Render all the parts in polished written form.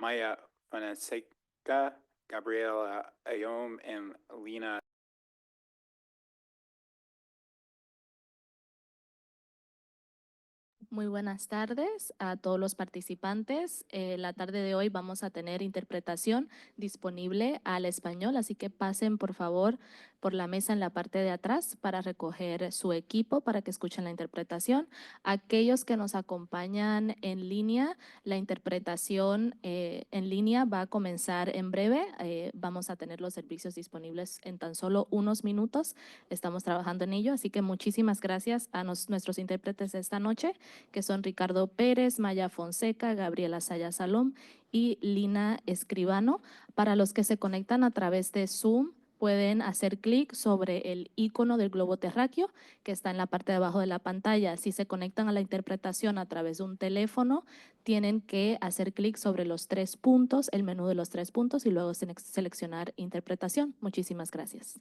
Maya Fonseca, Gabriela Ayom, and Lena. Muy buenas tardes a todos los participantes. La tarde de hoy vamos a tener interpretación disponible al español, así que pasen por favor por la mesa en la parte de atrás para recoger su equipo para que escuchen la interpretación. Aquellos que nos acompañan en línea, la interpretación en línea va a comenzar en breve. Vamos a tener los servicios disponibles en tan solo unos minutos. Estamos trabajando en ello, así que muchísimas gracias a nuestros intérpretes de esta noche, que son Ricardo Pérez, Maya Fonseca, Gabriela Saya Salom y Lina Escribano. Para los que se conectan a través de Zoom, pueden hacer clic sobre el icono del globo terráqueo que está en la parte de abajo de la pantalla. Si se conectan a la interpretación a través de un teléfono, tienen que hacer clic sobre los 3 puntos, el menú de los 3 puntos, y luego seleccionar interpretación. Muchísimas gracias.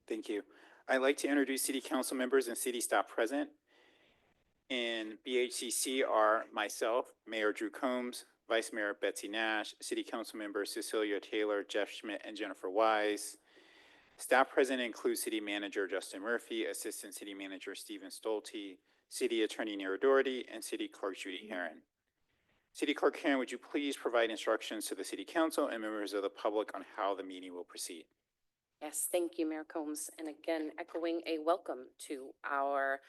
Thank you. I'd like to introduce City Council members and city staff present. In BHCC are myself, Mayor Drew Combs, Vice Mayor Betsy Nash, City Council members Cecilia Taylor, Jeff Schmidt, and Jennifer Wise. Staff present include City Manager Justin Murphy, Assistant City Manager Stephen Stolte, City Attorney Nero Doherty, and City Clerk Judy Herron. City Clerk Herron, would you please provide instructions to the City Council and members of the public on how the meeting will proceed? Yes, thank you, Mayor Combs. And again, echoing a welcome to our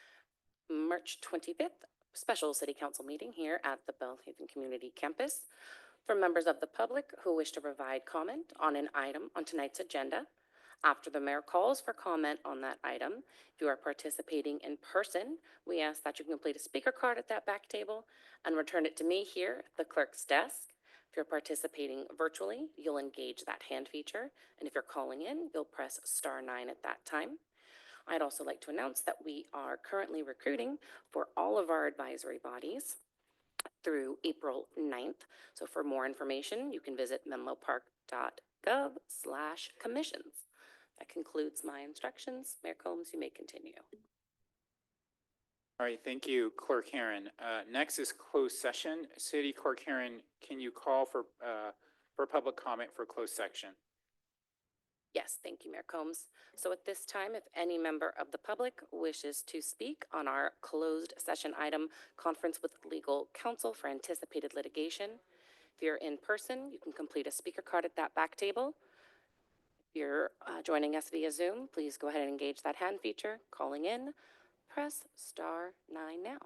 March 25th special City Council meeting here at the Belhaven Community Campus. For members of the public who wish to provide comment on an item on tonight's agenda, after the mayor calls for comment on that item, if you are participating in person, we ask that you complete a speaker card at that back table and return it to me here at the clerk's desk. If you're participating virtually, you'll engage that hand feature. And if you're calling in, you'll press *9 at that time. I'd also like to announce that we are currently recruiting for all of our advisory bodies through April 9th. So for more information, you can visit menlopark.gov/commissions. That concludes my instructions. Mayor Combs, you may continue. All right, thank you, Clerk Herron. Next is closed session. City Clerk Herron, can you call for public comment for closed section? Yes, thank you, Mayor Combs. So at this time, if any member of the public wishes to speak on our closed session item, conference with legal counsel for anticipated litigation, if you're in person, you can complete a speaker card at that back table. If you're joining us via Zoom, please go ahead and engage that hand feature. Calling in, press *9 now.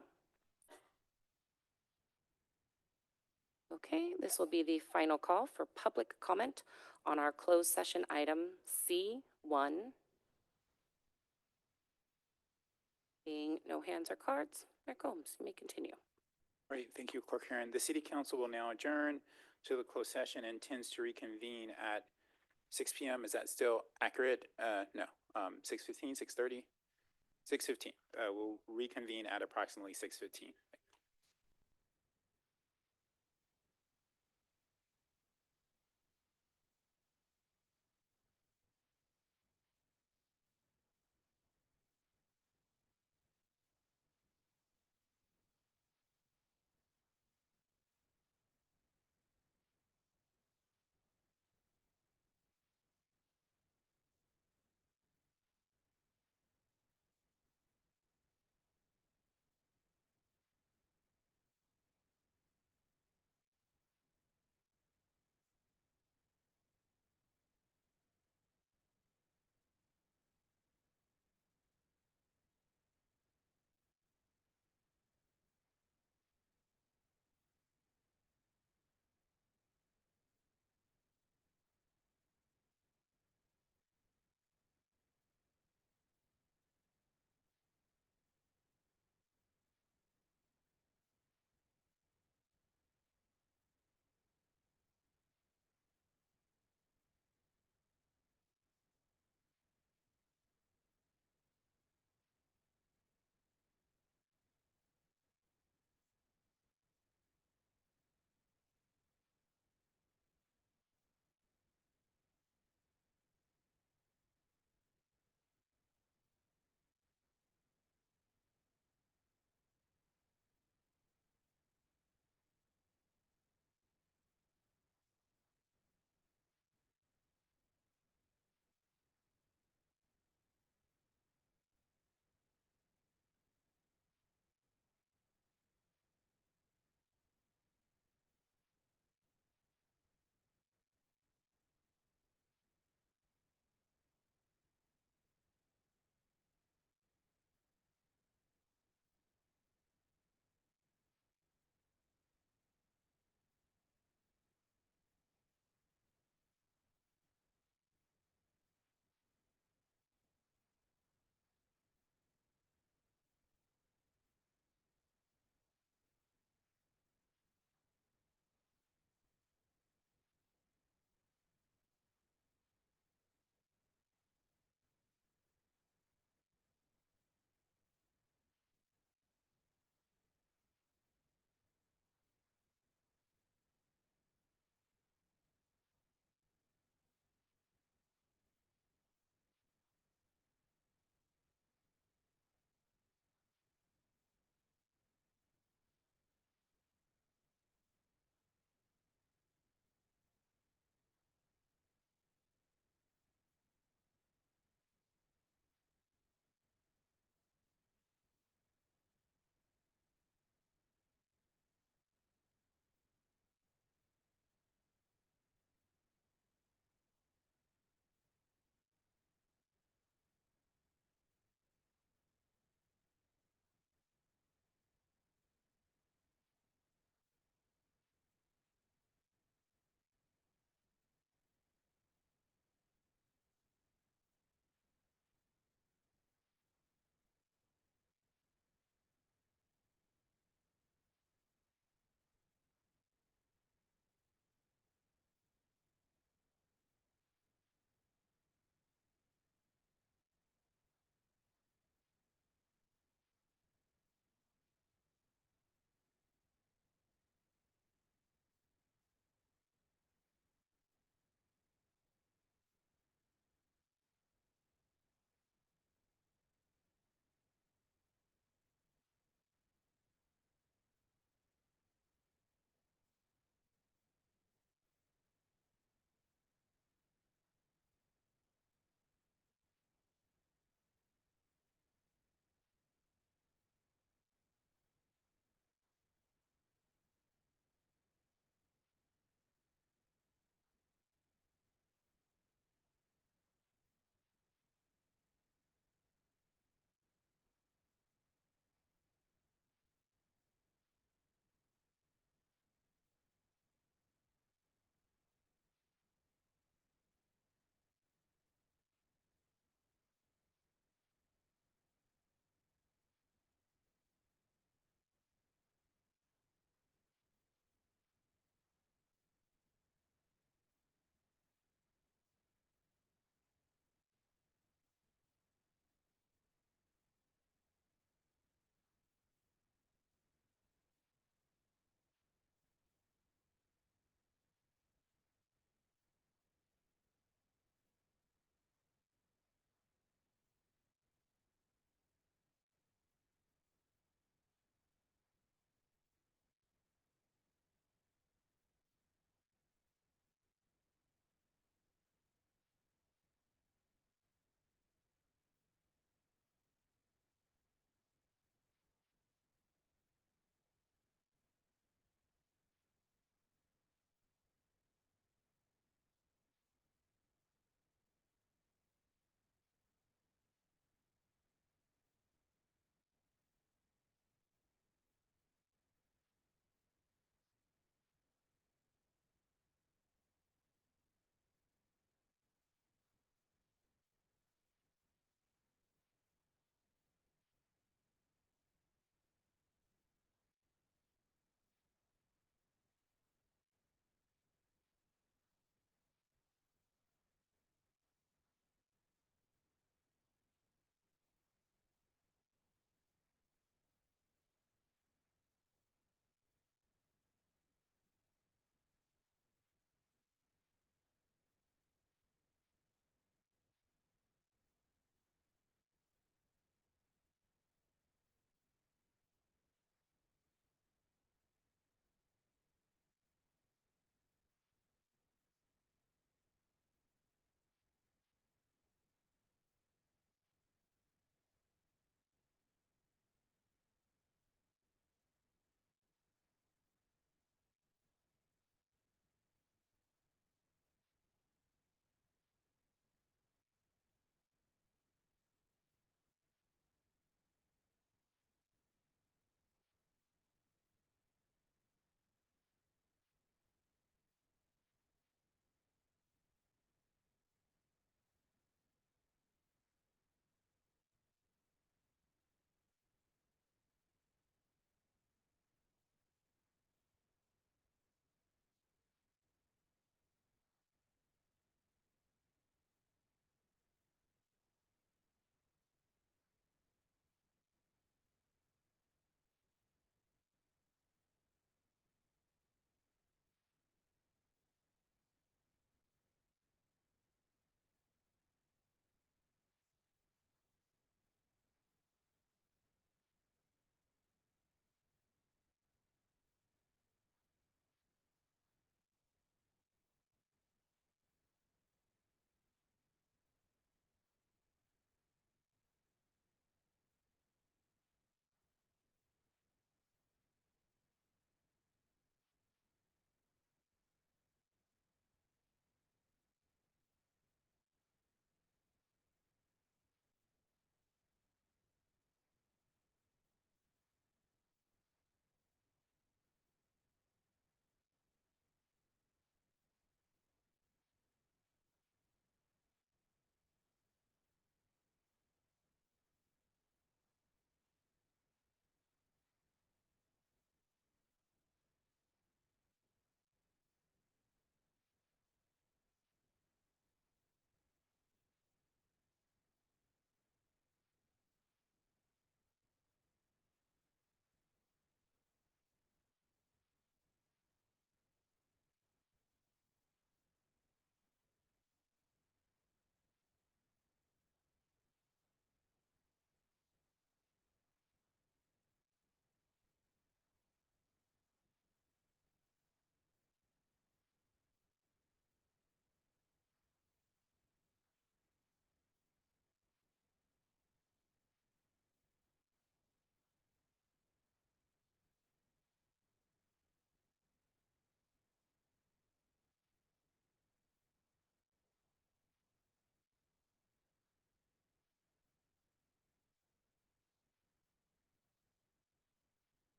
Okay, this will be the final call for public comment on our closed session item C1. Being no hands or cards, Mayor Combs, you may continue. All right, thank you, Clerk Herron. The City Council will now adjourn to the closed session and intends to reconvene at 6 p.m. Is that still accurate? No, 6:15, 6:30? 6:15. We'll reconvene at approximately 6:15.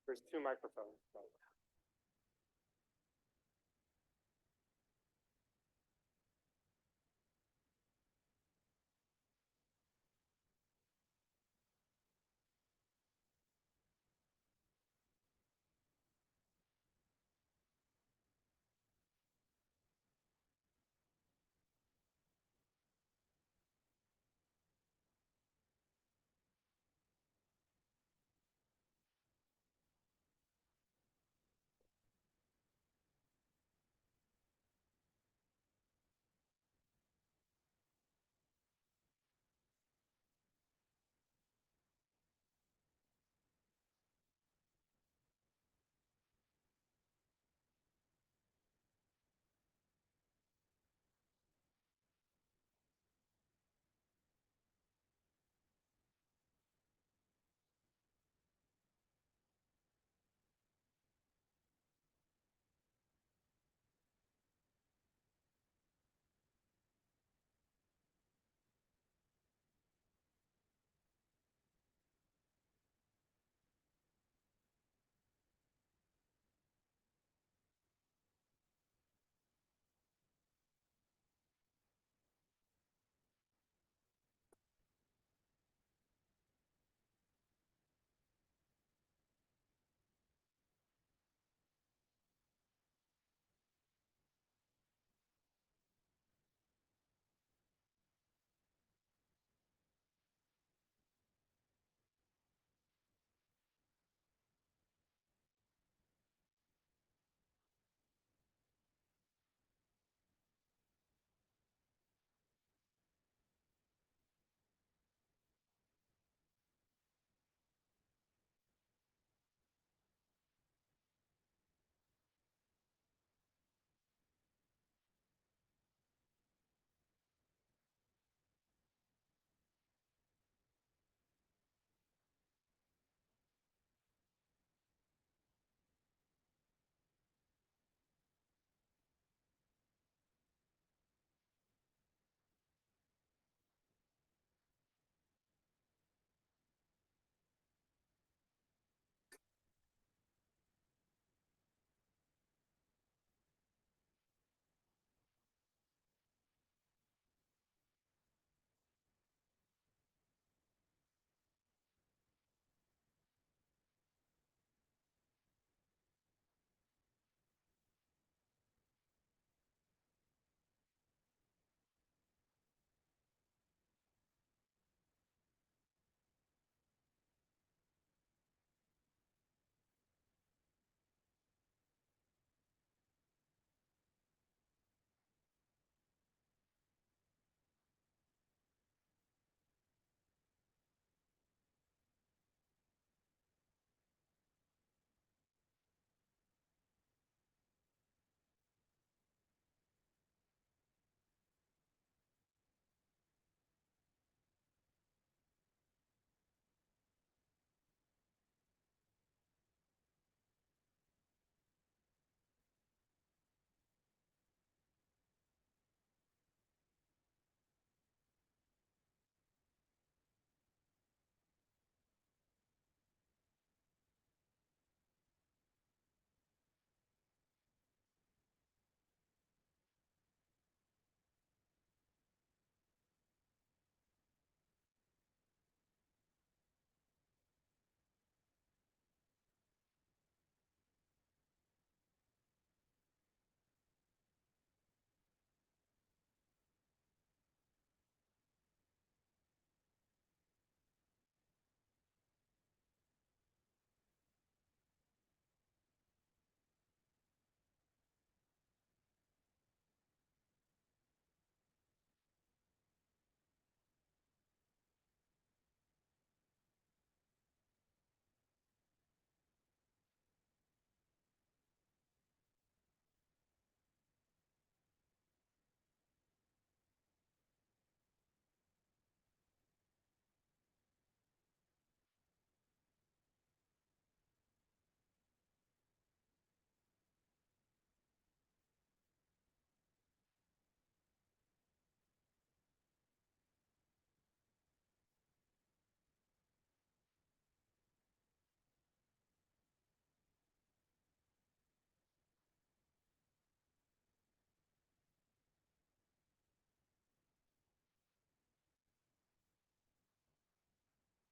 There's two microphones. So.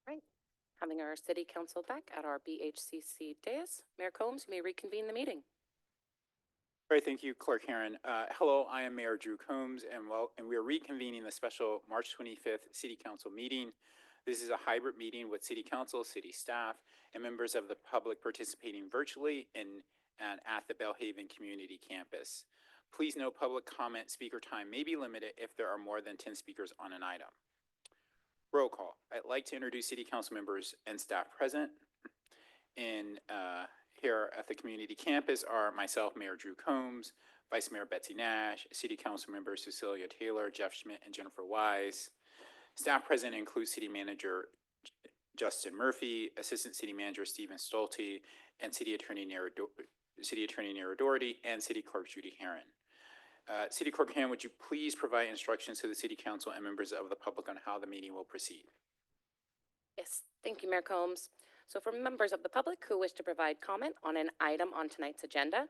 Right. Having our city council back at our BHCC dais, Mayor Combs, you may reconvene the meeting. All right, thank you, Clerk Herron. Hello, I am Mayor Drew Combs, and we are reconvening the special March 25th City Council meeting. This is a hybrid meeting with City Council, city staff, and members of the public participating virtually and at the Belhaven Community Campus. Please note public comment speaker time may be limited if there are more than 10 speakers on an item. Roll call. I'd like to introduce City Council members and staff present. Here at the community campus are myself, Mayor Drew Combs, Vice Mayor Betsy Nash, City Council members Cecilia Taylor, Jeff Schmidt, and Jennifer Wise. Staff present includes City Manager Justin Murphy, Assistant City Manager Stephen Stolte, and City Attorney Nara Doherty, and City Clerk Judy Herron. City Clerk Herron, would you please provide instructions to the City Council and members of the public on how the meeting will proceed? Yes, thank you, Mayor Combs. So for members of the public who wish to provide comment on an item on tonight's agenda,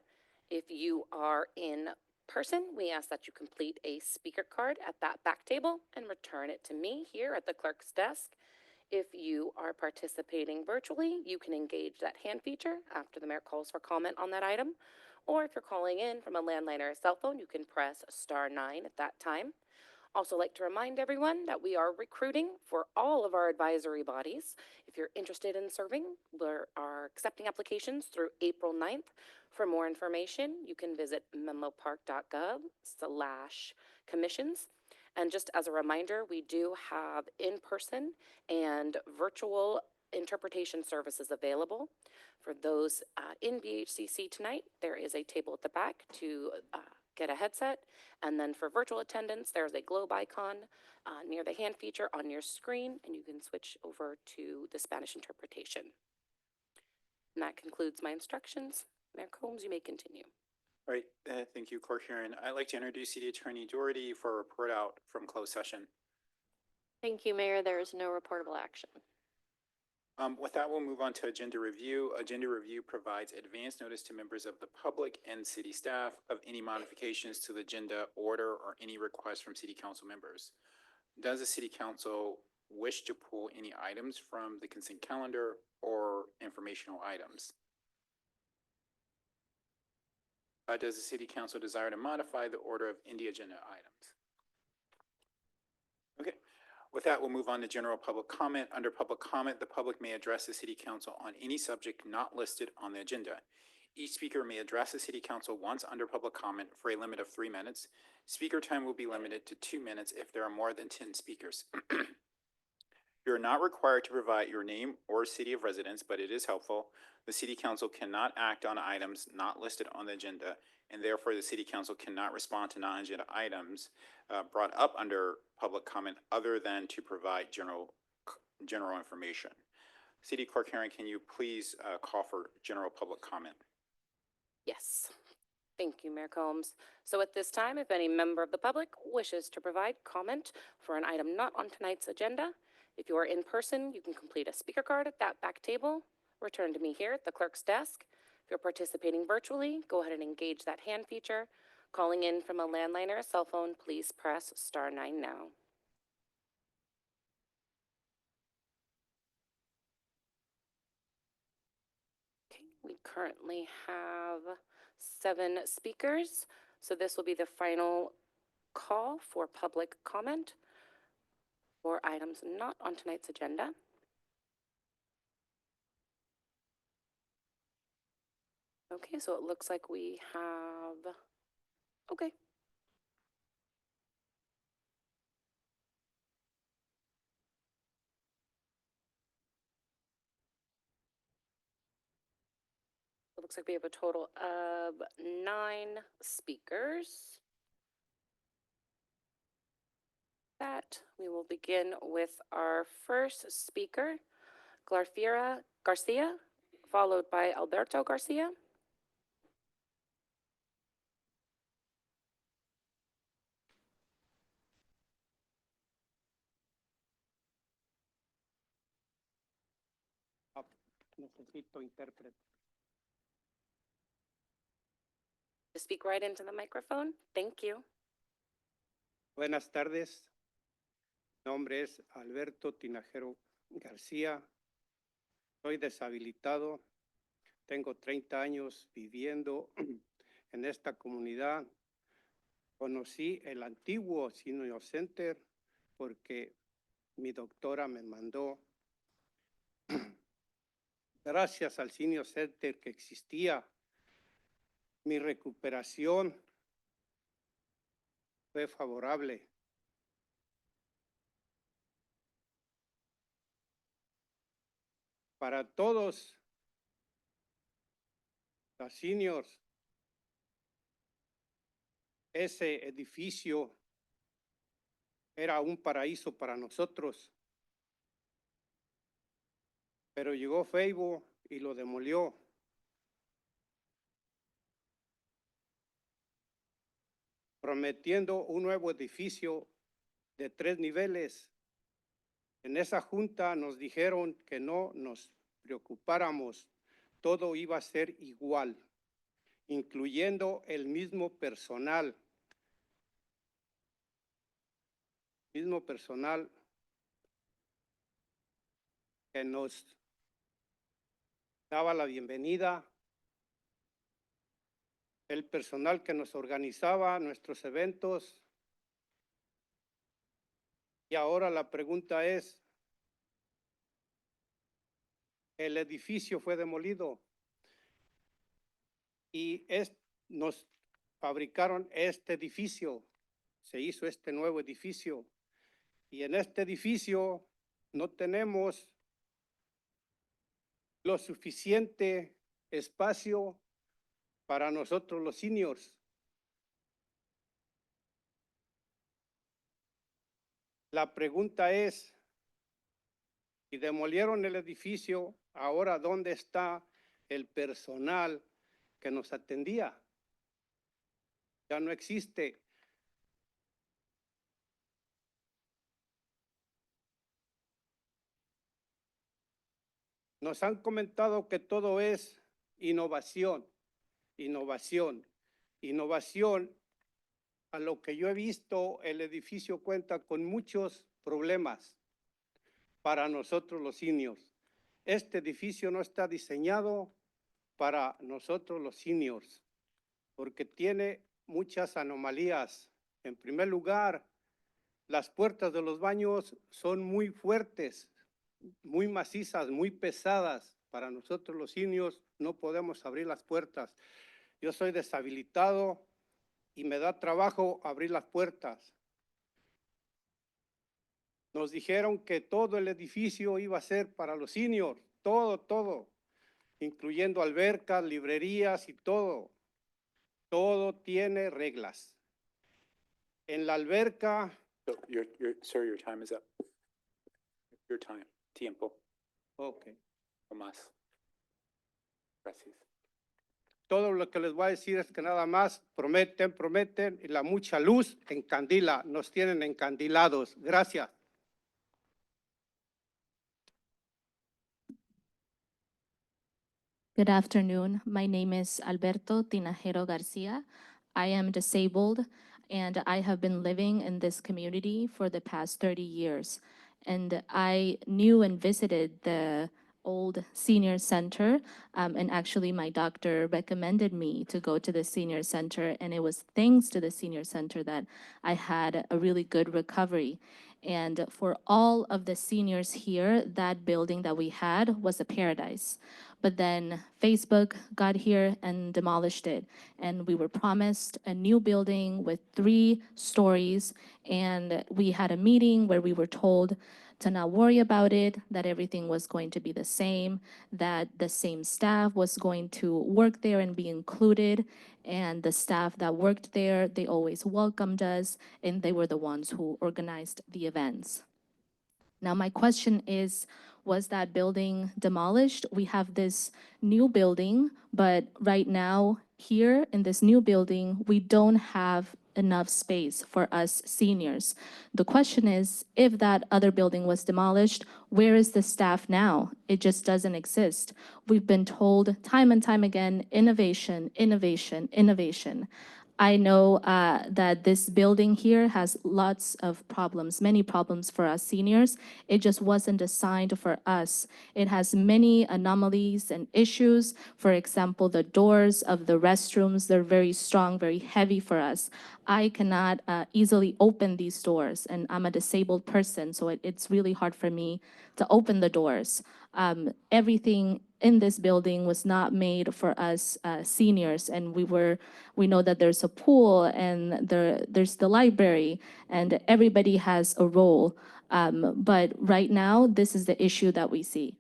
if you are in person, we ask that you complete a speaker card at that back table and return it to me here at the clerk's desk. If you are participating virtually, you can engage that hand feature after the mayor calls for comment on that item. Or if you're calling in from a landline or a cell phone, you can press *9 at that time. Also like to remind everyone that we are recruiting for all of our advisory bodies. If you're interested in serving, we are accepting applications through April 9th. For more information, you can visit menlopark.gov/commissions. And just as a reminder, we do have in-person and virtual interpretation services available. For those in BHCC tonight, there is a table at the back to get a headset. And then for virtual attendance, there's a globe icon near the hand feature on your screen, and you can switch over to the Spanish interpretation. And that concludes my instructions. Mayor Combs, you may continue. All right, thank you, Clerk Herron. I'd like to introduce City Attorney Doherty for a report out from closed session. Thank you, Mayor. There is no reportable action. With that, we'll move on to agenda review. Agenda review provides advance notice to members of the public and city staff of any modifications to the agenda order or any requests from city council members. Does the city council wish to pull any items from the consent calendar or informational items? Does the city council desire to modify the order of any agenda items? Okay. With that, we'll move on to general public comment. Under public comment, the public may address the city council on any subject not listed on the agenda. Each speaker may address the city council once under public comment for a limit of 3 minutes. Speaker time will be limited to 2 minutes if there are more than 10 speakers. You are not required to provide your name or city of residence, but it is helpful. The city council cannot act on items not listed on the agenda, and therefore the city council cannot respond to non-agenda items brought up under public comment other than to provide general information. City Clerk Herron, can you please call for general public comment? Yes. Thank you, Mayor Combs. So at this time, if any member of the public wishes to provide comment for an item not on tonight's agenda, if you are in person, you can complete a speaker card at that back table. Return to me here at the clerk's desk. If you're participating virtually, go ahead and engage that hand feature. Calling in from a landline or a cell phone, please press *9 now. Okay, we currently have 7 speakers, so this will be the final call for public comment for items not on tonight's agenda. Okay, so it looks like we have, okay. It looks like we have a total of 9 speakers. That we will begin with our first speaker, Glafira Garcia, followed by Alberto Garcia. Necesito intérprete. To speak right into the microphone. Thank you. Buenas tardes. Mi nombre es Alberto Tinajero García. Soy deshabilitado. Tengo 30 años viviendo en esta comunidad. Conocí el antiguo Senior Center porque mi doctora me mandó. Gracias al Senior Center que existía, mi recuperación fue favorable. Para todos los seniors, ese edificio era un paraíso para nosotros, pero llegó Facebook y lo demolió. Prometiendo un nuevo edificio de 3 niveles. En esa junta nos dijeron que no nos preocupáramos, todo iba a ser igual, incluyendo el mismo personal que nos daba la bienvenida, el personal que nos organizaba nuestros eventos. Y ahora la pregunta es, el edificio fue demolido y nos fabricaron este edificio, se hizo este nuevo edificio. Y en este edificio no tenemos lo suficiente espacio para nosotros los seniors. La pregunta es, si demolieron el edificio, ahora ¿dónde está el personal que nos atendía? Ya no existe. Nos han comentado que todo es innovación. A lo que yo he visto, el edificio cuenta con muchos problemas para nosotros los seniors. Este edificio no está diseñado para nosotros los seniors porque tiene muchas anomalías. En primer lugar, las puertas de los baños son muy fuertes, muy macizas, muy pesadas. Para nosotros los seniors no podemos abrir las puertas. Yo soy deshabilitado y me da trabajo abrir las puertas. Nos dijeron que todo el edificio iba a ser para los seniors, todo, incluyendo albercas, librerías y todo. Todo tiene reglas. En la alberca. So sir, your time is up. Your time. Tiempo. Okay. O más. Gracias. Todo lo que les voy a decir es que nada más prometen y la mucha luz encandila, nos tienen encandilados. Gracias. Good afternoon. My name is Alberto Tinajero Garcia. I am disabled and I have been living in this community for the past 30 years. And I knew and visited the old senior center, and actually my doctor recommended me to go to the senior center, and it was thanks to the senior center that I had a really good recovery. And for all of the seniors here, that building that we had was a paradise. But then Facebook got here and demolished it. And we were promised a new building with 3 stories. And we had a meeting where we were told to not worry about it, that everything was going to be the same, that the same staff was going to work there and be included. And the staff that worked there, they always welcomed us, and they were the ones who organized the events. Now, my question is, was that building demolished? We have this new building, but right now, here in this new building, we don't have enough space for us seniors. The question is, if that other building was demolished, where is the staff now? It just doesn't exist. We've been told time and time again, innovation, innovation, innovation. I know that this building here has lots of problems, many problems for us seniors. It just wasn't designed for us. It has many anomalies and issues. For example, the doors of the restrooms, they're very strong, very heavy for us. I cannot easily open these doors, and I'm a disabled person, so it's really hard for me to open the doors. Everything in this building was not made for us seniors, and we know that there's a pool and there's the library, and everybody has a role. But right now, this is the issue that we see.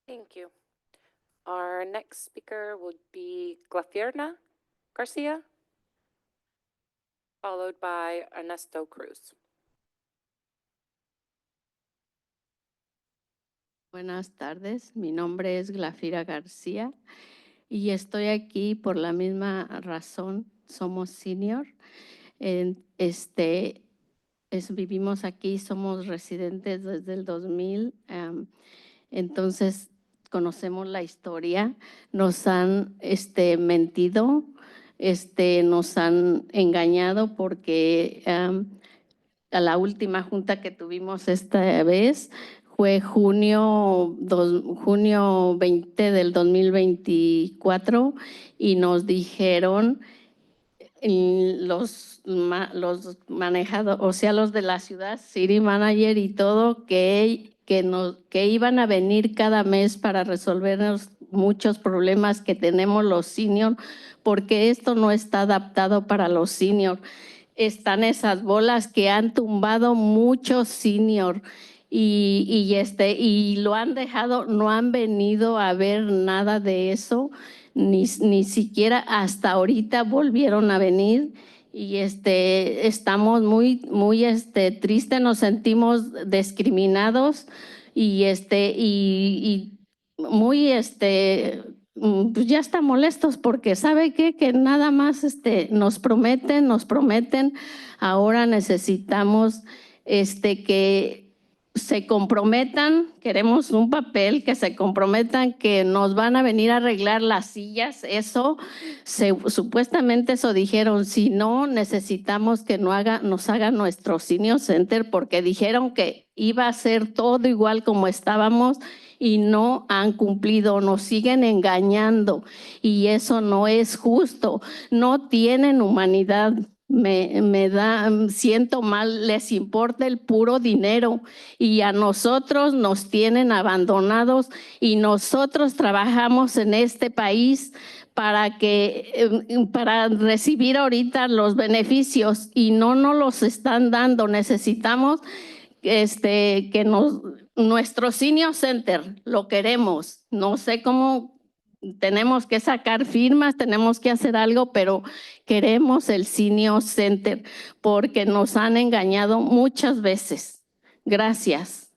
Thank you. Our next speaker would be Glafierna Garcia, followed by Ernesto Cruz. Buenas tardes, mi nombre es Glafira García y estoy aquí por la misma razón, somos senior. Vivimos aquí, somos residentes desde el 2000, entonces conocemos la historia, nos han mentido, nos han engañado porque a la última junta que tuvimos esta vez fue junio 20 del 2024 y nos dijeron los manejadores, o sea, los de la ciudad, city manager y todo, que iban a venir cada mes para resolvernos muchos problemas que tenemos los seniors, porque esto no está adaptado para los seniors. Están esas bolas que han tumbado muchos seniors y lo han dejado, no han venido a ver nada de eso, ni siquiera hasta ahorita volvieron a venir y estamos muy tristes, nos sentimos discriminados y muy pues ya están molestos porque ¿sabe qué? Que nada más nos prometen, ahora necesitamos que se comprometan, queremos un papel, que se comprometan que nos van a venir a arreglar las sillas, eso, supuestamente eso dijeron, si no necesitamos que nos haga nuestro senior center porque dijeron que iba a ser todo igual como estábamos y no han cumplido, nos siguen engañando y eso no es justo, no tienen humanidad. Siento mal, les importa el puro dinero y a nosotros nos tienen abandonados y nosotros trabajamos en este país para recibir ahorita los beneficios y no nos los están dando. Necesitamos que nuestro senior center lo queremos. No sé cómo. Tenemos que sacar firmas, tenemos que hacer algo, pero queremos el senior center porque nos han engañado muchas veces. Gracias.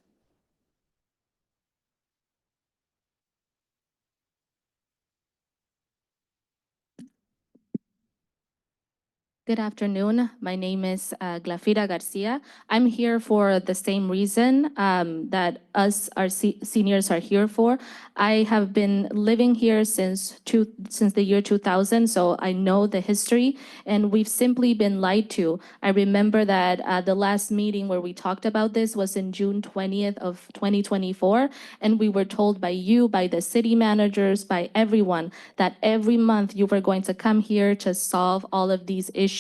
Good afternoon. My name is Glafira Garcia. I'm here for the same reason that our seniors are here for. I have been living here since the year 2000, so I know the history, and we've simply been lied to. I remember that the last meeting where we talked about this was in June 20th of 2024, and we were told by you, by the city managers, by everyone, that every month you were going to come here to solve all of these issues.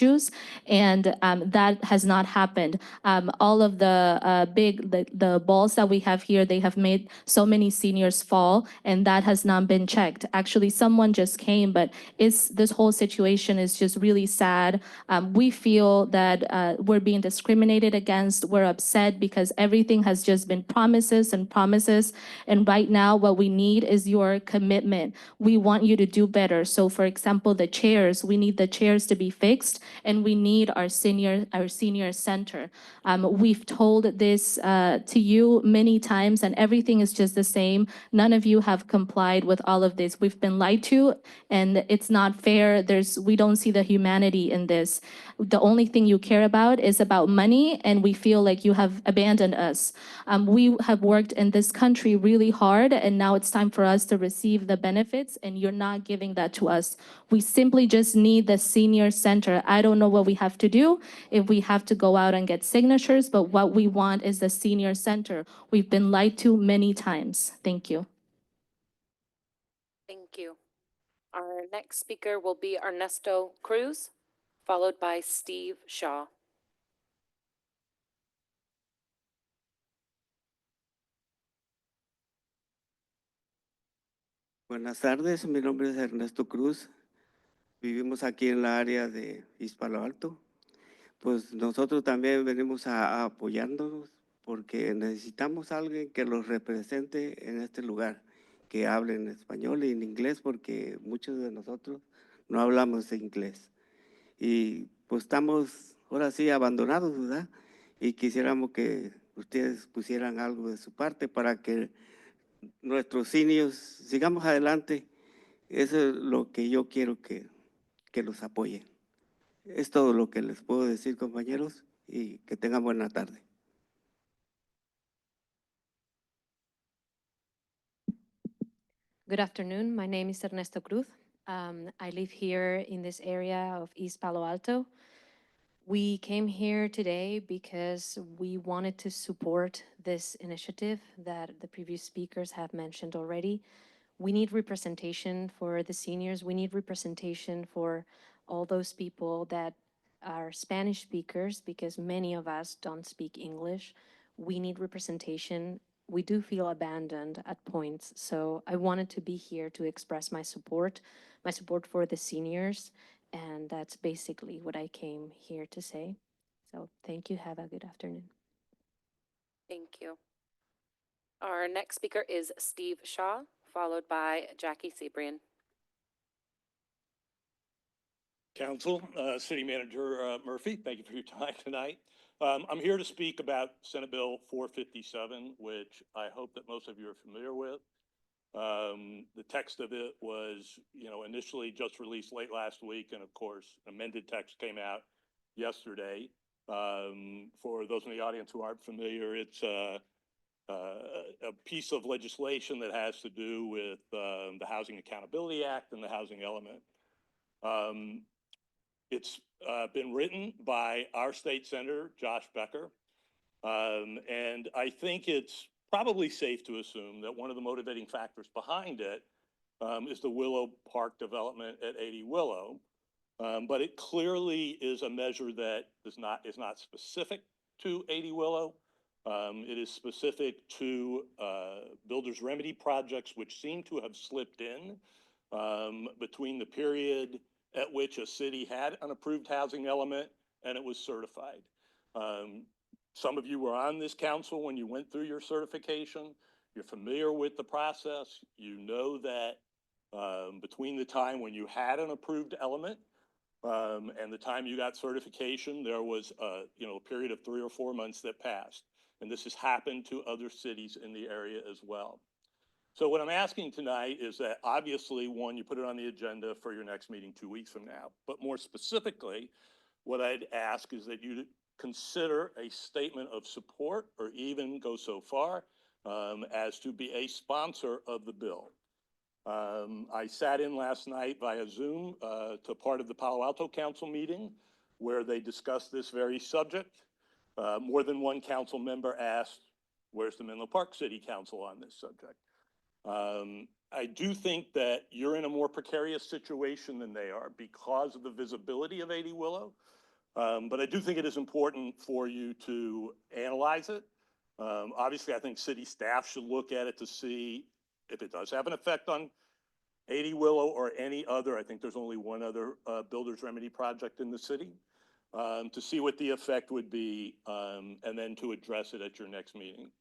And that has not happened. All of the balls that we have here, they have made so many seniors fall, and that has not been checked. Actually, someone just came, but this whole situation is just really sad. We feel that we're being discriminated against. We're upset because everything has just been promises and promises. And right now, what we need is your commitment. We want you to do better. So for example, the chairs, we need the chairs to be fixed. and we need our senior center. We've told this to you many times, and everything is just the same. None of you have complied with all of this. We've been lied to, and it's not fair. We don't see the humanity in this. The only thing you care about is about money, and we feel like you have abandoned us. We have worked in this country really hard, and now it's time for us to receive the benefits, and you're not giving that to us. We simply just need the senior center. I don't know what we have to do, if we have to go out and get signatures, but what we want is the senior center. We've been lied to many times. Thank you. Thank you. Our next speaker will be Ernesto Cruz, followed by Steve Shaw. Buenas tardes, mi nombre es Ernesto Cruz. Vivimos aquí en la área de East Palo Alto. Pues nosotros también venimos a apoyándonos porque necesitamos a alguien que los represente en este lugar, que hable en español y en inglés, porque muchos de nosotros no hablamos inglés. Y pues estamos ahora sí abandonados, ¿verdad? Y quisiéramos que ustedes pusieran algo de su parte para que nuestros seniors sigamos adelante. Eso es lo que yo quiero que los apoyen. Es todo lo que les puedo decir, compañeros, y que tengan buena tarde. Good afternoon. My name is Ernesto Cruz. I live here in this area of East Palo Alto. We came here today because we wanted to support this initiative that the previous speakers have mentioned already. We need representation for the seniors. We need representation for all those people that are Spanish speakers, because many of us don't speak English. We need representation. We do feel abandoned at points. So I wanted to be here to express my support for the seniors. And that's basically what I came here to say. So thank you. Have a good afternoon. Thank you. Our next speaker is Steve Shaw, followed by Jackie Sebrian. Council, City Manager Murphy, thank you for your time tonight. I'm here to speak about Senate Bill 457, which I hope that most of you are familiar with. The text of it was, initially just released late last week, and of course, amended text came out yesterday. For those in the audience who aren't familiar, it's a piece of legislation that has to do with the Housing Accountability Act and the housing element. It's been written by our state senator, Josh Becker, and I think it's probably safe to assume that one of the motivating factors behind it is the Willow Park development at 80 Willow, but it clearly is a measure that is not specific to 80 Willow. It is specific to builder's remedy projects, which seem to have slipped in between the period at which a city had an approved housing element and it was certified. Some of you were on this council when you went through your certification. You're familiar with the process. You know that between the time when you had an approved element and the time you got certification, there was a period of 3 or 4 months that passed. And this has happened to other cities in the area as well. So what I'm asking tonight is that obviously, one, you put it on the agenda for your next meeting 2 weeks from now. But more specifically, what I'd ask is that you consider a statement of support, or even go so far as to be a sponsor of the bill. I sat in last night via Zoom to part of the Palo Alto Council meeting where they discussed this very subject. More than one council member asked, where's the Menlo Park City Council on this subject? I do think that you're in a more precarious situation than they are because of the visibility of 80 Willow. But I do think it is important for you to analyze it. Obviously, I think city staff should look at it to see if it does have an effect on 80 Willow or any other. I think there's only one other builder's remedy project in the city, to see what the effect would be, and then to address it at your next meeting.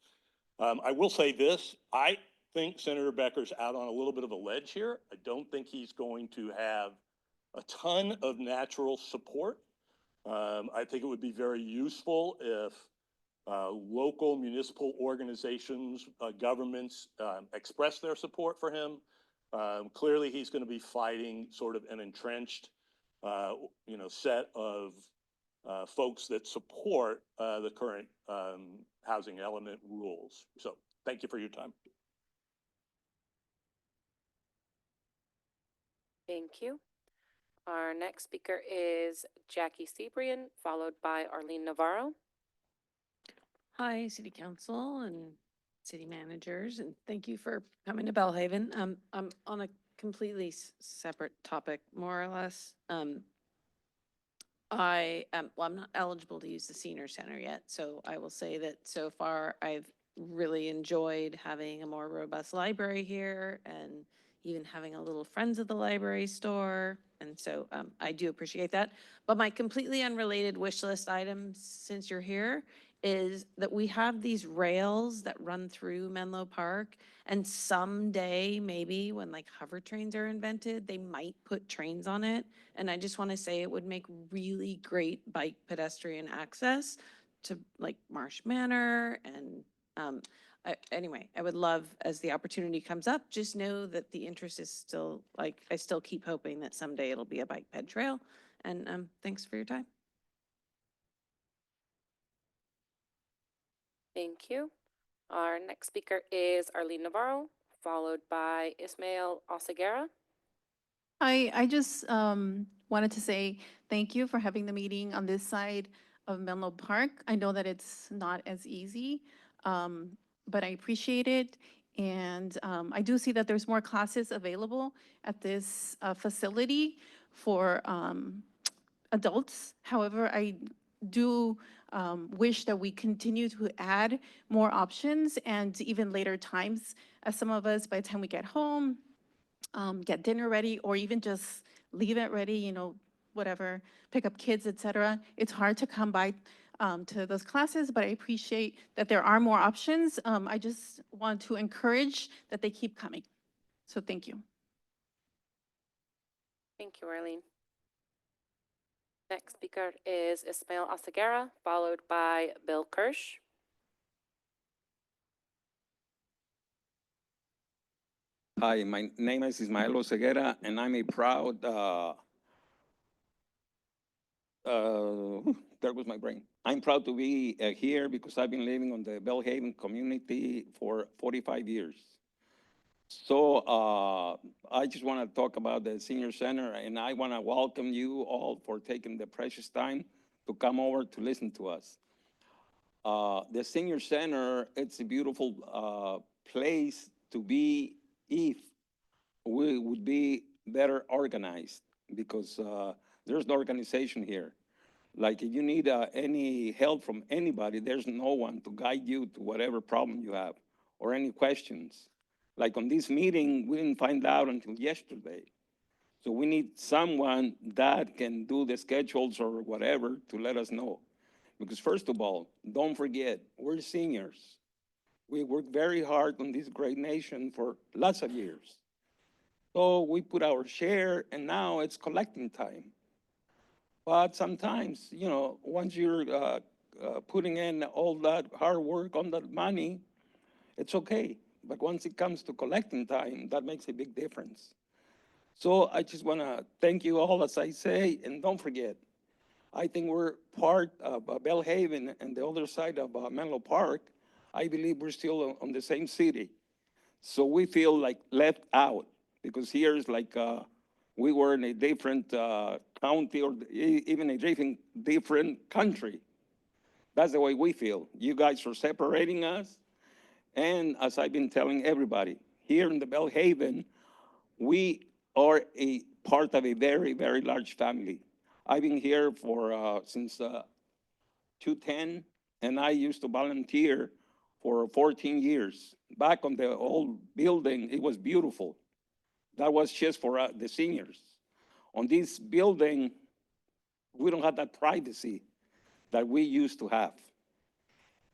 I will say this, I think Senator Becker's out on a little bit of a ledge here. I don't think he's going to have a ton of natural support I think it would be very useful if local municipal organizations, governments express their support for him. Clearly, he's going to be fighting sort of an entrenched, set of folks that support the current housing element rules. So thank you for your time. Thank you. Our next speaker is Jackie Sebrian, followed by Arlene Navarro. Hi, City Council and city managers, and thank you for coming to Bellhaven. I'm on a completely separate topic, more or less. I'm not eligible to use the senior center yet, so I will say that so far I've really enjoyed having a more robust library here and even having a little Friends of the Library store. And so I do appreciate that. But my completely unrelated wish list item, since you're here, is that we have these rails that run through Menlo Park. And someday, maybe when like hover trains are invented, they might put trains on it. And I just want to say it would make really great bike pedestrian access to like Marsh Manor. And anyway, I would love, as the opportunity comes up, just know that the interest is still, like, I still keep hoping that someday it'll be a bike ped trail. And thanks for your time. Thank you. Our next speaker is Arlene Navarro, followed by Ismael Oseguera. I just wanted to say thank you for having the meeting on this side of Menlo Park. I know that it's not as easy, but I appreciate it. And I do see that there's more classes available at this facility for adults. However, I do wish that we continue to add more options and even later times, as some of us, by the time we get home, get dinner ready, or even just leave it ready, you know, whatever, pick up kids, etc. It's hard to come by to those classes, but I appreciate that there are more options. I just want to encourage that they keep coming. So thank you. Thank you, Arlene. Next speaker is Ismael Oseguera, followed by Bill Kirsch. Hi, my name is Ismael Oseguera, and I'm a proud, there goes my brain. I'm proud to be here because I've been living on the Bellhaven community for 45 years. So I just want to talk about the senior center, and I want to welcome you all for taking the precious time to come over to listen to us. The senior center, it's a beautiful place to be if we would be better organized, because there's no organization here. Like if you need any help from anybody, there's no one to guide you to whatever problem you have or any questions. Like on this meeting, we didn't find out until yesterday. So we need someone that can do the schedules or whatever to let us know. Because first of all, don't forget, we're seniors. We worked very hard on this great nation for lots of years. So we put our share, and now it's collecting time. But sometimes, you know, once you're putting in all that hard work on that money, it's okay. But once it comes to collecting time, that makes a big difference. So I just want to thank you all, as I say, and don't forget, I think we're part of Bellhaven and the other side of Menlo Park. I believe we're still on the same city. So we feel like left out, because here is like we were in a different county or even a different country. That's the way we feel. You guys are separating us. And as I've been telling everybody, here in the Bellhaven, we are a part of a very, very large family. I've been here for since 2010, and I used to volunteer for 14 years. Back on the old building, it was beautiful. That was just for the seniors. On this building, we don't have that privacy that we used to have.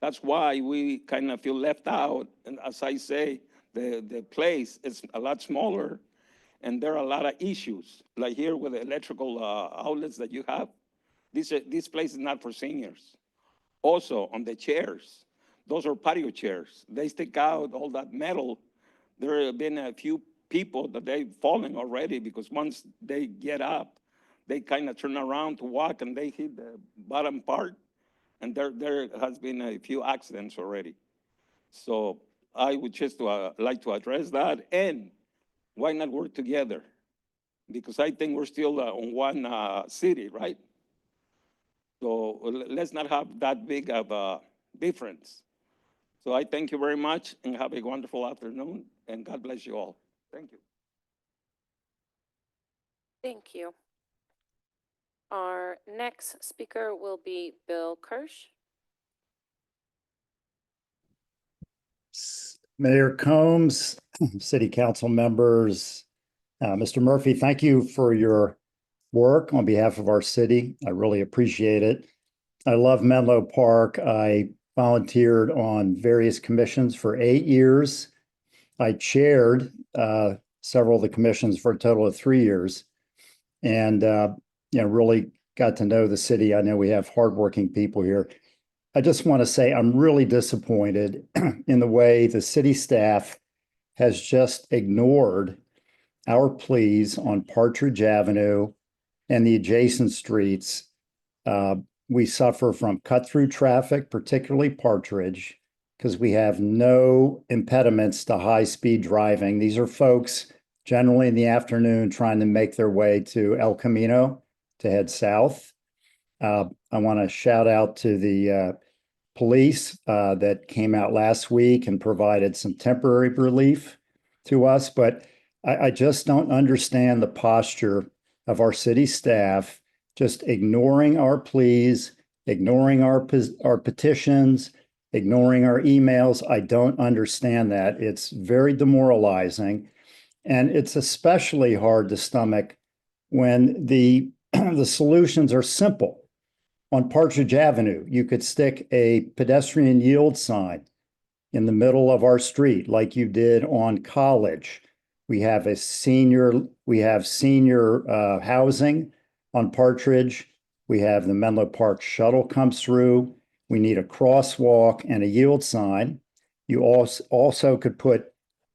That's why we kind of feel left out. And as I say, the place is a lot smaller, and there are a lot of issues. Like here with the electrical outlets that you have, This place is not for seniors. Also, on the chairs, those are patio chairs. They stick out all that metal. There have been a few people that they've fallen already because once they get up, they kind of turn around to walk and they hit the bottom part. And there has been a few accidents already. So I would just like to address that. And why not work together? Because I think we're still on one city, right? So let's not have that big of a difference. So I thank you very much and have a wonderful afternoon and God bless you all. Thank you. Thank you. Our next speaker will be Bill Kirsch. Mayor Combs, City Council members, Mr. Murphy, thank you for your work on behalf of our city. I really appreciate it. I love Menlo Park. I volunteered on various commissions for 8 years. I chaired several of the commissions for a total of 3 years, and really got to know the city. I know we have hardworking people here. I just want to say I'm really disappointed in the way the city staff has just ignored our pleas on Partridge Avenue and the adjacent streets. We suffer from cut-through traffic, particularly Partridge, because we have no impediments to high-speed driving. These are folks generally in the afternoon trying to make their way to El Camino to head south. I want to shout out to the police that came out last week and provided some temporary relief to us, but I just don't understand the posture of our city staff, just ignoring our pleas, ignoring our petitions, ignoring our emails. I don't understand that. It's very demoralizing. And it's especially hard to stomach when the solutions are simple. On Partridge Avenue, you could stick a pedestrian yield sign in the middle of our street like you did on College. We have senior housing on Partridge. We have the Menlo Park shuttle comes through. We need a crosswalk and a yield sign. You also could put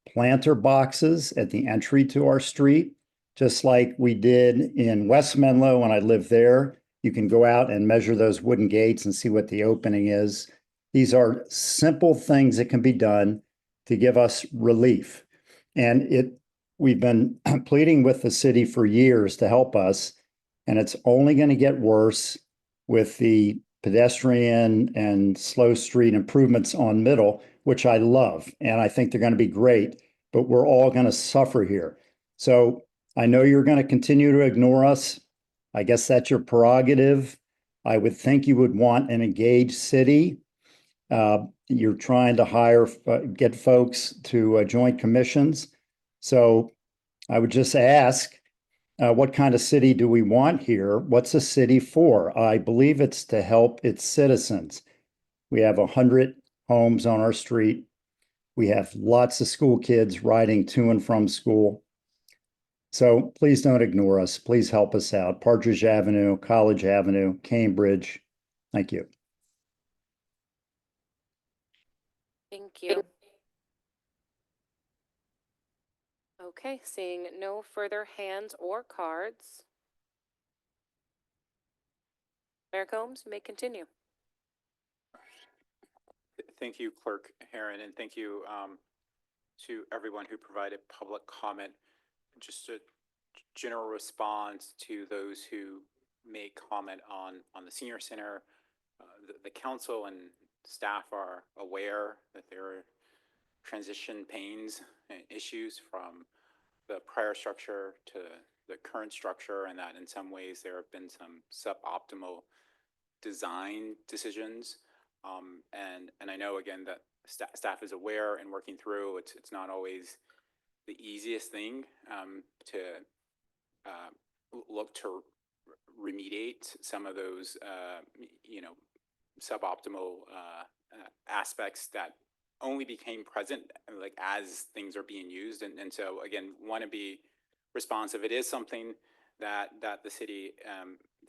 planter boxes at the entry to our street, just like we did in West Menlo when I lived there. You can go out and measure those wooden gates and see what the opening is. These are simple things that can be done to give us relief. And we've been pleading with the city for years to help us, and it's only going to get worse with the pedestrian and slow street improvements on Middle, which I love, and I think they're going to be great, but we're all going to suffer here. So I know you're going to continue to ignore us. I guess that's your prerogative. I would think you would want an engaged city. You're trying to get folks to join commissions. So I would just ask, what kind of city do we want here? What's a city for? I believe it's to help its citizens. We have 100 homes on our street. We have lots of school kids riding to and from school. So please don't ignore us. Please help us out. Partridge Avenue, College Avenue, Cambridge. Thank you. Thank you. Okay, seeing no further hands or cards. Mayor Combs, you may continue. Thank you, Clerk Herron, and thank you to everyone who provided public comment. Just a general response to those who made comment on the senior center. The council and staff are aware that there are transition pains and issues from the prior structure to the current structure, and that in some ways there have been some suboptimal design decisions. And I know again that staff is aware and working through. It's not always the easiest thing to look to remediate some of those suboptimal aspects that only became present like as things are being used, and so again want to be responsive. It is something that the city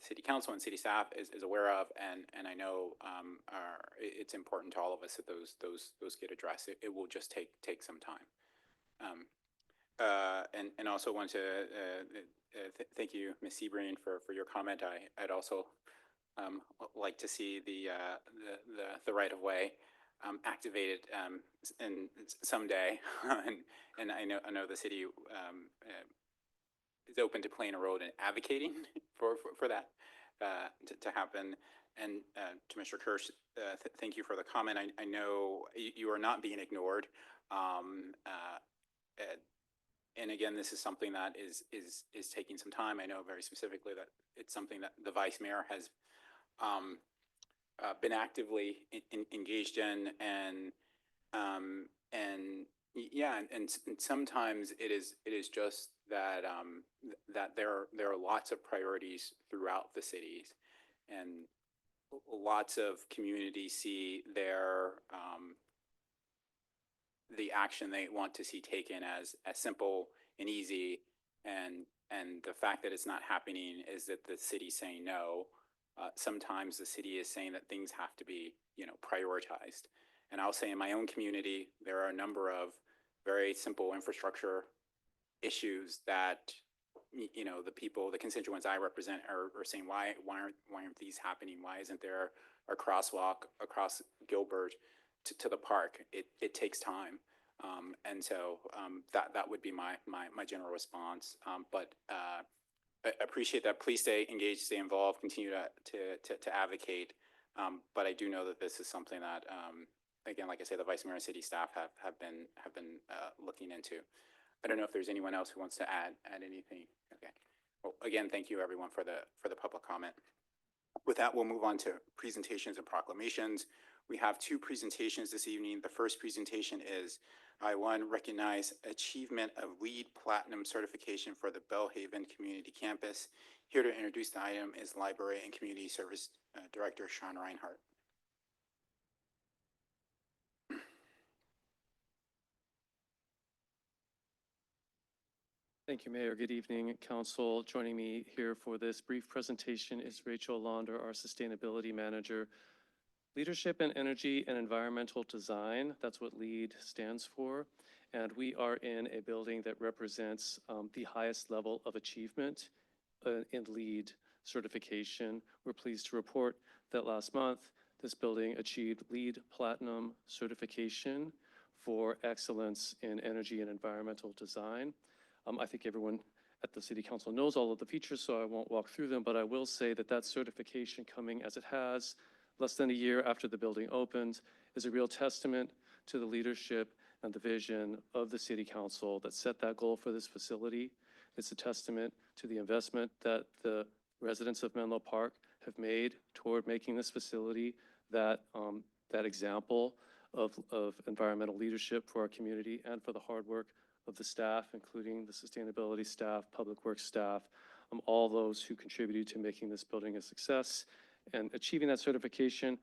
city council and city staff is aware of, and I know it's important to all of us that those get addressed. It will just take some time. And also want to thank you, Ms. Sebring, for your comment. I'd also like to see the right of way activated and someday, and I know the city is open to playing a role in advocating for that to happen. And to Mr. Kirsch, thank you for the comment. I know you are not being ignored. And again, this is something that is taking some time. I know very specifically that it's something that the vice mayor has been actively engaged in, and yeah, and sometimes it is just that that there are lots of priorities throughout the cities, and lots of communities see their the action they want to see taken as simple and easy, and the fact that it's not happening is that the city's saying no. Sometimes the city is saying that things have to be, prioritized. And I'll say in my own community, there are a number of very simple infrastructure issues that, the constituents I represent are saying, why aren't these happening? Why isn't there a crosswalk across Gilbert to the park? It takes time. And so that would be my general response. But I appreciate that. Please stay engaged, stay involved, continue to advocate. But I do know that this is something that, again, like I say, the vice mayor and city staff have been looking into. I don't know if there's anyone else who wants to add anything. Okay. Well, again, thank you everyone for the public comment. With that, we'll move on to presentations and proclamations. We have two presentations this evening. The first presentation is I recognize achievement of LEED Platinum certification for the Belhaven Community Campus. Here to introduce the item is Library and Community Service Director Sean Reinhardt. Thank you, Mayor. Good evening, Council. Joining me here for this brief presentation is Rachel Launder, our Sustainability Manager. Leadership in Energy and Environmental Design, that's what LEED stands for. And we are in a building that represents the highest level of achievement in LEED certification. We're pleased to report that last month, this building achieved LEED Platinum certification for excellence in energy and environmental design. I think everyone at the City Council knows all of the features, so I won't walk through them, but I will say that that certification coming as it has, less than a year after the building opened, is a real testament to the leadership and the vision of the City Council that set that goal for this facility. It's a testament to the investment that the residents of Menlo Park have made toward making this facility that example of environmental leadership for our community, and for the hard work of the staff, including the sustainability staff, public works staff, all those who contributed to making this building a success. And achieving that certification,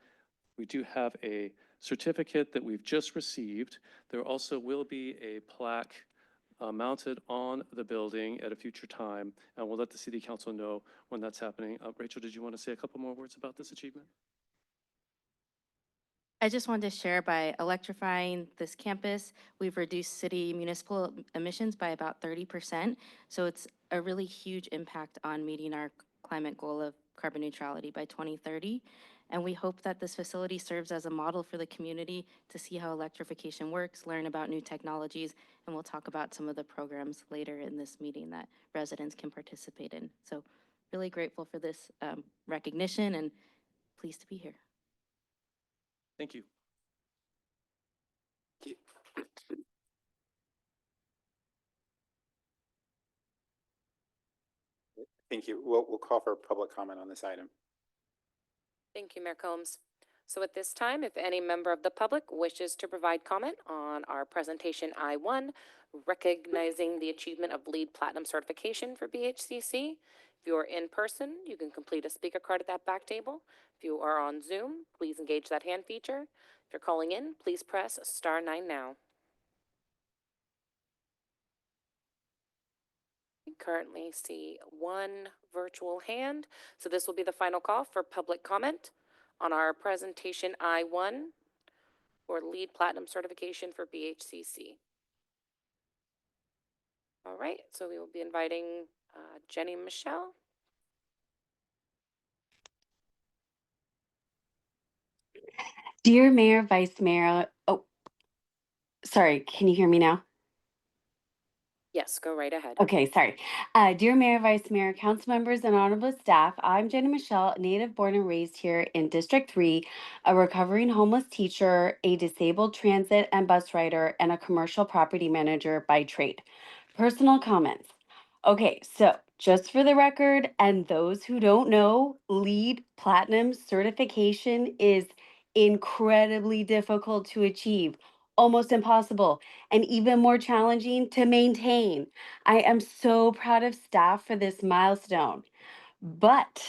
we do have a certificate that we've just received. There also will be a plaque mounted on the building at a future time, and we'll let the City Council know when that's happening. Rachel, did you want to say a couple more words about this achievement? I just wanted to share, by electrifying this campus, we've reduced city municipal emissions by about 30%. So it's a really huge impact on meeting our climate goal of carbon neutrality by 2030. And we hope that this facility serves as a model for the community to see how electrification works, learn about new technologies, and we'll talk about some of the programs later in this meeting that residents can participate in. So really grateful for this recognition and pleased to be here. Thank you. Thank you. We'll call for public comment on this item. Thank you, Mayor Combs. So at this time, if any member of the public wishes to provide comment on our presentation I-1, recognizing the achievement of LEED Platinum certification for BHCC, if you are in person, you can complete a speaker card at that back table. If you are on Zoom, please engage that hand feature. If you're calling in, please press *9 now. currently see one virtual hand. So this will be the final call for public comment on our presentation I-1 for LEED Platinum certification for BHCC. All right, so we will be inviting Jenny Michelle. Dear Mayor, Vice Mayor, oh, sorry, can you hear me now? Yes, go right ahead. Okay, sorry. Dear Mayor, Vice Mayor, council members, and honorable staff, I'm Jenny Michelle, native born and raised here in District 3, a recovering homeless teacher, a disabled transit and bus rider, and a commercial property manager by trade. Personal comments. Okay, so just for the record, and those who don't know, LEED Platinum certification is incredibly difficult to achieve, almost impossible, and even more challenging to maintain. I am so proud of staff for this milestone, but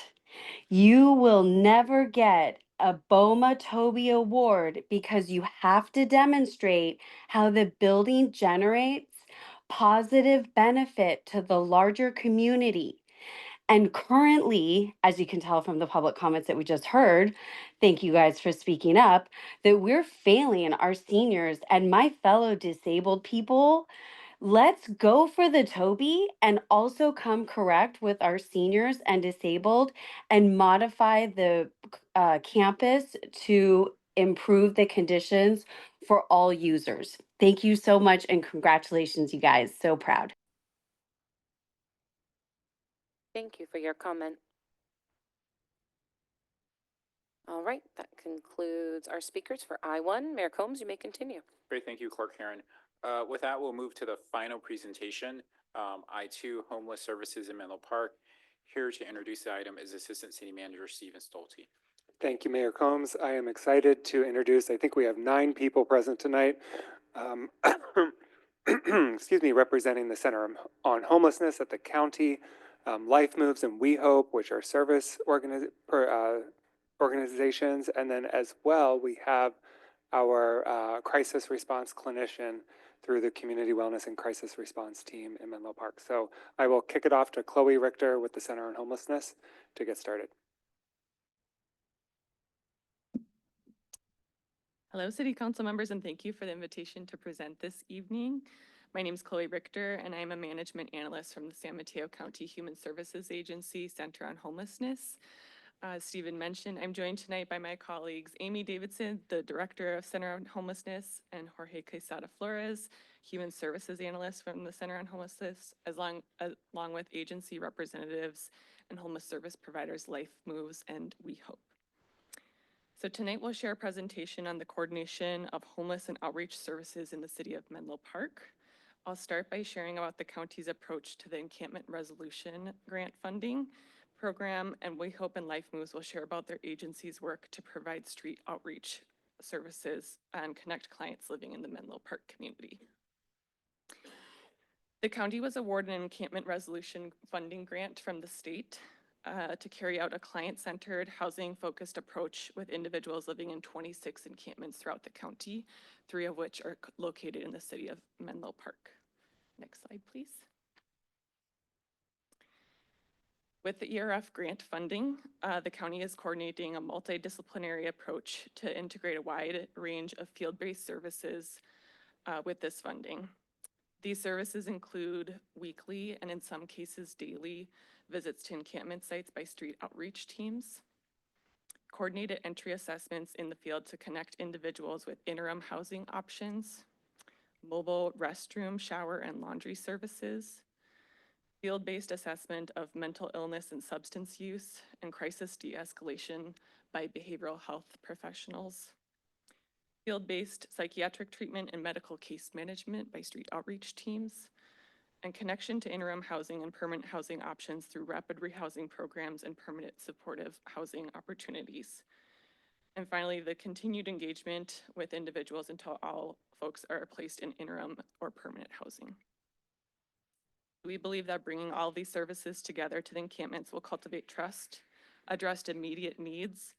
you will never get a BOMA Toby Award because you have to demonstrate how the building generates positive benefit to the larger community. And currently, as you can tell from the public comments that we just heard, thank you guys for speaking up, that we're failing our seniors and my fellow disabled people. Let's go for the Toby and also come correct with our seniors and disabled and modify the campus to improve the conditions for all users. Thank you so much and congratulations, you guys. So proud. Thank you for your comment. All right, that concludes our speakers for I-1. Mayor Combs, you may continue. Great, thank you, Clerk Karen. With that, we'll move to the final presentation. I-2, Homeless Services in Menlo Park. Here to introduce the item is Assistant City Manager Stephen Stolte. Thank you, Mayor Combs. I am excited to introduce, I think we have 9 people present tonight. Excuse me, representing the Center on Homelessness at the county, Life Moves and We Hope, which are service organizations. And then as well, we have our crisis response clinician through the Community Wellness and Crisis Response team in Menlo Park. So I will kick it off to Chloe Richter with the Center on Homelessness to get started. Hello, City Council members, and thank you for the invitation to present this evening. My name is Chloe Richter, and I am a management analyst from the San Mateo County Human Services Agency Center on Homelessness. As Stephen mentioned, I'm joined tonight by my colleagues Amy Davidson, the Director of Center on Homelessness, and Jorge Quesada Flores, Human Services Analyst from the Center on Homelessness, along with agency representatives and homeless service providers Life Moves and We Hope. So tonight we'll share a presentation on the coordination of homeless and outreach services in the city of Menlo Park. I'll start by sharing about the county's approach to the encampment resolution grant funding program, and We Hope and Life Moves will share about their agency's work to provide street outreach services and connect clients living in the Menlo Park community. The county was awarded an encampment resolution funding grant from the state to carry out a client-centered, housing-focused approach with individuals living in 26 encampments throughout the county, 3 of which are located in the city of Menlo Park. Next slide, please. With the ERF grant funding, the county is coordinating a multidisciplinary approach to integrate a wide range of field-based services with this funding. These services include weekly and in some cases daily visits to encampment sites by street outreach teams, coordinated entry assessments in the field to connect individuals with interim housing options, mobile restroom, shower, and laundry services, field-based assessment of mental illness and substance use, and crisis de-escalation by behavioral health professionals, field-based psychiatric treatment and medical case management by street outreach teams, and connection to interim housing and permanent housing options through rapid rehousing programs and permanent supportive housing opportunities. And finally, the continued engagement with individuals until all folks are placed in interim or permanent housing. We believe that bringing all these services together to the encampments will cultivate trust, address immediate needs,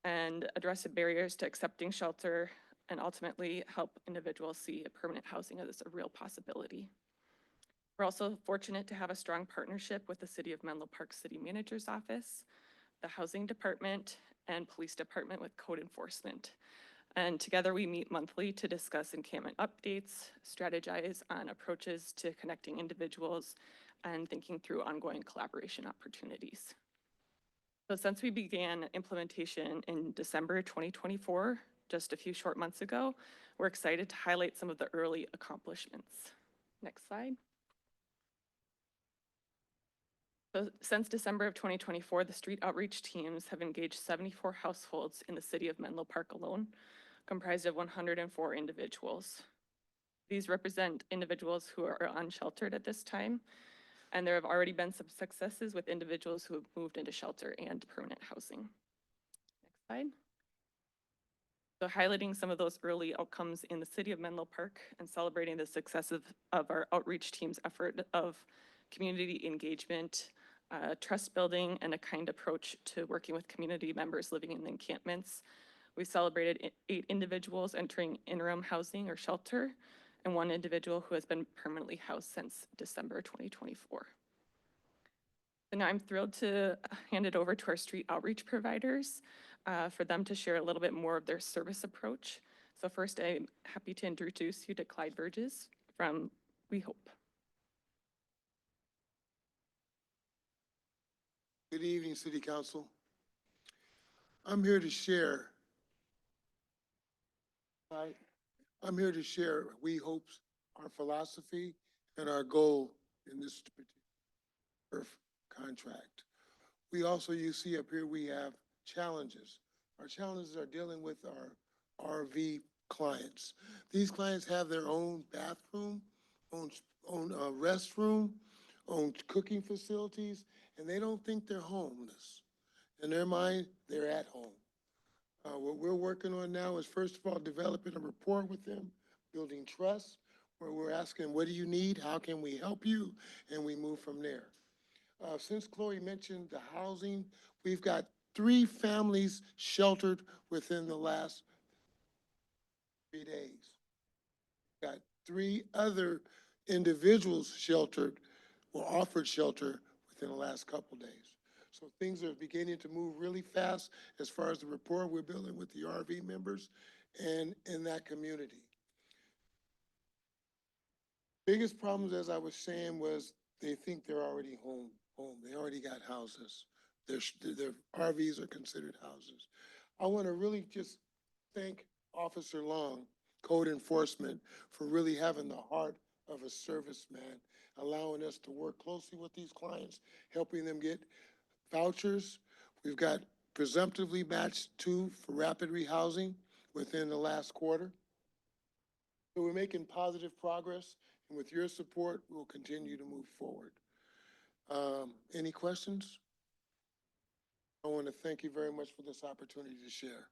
and address the barriers to accepting shelter, and ultimately help individuals see permanent housing as a real possibility. We're also fortunate to have a strong partnership with the City of Menlo Park City Manager's Office, the Housing Department, and Police Department with Code Enforcement. And together we meet monthly to discuss encampment updates, strategize on approaches to connecting individuals, and thinking through ongoing collaboration opportunities. So since we began implementation in December 2024, just a few short months ago, we're excited to highlight some of the early accomplishments. Next slide. So since December of 2024, the street outreach teams have engaged 74 households in the city of Menlo Park alone, comprised of 104 individuals. These represent individuals who are unsheltered at this time, and there have already been some successes with individuals who have moved into shelter and permanent housing. Next slide. So highlighting some of those early outcomes in the city of Menlo Park and celebrating the success of our outreach team's effort of community engagement, trust building, and a kind approach to working with community members living in the encampments. We celebrated 8 individuals entering interim housing or shelter, and 1 individual who has been permanently housed since December 2024. And now I'm thrilled to hand it over to our street outreach providers for them to share a little bit more of their service approach. So first, I'm happy to introduce you to Clyde Burgess from We Hope. Good evening, City Council. I'm here to share. I'm here to share We Hope's, our philosophy, and our goal in this particular contract. We also, you see up here, we have challenges. Our challenges are dealing with our RV clients. These clients have their own bathroom, own restroom, own cooking facilities, and they don't think they're homeless. In their mind, they're at home. What we're working on now is, first of all, developing a rapport with them, building trust, where we're asking, what do you need? How can we help you? And we move from there. Since Chloe mentioned the housing, we've got 3 families sheltered within the last 3 days. Got 3 other individuals sheltered or offered shelter within the last couple days. So things are beginning to move really fast as far as the rapport we're building with the RV members and in that community. Biggest problems, as I was saying, was they think they're already home. They already got houses. Their RVs are considered houses. I want to really just thank Officer Long, Code Enforcement, for really having the heart of a serviceman, allowing us to work closely with these clients, helping them get vouchers. We've got presumptively matched 2 for rapid rehousing within the last quarter. So we're making positive progress, and with your support, we'll continue to move forward. Any questions? I want to thank you very much for this opportunity to share.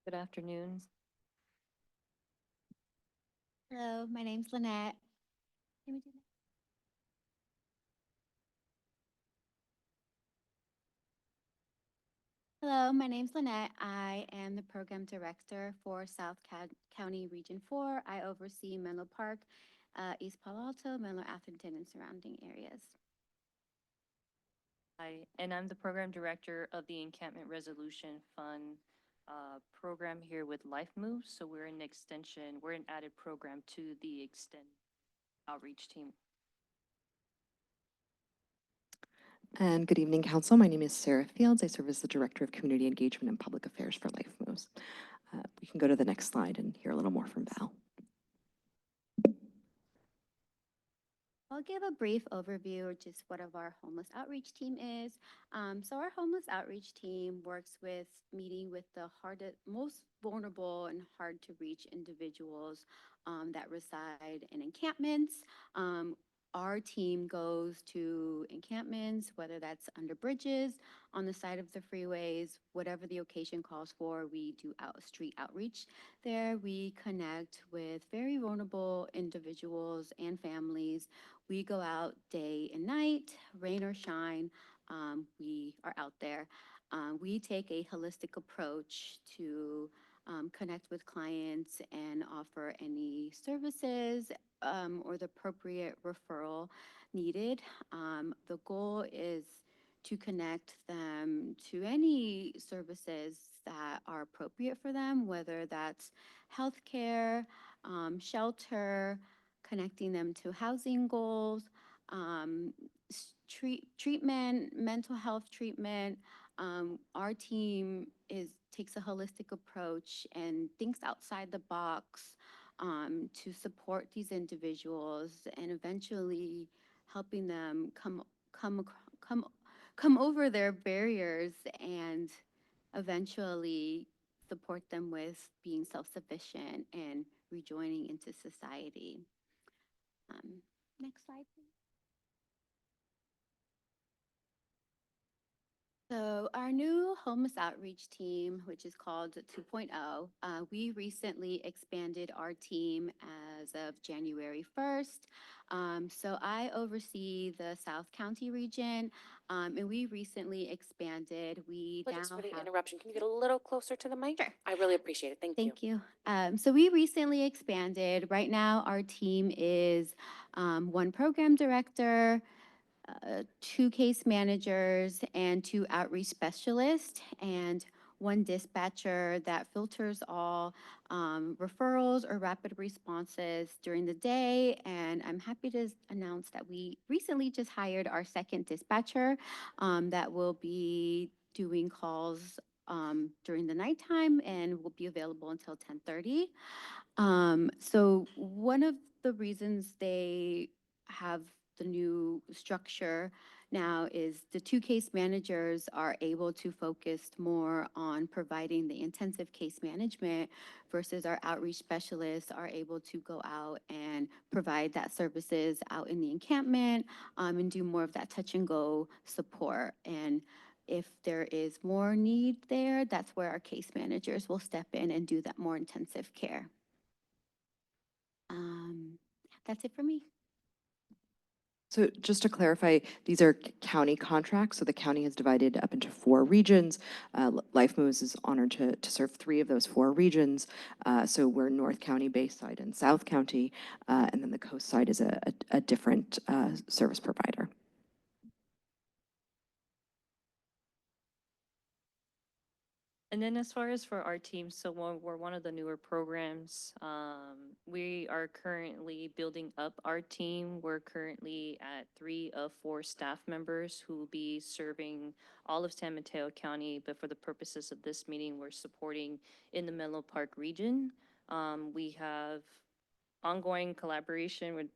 Good afternoon. Hello, my name's Lynette. Can we do that? Hello, my name's Lynette. I am the program director for South County Region 4. I oversee Menlo Park, East Palo Alto, Menlo Atherton, and surrounding areas. Hi, and I'm the program director of the Encampment Resolution Fund program here with Life Moves. So we're an extension, we're an added program to the Extend outreach team. And good evening, Council. My name is Sarah Fields. I serve as the Director of Community Engagement and Public Affairs for Life Moves. We can go to the next slide and hear a little more from Belle. I'll give a brief overview of just what our homeless outreach team is. So our homeless outreach team works with meeting with the most vulnerable and hard to reach individuals that reside in encampments. Our team goes to encampments, whether that's under bridges, on the side of the freeways, whatever the occasion calls for. We do street outreach there. We connect with very vulnerable individuals and families. We go out day and night, rain or shine, we are out there. We take a holistic approach to connect with clients and offer any services or the appropriate referral needed. The goal is to connect them to any services that are appropriate for them, whether that's healthcare, shelter, connecting them to housing goals, treatment, mental health treatment. Our team takes a holistic approach and thinks outside the box to support these individuals and eventually helping them come over their barriers and eventually support them with being self-sufficient and rejoining into society. Next slide, please. So our new homeless outreach team, which is called 2.0, we recently expanded our team as of January 1st. So I oversee the South County region, and we recently expanded. We now Just for the have... interruption, can you get a little closer to the mic? Sure. I really appreciate it. Thank you. Thank you. So we recently expanded. Right now, our team is one program director, 2 case managers, and 2 outreach specialists, and 1 dispatcher that filters all referrals or rapid responses during the day. And I'm happy to announce that we recently just hired our 2nd dispatcher that will be doing calls during the nighttime and will be available until 10:30. So one of the reasons they have the new structure now is the 2 case managers are able to focus more on providing the intensive case management versus our outreach specialists are able to go out and provide that services out in the encampment and do more of that touch and go support. And if there is more need there, that's where our case managers will step in and do that more intensive care. That's it for me. So just to clarify, these are county contracts. So the county has divided up into 4 regions. Life Moves is honored to serve 3 of those 4 regions. So we're North County, Bayside, and South County. And then the coast side is a different service provider. And then as far as for our team, so we're one of the newer programs. We are currently building up our team. We're currently at 3 of 4 staff members who will be serving all of San Mateo County, but for the purposes of this meeting, we're supporting in the Menlo Park region. We have ongoing collaboration with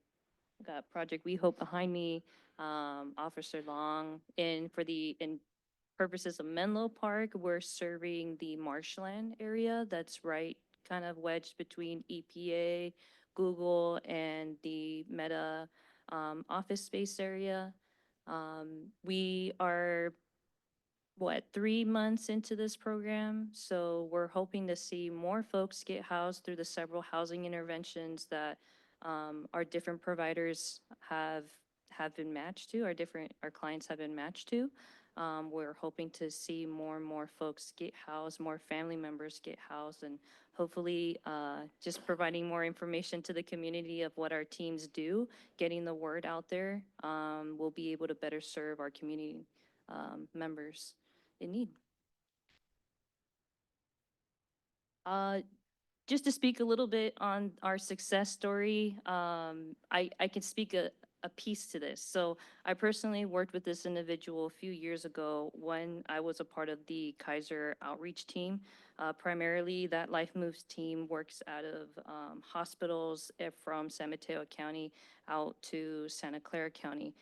Project We Hope behind me, Officer Long, and for the purposes of Menlo Park, we're serving the marshland area that's right kind of wedged between EPA, Google, and the Meta office space area. We are, 3 months into this program, so we're hoping to see more folks get housed through the several housing interventions that our different providers have been matched to, our clients have been matched to. We're hoping to see more and more folks get housed, more family members get housed, and hopefully just providing more information to the community of what our teams do, getting the word out there, we'll be able to better serve our community members in need. Just to speak a little bit on our success story, I can speak a piece to this. So I personally worked with this individual a few years ago when I was a part of the Kaiser outreach team. Primarily, that Life Moves team works out of hospitals from San Mateo County out to Santa Clara County.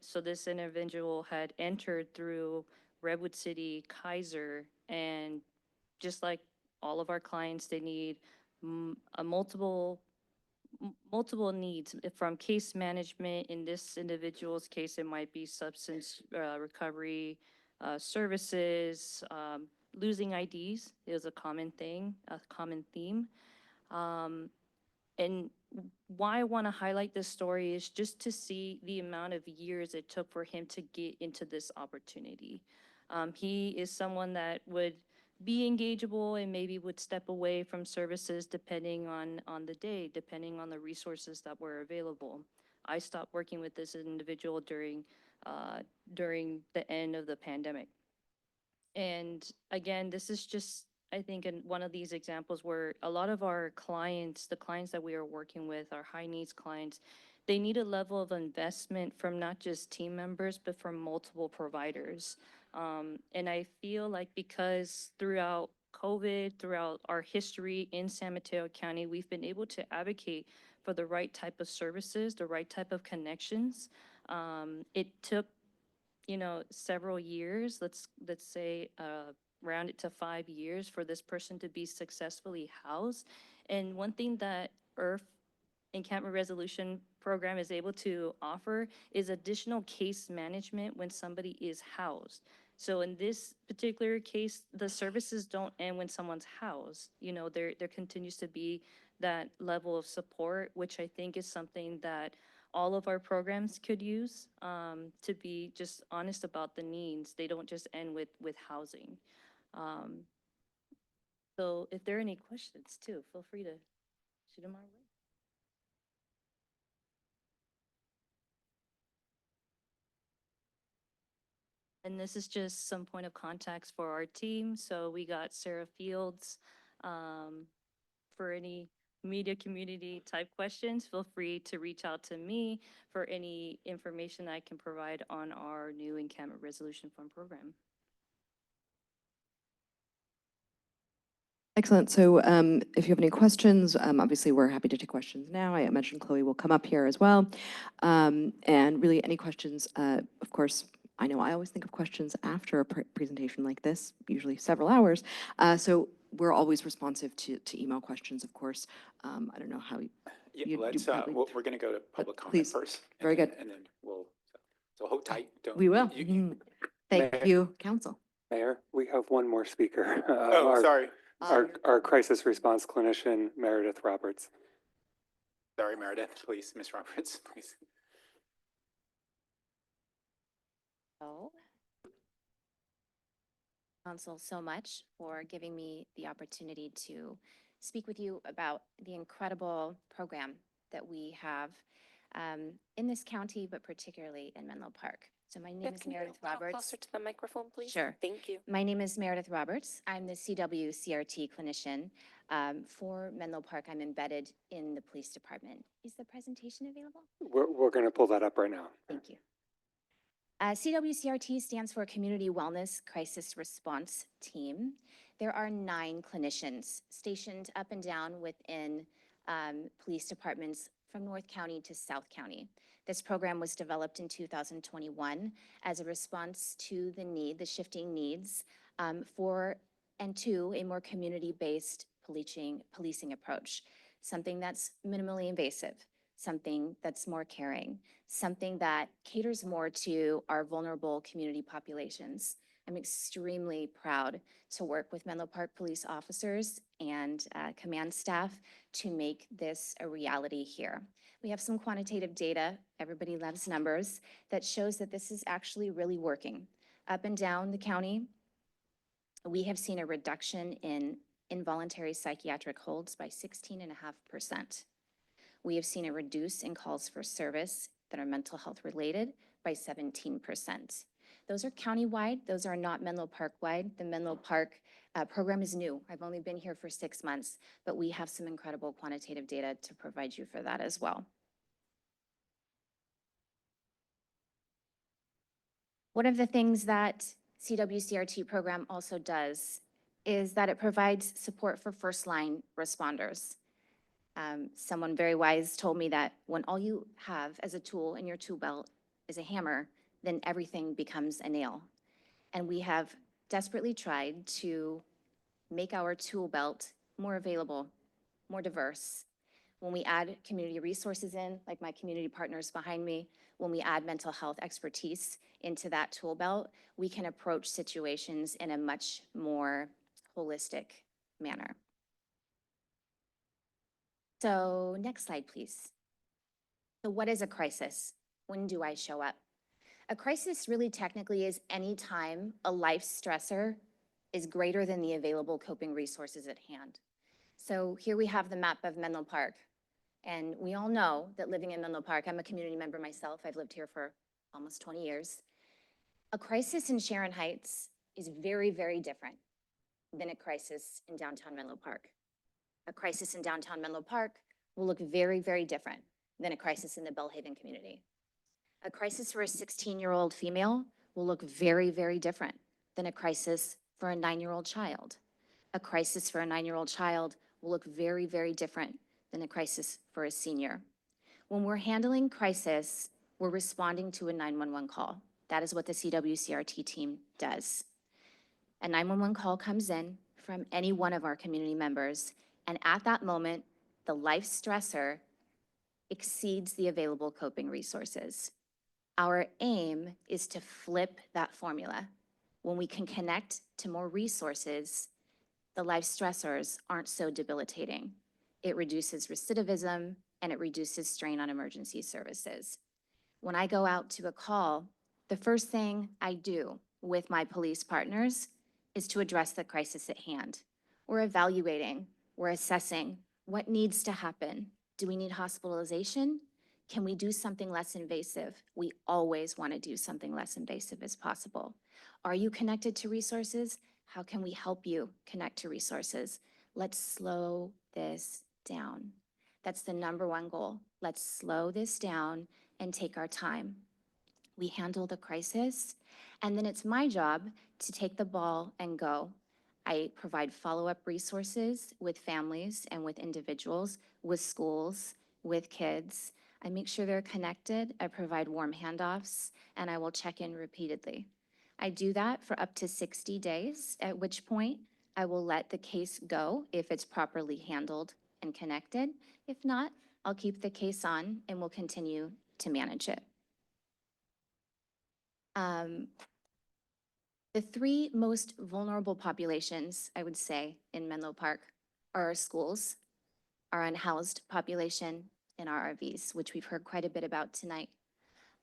So this individual had entered through Redwood City, Kaiser, and just like all of our clients, they need multiple needs from case management. In this individual's case, it might be substance recovery services. Losing IDs is a common thing, a common theme. And why I want to highlight this story is just to see the amount of years it took for him to get into this opportunity. He is someone that would be engageable and maybe would step away from services depending on the day, depending on the resources that were available. I stopped working with this individual during the end of the pandemic. And again, this is just, I think, one of these examples where a lot of our clients, the clients that we are working with, our high needs clients, they need a level of investment from not just team members, but from multiple providers. And I feel like because throughout COVID, throughout our history in San Mateo County, we've been able to advocate for the right type of services, the right type of connections. It took, several years, let's say, round it to 5 years for this person to be successfully housed. And one thing that IRF, Encampment Resolution Program, is able to offer is additional case management when somebody is housed. So in this particular case, the services don't end when someone's housed. There continues to be that level of support, which I think is something that all of our programs could use, to be just honest about the needs. They don't just end with housing. So if there are any questions too, feel free to shoot them our way. And this is just some point of contacts for our team. So we got Sarah Fields. For any media community type questions, feel free to reach out to me for any information I can provide on our new Encampment Resolution Fund program. Excellent. So if you have any questions, obviously we're happy to take questions now. I mentioned Chloe will come up here as well. And really any questions, of course, I know I always think of questions after a presentation like this, usually several hours. So we're always responsive to email questions, of course. I don't know how you let's, probably- we're going to go to public comment please. first. Very good. And then so hold tight. We will. Thank Mayor. you, Council. Mayor, we have one more speaker. Sorry. Our crisis response clinician, Meredith Roberts. Sorry, Meredith, please, Ms. Roberts, please. Council, so much for giving me the opportunity to speak with you about the incredible program that we have in this county, but particularly in Menlo Park. So my name is Meredith Roberts. Closer to the microphone, please. Sure. Thank you. My name is Meredith Roberts. I'm the CWCRT clinician for Menlo Park. I'm embedded in the police department. Is the presentation available? We're going to pull that up right now. Thank you. CWCRT stands for Community Wellness Crisis Response Team. There are 9 clinicians stationed up and down within police departments from North County to South County. This program was developed in 2021 as a response to the shifting needs for and to a more community-based policing approach, something that's minimally invasive, something that's more caring, something that caters more to our vulnerable community populations. I'm extremely proud to work with Menlo Park police officers and command staff to make this a reality here. We have some quantitative data, everybody loves numbers, that shows that this is actually really working. Up and down the county, we have seen a reduction in involuntary psychiatric holds by 16.5%. We have seen a reduce in calls for service that are mental health related by 17%. Those are countywide, those are not Menlo Park-wide. The Menlo Park program is new. I've only been here for 6 months, but we have some incredible quantitative data to provide you for that as well. One of the things that CWCRT program also does is that it provides support for first-line responders. Someone very wise told me that when all you have as a tool in your tool belt is a hammer, then everything becomes a nail. And we have desperately tried to make our tool belt more available, more diverse. When we add community resources in, like my community partners behind me, when we add mental health expertise into that tool belt, we can approach situations in a much more holistic manner. So next slide, please. So what is a crisis? When do I show up? A crisis really technically is any time a life stressor is greater than the available coping resources at hand. So here we have the map of Menlo Park. And we all know that living in Menlo Park, I'm a community member myself, I've lived here for almost 20 years. A crisis in Sharon Heights is very, very different than a crisis in downtown Menlo Park. A crisis in downtown Menlo Park will look very, very different than a crisis in the Bellhaven community. A crisis for a 16-year-old female will look very, very different than a crisis for a 9-year-old child. A crisis for a 9-year-old child will look very, very different than a crisis for a senior. When we're handling crisis, we're responding to a 911 call. That is what the CWCRT team does. A 911 call comes in from any one of our community members, and at that moment, the life stressor exceeds the available coping resources. Our aim is to flip that formula. When we can connect to more resources, the life stressors aren't so debilitating. It reduces recidivism and it reduces strain on emergency services. When I go out to a call, the first thing I do with my police partners is to address the crisis at hand. We're evaluating, we're assessing what needs to happen. Do we need hospitalization? Can we do something less invasive? We always want to do something less invasive as possible. Are you connected to resources? How can we help you connect to resources? Let's slow this down. That's the #1 goal. Let's slow this down and take our time. We handle the crisis, and then it's my job to take the ball and go. I provide follow-up resources with families and with individuals, with schools, with kids. I make sure they're connected, I provide warm handoffs, and I will check in repeatedly. I do that for up to 60 days, at which point I will let the case go if it's properly handled and connected. If not, I'll keep the case on and we'll continue to manage it. The 3 most vulnerable populations, I would say, in Menlo Park are our schools, our unhoused population, and our RVs, which we've heard quite a bit about tonight.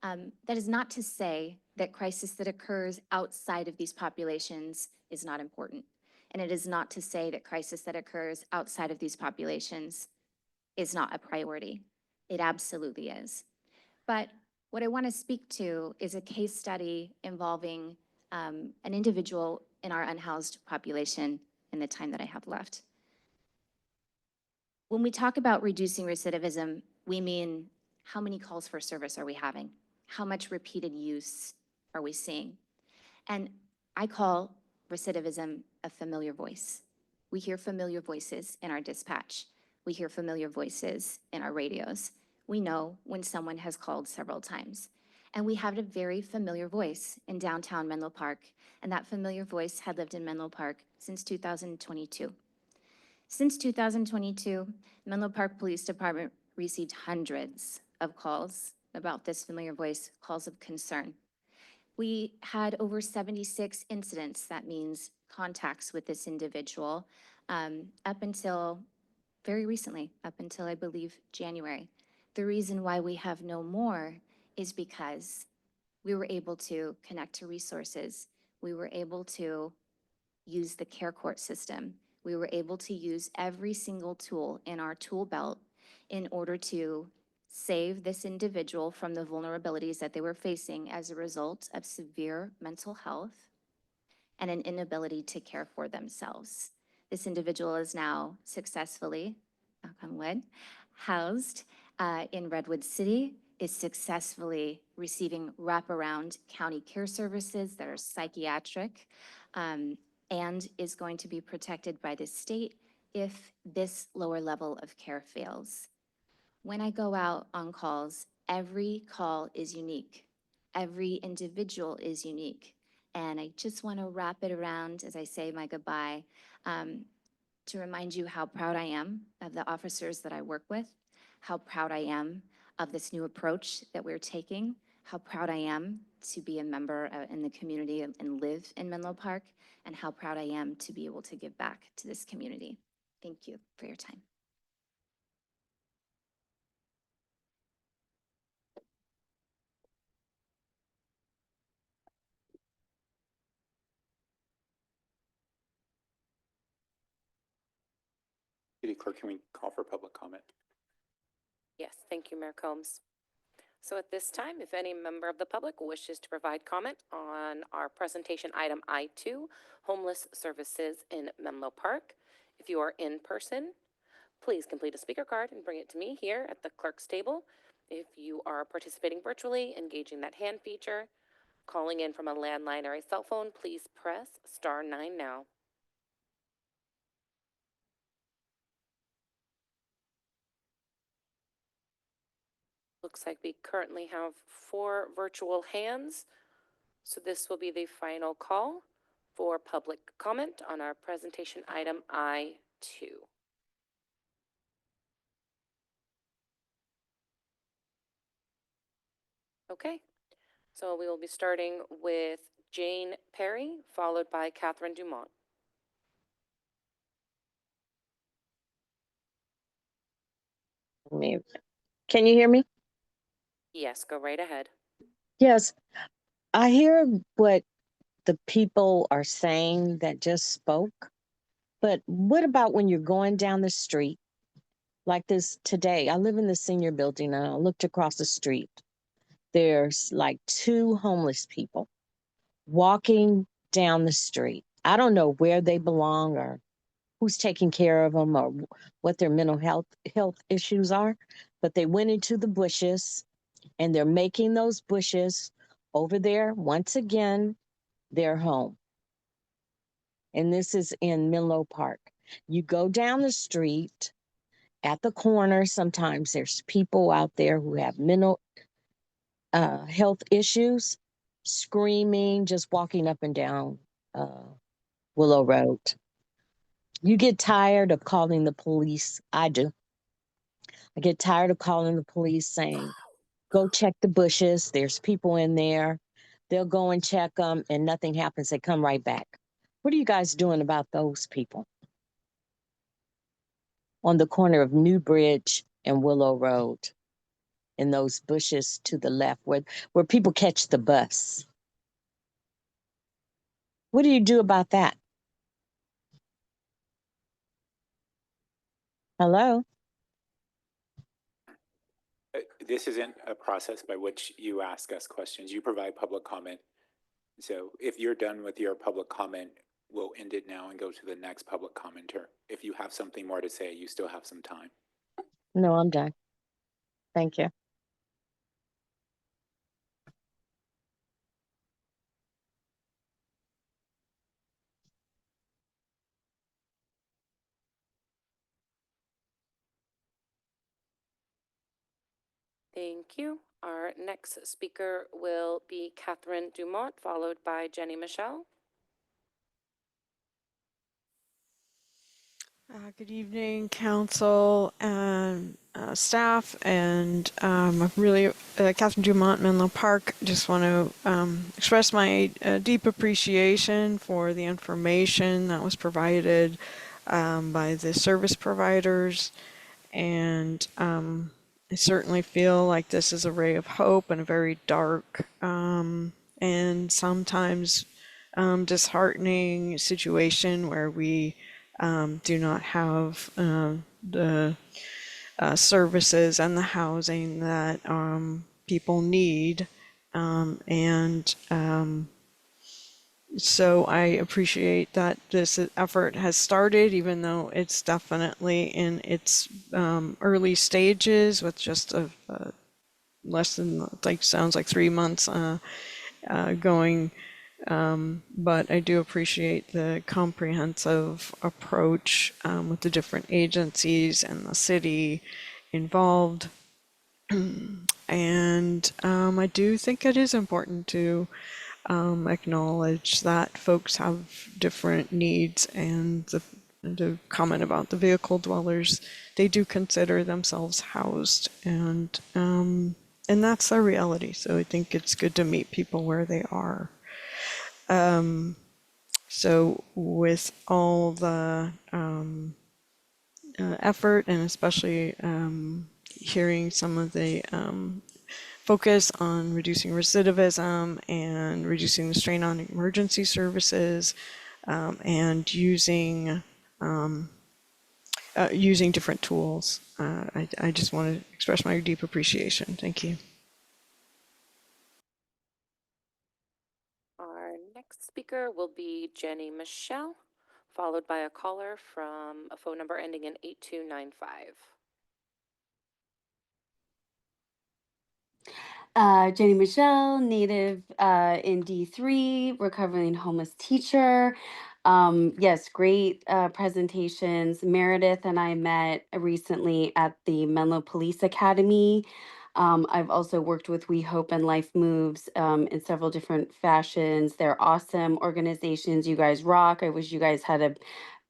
That is not to say that crisis that occurs outside of these populations is not important. And it is not to say that crisis that occurs outside of these populations is not a priority. It absolutely is. But what I want to speak to is a case study involving an individual in our unhoused population in the time that I have left. When we talk about reducing recidivism, we mean how many calls for service are we having? How much repeated use are we seeing? And I call recidivism a familiar voice. We hear familiar voices in our dispatch. We hear familiar voices in our radios. We know when someone has called several times. And we have a very familiar voice in downtown Menlo Park, and that familiar voice had lived in Menlo Park since 2022. Since 2022, Menlo Park Police Department received hundreds of calls about this familiar voice, calls of concern. We had over 76 incidents, that means contacts with this individual, up until very recently, up until I believe January. The reason why we have no more is because we were able to connect to resources. We were able to use the care court system. We were able to use every single tool in our tool belt in order to save this individual from the vulnerabilities that they were facing as a result of severe mental health and an inability to care for themselves. This individual is now successfully, knock on wood, housed in Redwood City, is successfully receiving wraparound county care services that are psychiatric, and is going to be protected by the state if this lower level of care fails. When I go out on calls, every call is unique. Every individual is unique. And I just want to wrap it around as I say my goodbye to remind you how proud I am of the officers that I work with, how proud I am of this new approach that we're taking, how proud I am to be a member in the community and live in Menlo Park, and how proud I am to be able to give back to this community. Thank you for your time. City Clerk, can we call for public comment? Yes, thank you, Mayor Combs. So at this time, if any member of the public wishes to provide comment on our presentation item I2, homeless services in Menlo Park, if you are in person, please complete a speaker card and bring it to me here at the clerk's table. If you are participating virtually, engaging that hand feature, calling in from a landline or a cell phone, please press *9 now. Looks like we currently have 4 virtual hands, so this will be the final call for public comment on our presentation item I2. Okay, so we will be starting with Jane Perry, followed by Catherine Dumont. Can you hear me? Yes, go right ahead. Yes, I hear what the people are saying that just spoke, but what about when you're going down the street like this today? I live in the senior building and I looked across the street. There's like 2 homeless people walking down the street. I don't know where they belong or who's taking care of them or what their mental health issues are, but they went into the bushes and they're making those bushes over there, once again, their home. And this is in Menlo Park. You go down the street at the corner, sometimes there's people out there who have mental health issues, screaming, just walking up and down Willow Road. You get tired of calling the police. I do. I get tired of calling the police saying, go check the bushes. There's people in there. They'll go and check them and nothing happens. They come right back. What are you guys doing about those people? On the corner of New Bridge and Willow Road, in those bushes to the left where people catch the bus. What do you do about that? Hello? This isn't a process by which you ask us questions. You provide public comment. So if you're done with your public comment, we'll end it now and go to the next public commenter. If you have something more to say, you still have some time. No, I'm done. Thank you. Thank you. Our next speaker will be Catherine Dumont, followed by Jenny Michelle. Good evening, council and staff, and I'm really Catherine Dumont, Menlo Park. Just want to express my deep appreciation for the information that was provided by the service providers, and I certainly feel like this is a ray of hope in a very dark and sometimes disheartening situation where we do not have the services and the housing that people need. So I appreciate that this effort has started, even though it's definitely in its early stages with just a less than, like, sounds like 3 months going. But I do appreciate the comprehensive approach with the different agencies and the city involved. And I do think it is important to acknowledge that folks have different needs, and the comment about the vehicle dwellers, they do consider themselves housed, and that's their reality. So I think it's good to meet people where they are. So with all the effort, and especially hearing some of the focus on reducing recidivism and reducing the strain on emergency services, and using using different tools. I just want to express my deep appreciation. Thank you. Our next speaker will be Jenny Michelle, followed by a caller from a phone number ending in 8295. Jenny Michelle, native in D3, recovering homeless teacher. Yes, great presentations. Meredith and I met recently at the Menlo Police Academy. I've also worked with We Hope and Life Moves in several different fashions. They're awesome organizations. You guys rock. I wish you guys had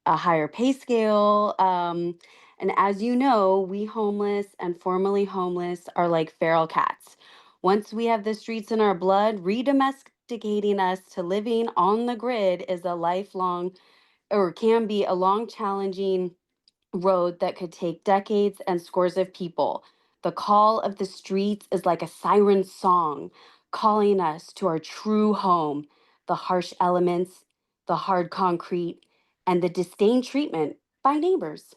a higher pay scale. And as you know, we homeless and formerly homeless are like feral cats. Once we have the streets in our blood, redomesticating us to living on the grid is a lifelong, or can be a long, challenging road that could take decades and scores of people. The call of the streets is like a siren song, calling us to our true home, the harsh elements, the hard concrete, and the disdain treatment by neighbors.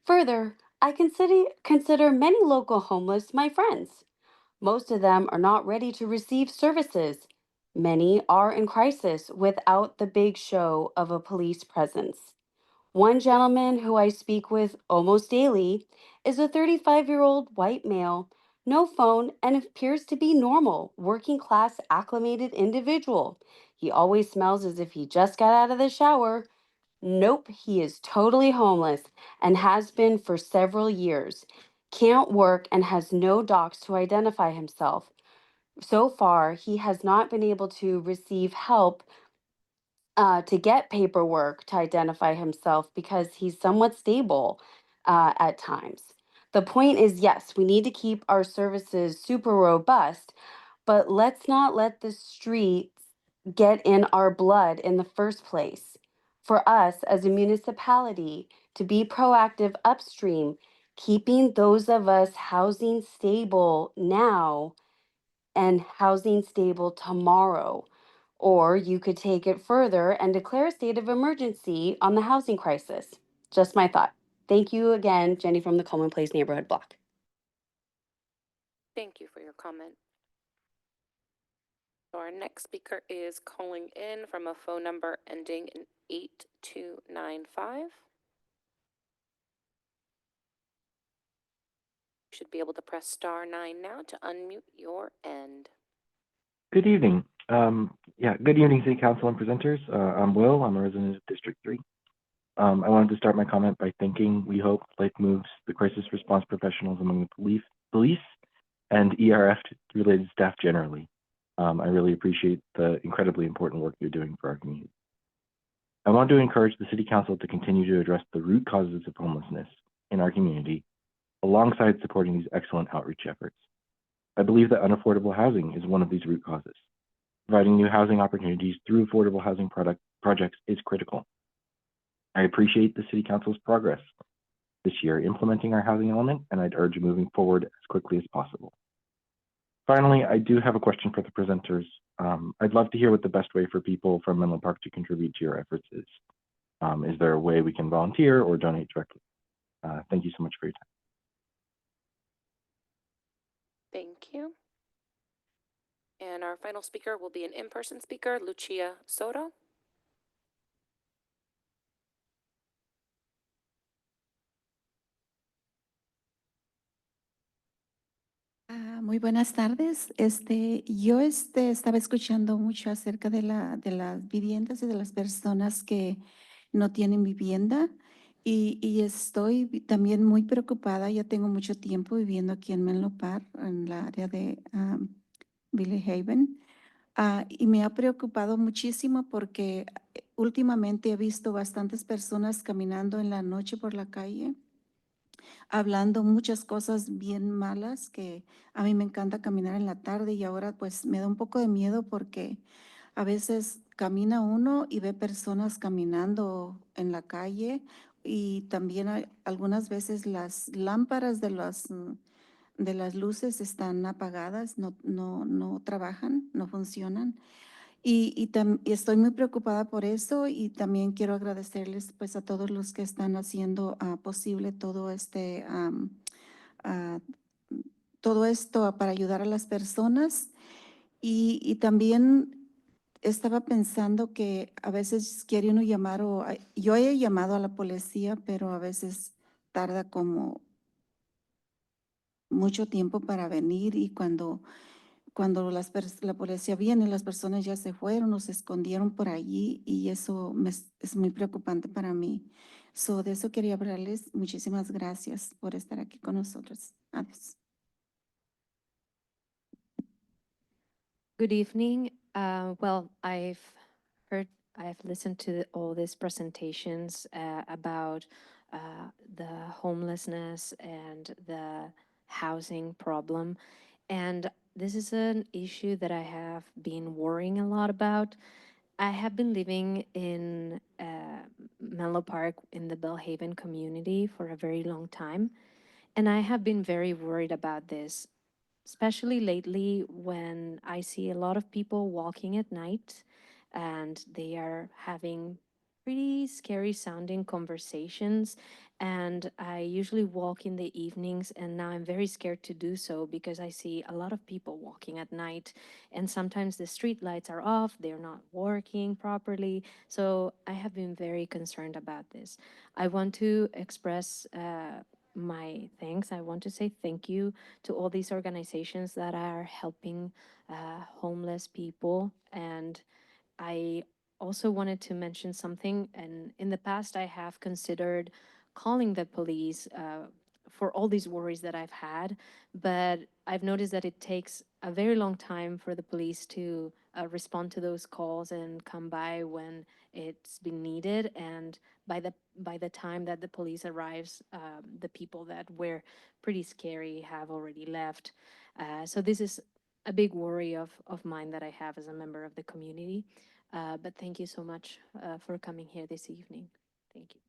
Further, I consider many local homeless my friends. Most of them are not ready to receive services. Many are in crisis without the big show of a police presence. One gentleman who I speak with almost daily is a 35-year-old white male, no phone, and appears to be normal, working class, acclimated individual. He always smells as if he just got out of the shower. Nope, he is totally homeless and has been for several years. Can't work and has no docs to identify himself. So far, he has not been able to receive help to get paperwork to identify himself because he's somewhat stable at times. The point is, yes, we need to keep our services super robust, but let's not let the streets get in our blood in the first place. For us as a municipality to be proactive upstream, keeping those of us housing stable now and housing stable tomorrow. Or you could take it further and declare a state of emergency on the housing crisis. Just my thought. Thank you again, Jenny from the Coleman Place neighborhood block. Thank you for your comment. So our next speaker is calling in from a phone number ending in 8295. You should be able to press *9 now to unmute your end. Good evening. Good evening, City Council and presenters. I'm Will. I'm a resident of District 3. I wanted to start my comment by thanking We Hope, Life Moves, the crisis response professionals among the police and ERF-related staff generally. I really appreciate the incredibly important work you're doing for our community. I want to encourage the City Council to continue to address the root causes of homelessness in our community, alongside supporting these excellent outreach efforts. I believe that unaffordable housing is one of these root causes. Providing new housing opportunities through affordable housing projects is critical. I appreciate the City Council's progress this year implementing our housing element, and I'd urge moving forward as quickly as possible. Finally, I do have a question for the presenters. I'd love to hear what the best way for people from Menlo Park to contribute to your efforts is. Is there a way we can volunteer or donate directly? Thank you so much for your time. Thank you. And our final speaker will be an in-person speaker, Lucia Soto. Muy buenas tardes. Yo estaba escuchando mucho acerca de las viviendas y de las personas que no tienen vivienda y estoy también muy preocupada. Ya tengo mucho tiempo viviendo aquí en Menlo Park, en la área de Village Haven. Y me ha preocupado muchísimo porque últimamente he visto bastantes personas caminando en la noche por la calle, hablando muchas cosas bien malas, que a mí me encanta caminar en la tarde y ahora pues me da un poco de miedo porque a veces camina uno y ve personas caminando en la calle y también algunas veces las lámparas de las luces están apagadas, no trabajan, no funcionan. Y estoy muy preocupada por eso y también quiero agradecerles pues a todos los que están haciendo posible ah, todo esto para ayudar a las personas. Y también estaba pensando que a veces quiere uno llamar yo he llamado a la policía, pero a veces tarda como mucho tiempo para venir y cuando la policía viene, las personas ya se fueron o se escondieron por allí y eso es muy preocupante para mí. De eso quería hablarles. Muchísimas gracias por estar aquí con nosotros. Adiós. Good evening. Well, I've listened to all these presentations about the homelessness and the housing problem. And this is an issue that I have been worrying a lot about. I have been living in Menlo Park in the Belhaven community for a very long time. And I have been very worried about this, especially lately when I see a lot of people walking at night and they are having pretty scary sounding conversations. And I usually walk in the evenings, and now I'm very scared to do so because I see a lot of people walking at night, and sometimes the street lights are off, they're not working properly. So I have been very concerned about this. I want to express my thanks. I want to say thank you to all these organizations that are helping homeless people. And I also wanted to mention something. And in the past, I have considered calling the police for all these worries that I've had, but I've noticed that it takes a very long time for the police to respond to those calls and come by when it's been needed. And by the time that the police arrives, the people that were pretty scary have already left. So this is a big worry of mine that I have as a member of the community. But thank you so much for coming here this evening. Thank you.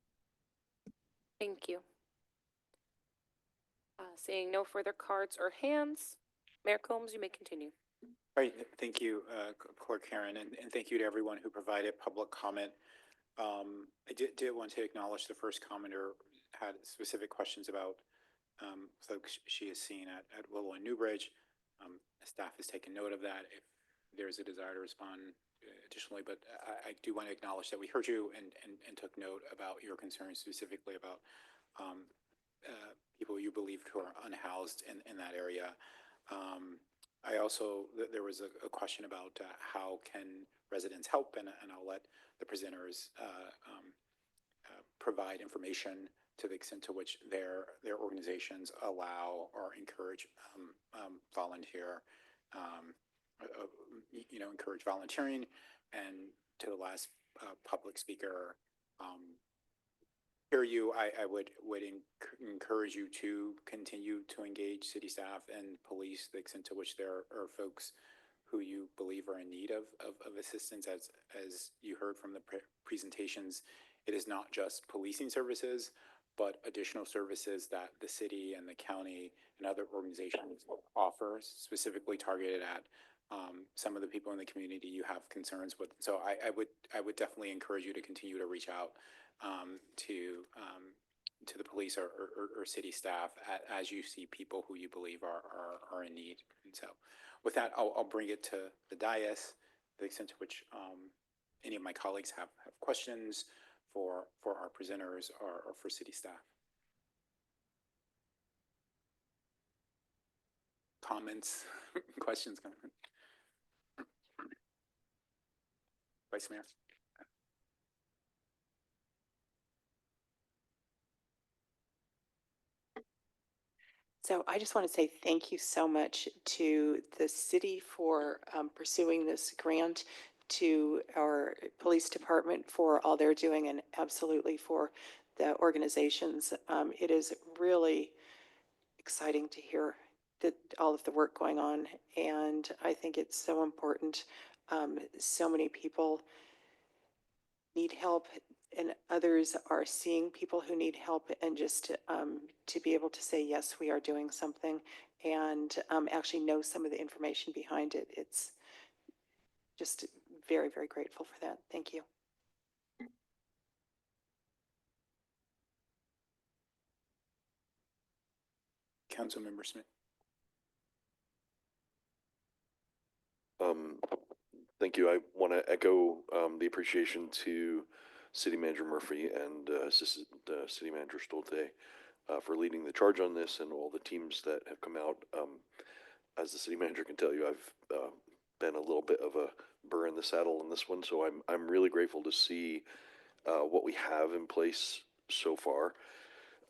Thank you. Seeing no further cards or hands, Mayor Combs, you may continue. All right, thank you, Clerk Karen, and thank you to everyone who provided public comment. I did want to acknowledge the first commenter had specific questions about folks she has seen at Willow and Newbridge. Staff has taken note of that if there's a desire to respond additionally, but I do want to acknowledge that we heard you and took note about your concerns specifically about people you believed who are unhoused in that area. I also, there was a question about how can residents help, and I'll let the presenters provide information to the extent to which their organizations allow or encourage volunteer, encourage volunteering. And to the last public speaker, hear you, I would encourage you to continue to engage city staff and police to the extent to which there are folks who you believe are in need of assistance. As you heard from the presentations, it is not just policing services, but additional services that the city and the county and other organizations offer, specifically targeted at some of the people in the community you have concerns with. So I would definitely encourage you to continue to reach out to the police or city staff as you see people who you believe are in need. And so with that, I'll bring it to the dais, the extent to which any of my colleagues have questions for our presenters or for city staff. Comments, questions? Vice Mayor. So I just want to say thank you so much to the city for pursuing this grant, to our police department for all they're doing, and absolutely for the organizations. It is really exciting to hear all of the work going on, and I think it's so important. So many people need help, and others are seeing people who need help, and just to be able to say, yes, we are doing something, and actually know some of the information behind it. It's just very, very grateful for that. Thank you. Councilmember Smith. Thank you. I want to echo the appreciation to City Manager Murphy and Assistant City Manager Stolte for leading the charge on this and all the teams that have come out. As the City Manager can tell you, I've been a little bit of a burr in the saddle in this one, so I'm really grateful to see what we have in place so far.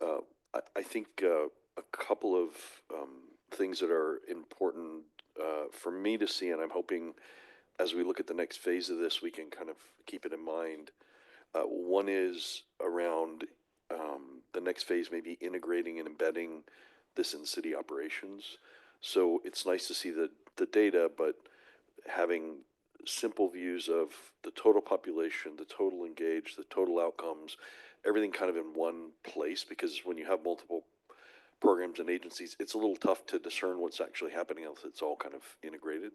I think a couple of things that are important for me to see, and I'm hoping as we look at the next phase of this, we can kind of keep it in mind. One is around the next phase, maybe integrating and embedding this in city operations. So it's nice to see the data, but having simple views of the total population, the total engaged, the total outcomes, everything kind of in one place, because when you have multiple programs and agencies, it's a little tough to discern what's actually happening unless it's all kind of integrated.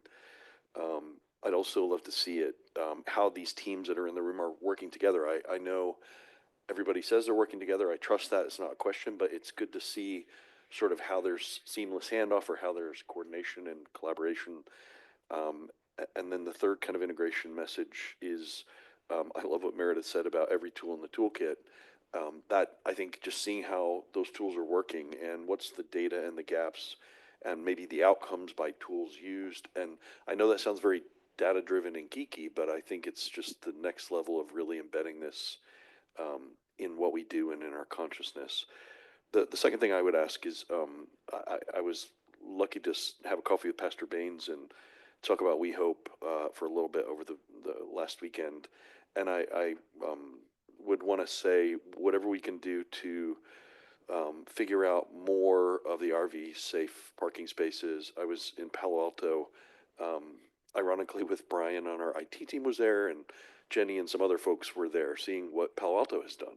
I'd also love to see it, how these teams that are in the room are working together. I know everybody says they're working together. I trust that, it's not a question, but it's good to see sort of how there's seamless handoff or how there's coordination and collaboration. And then the third kind of integration message is, I love what Meredith said about every tool in the toolkit. That I think just seeing how those tools are working and what's the data and the gaps and maybe the outcomes by tools used. And I know that sounds very data driven and geeky, but I think it's just the next level of really embedding this in what we do and in our consciousness. The second thing I would ask is, I was lucky to have a coffee with Pastor Baines and talk about We Hope for a little bit over the last weekend. And I would want to say whatever we can do to figure out more of the RV safe parking spaces. I was in Palo Alto, ironically with Brian on our IT team was there, and Jenny and some other folks were there seeing what Palo Alto has done.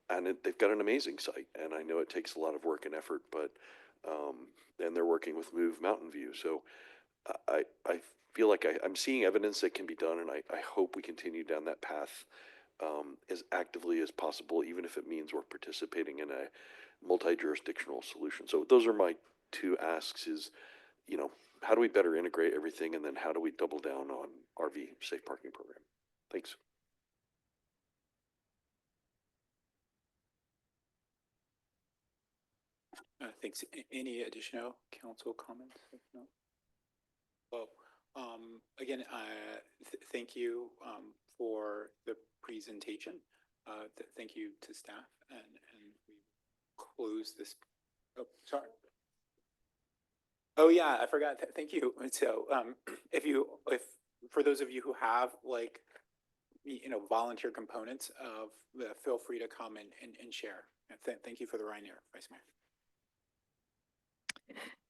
And they've got an amazing site, and I know it takes a lot of work and effort, but and they're working with Move Mountain View. So I feel like I'm seeing evidence that can be done, and I hope we continue down that path as actively as possible, even if it means we're participating in a multi-jurisdictional solution. So those are my two asks is, how do we better integrate everything? And then how do we double down on RV safe parking program? Thanks. Thanks. Any additional council comments? No? Well, again, thank you for the presentation. Thank you to staff, and we close this. Oh, sorry. Oh yeah, I forgot. Thank you. So, if for those of you who have volunteer components of feel free to come and share. Thank you for the Ryanair, Vice Mayor.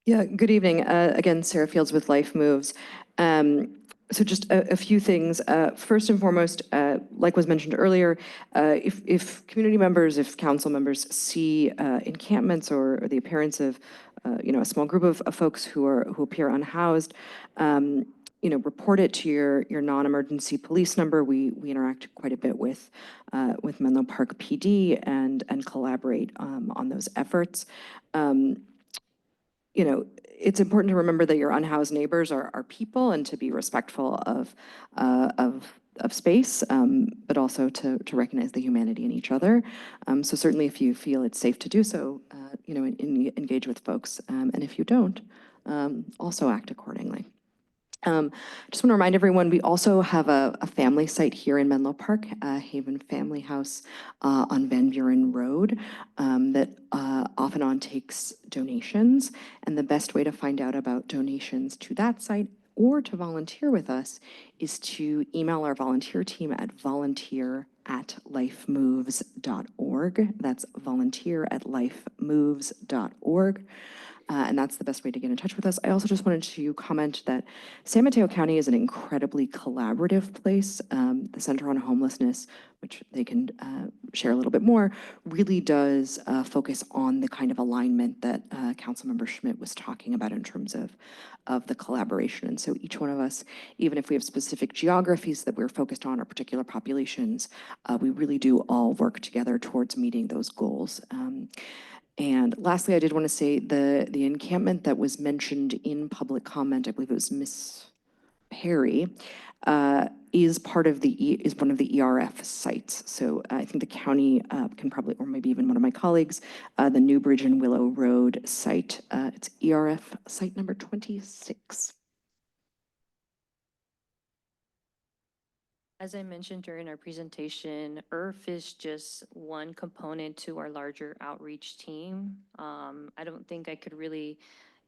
Yeah, good evening. Again, Sarah Fields with Life Moves. So just a few things. First and foremost, like was mentioned earlier, if community members, if council members see encampments or the appearance of a small group of folks who appear unhoused, report it to your non-emergency police number. We interact quite a bit with Menlo Park PD and collaborate on those efforts. It's important to remember that your unhoused neighbors are people and to be respectful of space, but also to recognize the humanity in each other. So certainly if you feel it's safe to do so, engage with folks. And if you don't, also act accordingly. Just want to remind everyone, we also have a family site here in Menlo Park, Haven Family House on Van Buren Road that off and on takes donations. And the best way to find out about donations to that site or to volunteer with us is to email our volunteer team at volunteer@lifemoves.org. That's volunteer@lifemoves.org. and that's the best way to get in touch with us. I also just wanted to comment that San Mateo County is an incredibly collaborative place. The Center on Homelessness, which they can share a little bit more, really does focus on the kind of alignment that Councilmember Schmidt was talking about in terms of the collaboration. And so each one of us, even if we have specific geographies that we're focused on or particular populations, we really do all work together towards meeting those goals. And lastly, I did want to say the encampment that was mentioned in public comment, I believe it was Miss Perry, is part of is one of the ERF sites. So I think the county can probably, or maybe even one of my colleagues, the New Bridge and Willow Road site. It's ERF site number 26. As I mentioned during our presentation, IRF is just one component to our larger outreach team. I don't think I could really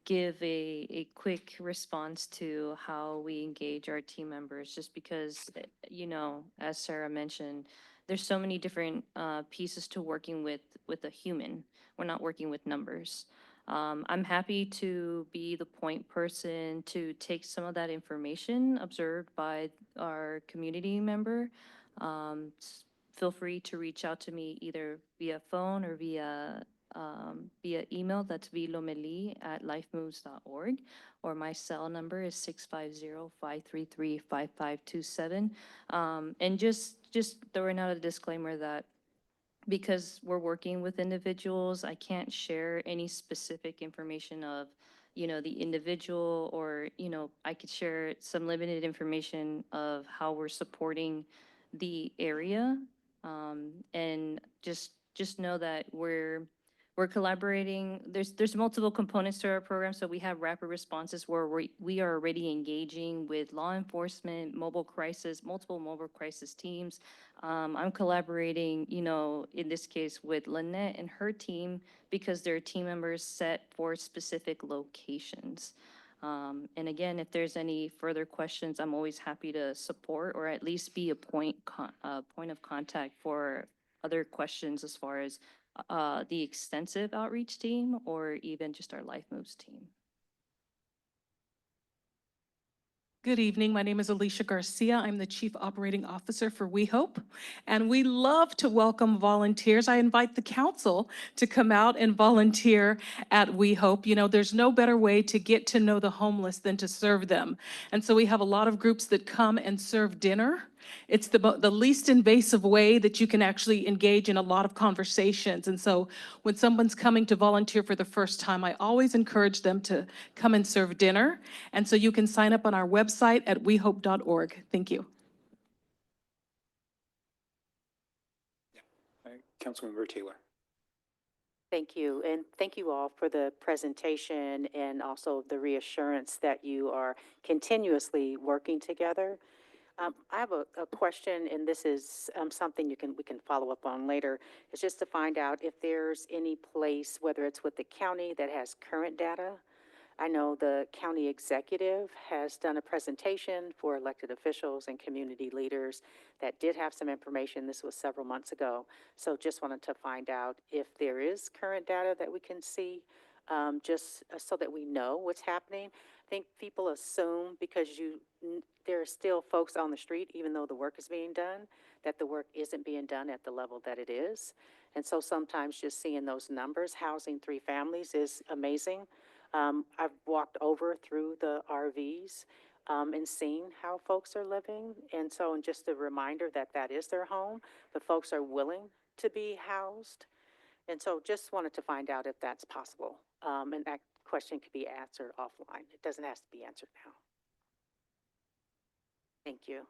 give a quick response to how we engage our team members, just because, you know, as Sarah mentioned, there's so many different pieces to working with a human. We're not working with numbers. I'm happy to be the point person to take some of that information observed by our community member. Feel free to reach out to me either via phone or via email. That's vilomeli@lifemoves.org, or my cell number is 650-533-5527. And just throwing out a disclaimer that because we're working with individuals, I can't share any specific information of, you know, the individual, or, you know, I could share some limited information of how we're supporting the area. And just know that we're collaborating. There's multiple components to our program. So we have rapid responses where we are already engaging with law enforcement, multiple mobile crisis teams. I'm collaborating, you know, in this case with Lynette and her team, because they're team members set for specific locations. And again, if there's any further questions, I'm always happy to support, or at least be a point of contact for other questions as far as the extensive outreach team, or even just our Life Moves team. Good evening. My name is Alicia Garcia. I'm the Chief Operating Officer for We Hope, and we love to welcome volunteers. I invite the council to come out and volunteer at We Hope. You know, there's no better way to get to know the homeless than to serve them. And so we have a lot of groups that come and serve dinner. It's the least invasive way that you can actually engage in a lot of conversations. And so when someone's coming to volunteer for the first time, I always encourage them to come and serve dinner. And so you can sign up on our website at wehope.org. Thank you. Councilmember Taylor. Thank you, and thank you all for the presentation and also the reassurance that you are continuously working together. I have a question, and this is something we can follow up on later. It's just to find out if there's any place, whether it's with the county, that has current data. I know the county executive has done a presentation for elected officials and community leaders that did have some information. This was several months ago. So just wanted to find out if there is current data that we can see, just so that we know what's happening. I think people assume because there are still folks on the street, even though the work is being done, that the work isn't being done at the level that it is. And so sometimes just seeing those numbers, housing 3 families is amazing. I've walked over through the RVs and seen how folks are living. And so, and just a reminder that that is their home, but folks are willing to be housed. And so just wanted to find out if that's possible. And that question could be answered offline. It doesn't have to be answered now. Thank you.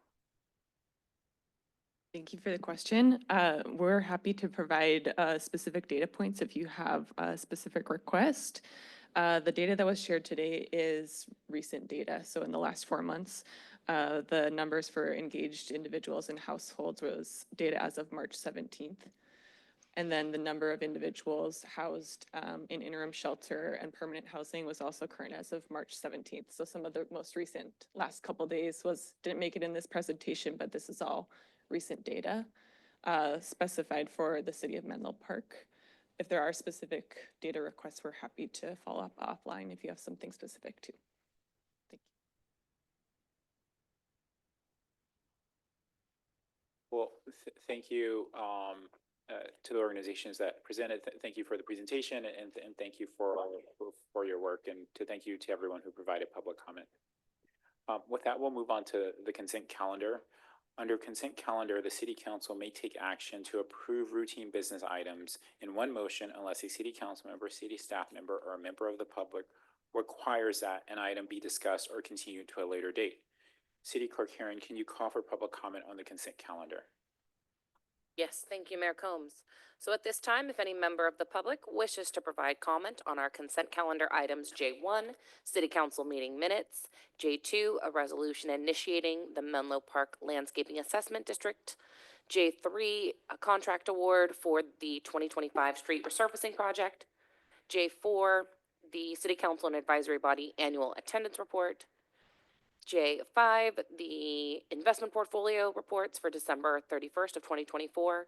Thank you for the question. We're happy to provide specific data points if you have a specific request. The data that was shared today is recent data. So in the last 4 months, the numbers for engaged individuals and households was data as of March 17th. And then the number of individuals housed in interim shelter and permanent housing was also current as of March 17th. So some of the most recent last couple days didn't make it in this presentation, but this is all recent data specified for the city of Menlo Park. if there are specific data requests, we're happy to follow up offline if you have something specific too. Thank you. Well, thank you to the organizations that presented. Thank you for the presentation, and thank you for your work, and thank you to everyone who provided public comment. With that, we'll move on to the consent calendar. Under consent calendar, the city council may take action to approve routine business items in one motion unless a city council member, city staff member, or a member of the public requires that an item be discussed or continued to a later date. City Clerk Herron, can you call for public comment on the consent calendar? Yes, thank you, Mayor Combs. So at this time, if any member of the public wishes to provide comment on our consent calendar items J1, City Council meeting minutes, J2, a resolution initiating the Menlo Park Landscaping Assessment District, J3, a contract award for the 2025 Street Resurfacing Project, J4, the City Council and Advisory Body Annual Attendance Report, J5, the investment portfolio reports for December 31st of 2024,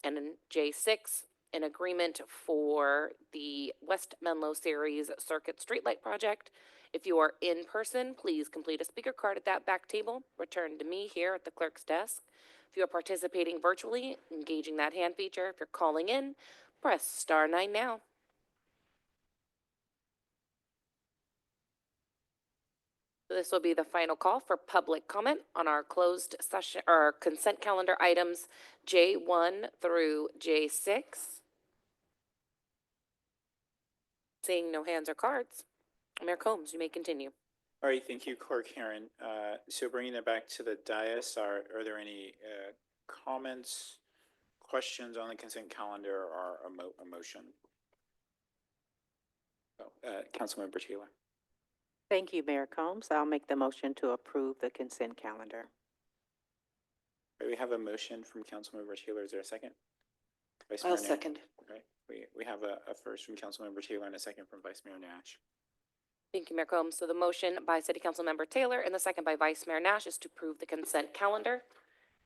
and in J6, an agreement for the West Menlo Series Circuit Streetlight Project. If you are in person, please complete a speaker card at that back table, return to me here at the clerk's desk. If you are participating virtually, engaging that hand feature. If you're calling in, press *9 now. So this will be the final call for public comment on our closed session or consent calendar items J1 through J6. Seeing no hands or cards, Mayor Combs, you may continue. All right, thank you, Clerk Herron. So bringing it back to the dais, are there any comments, questions on the consent calendar or a motion? Councilmember Taylor. Thank you, Mayor Combs. I'll make the motion to approve the consent calendar. All right, we have a motion from Councilmember Taylor. Is there a second? I'll second. All right, we have a first from Councilmember Taylor and a second from Vice Mayor Nash. Thank you, Mayor Combs. So the motion by City Council Member Taylor and the second by Vice Mayor Nash is to approve the consent calendar.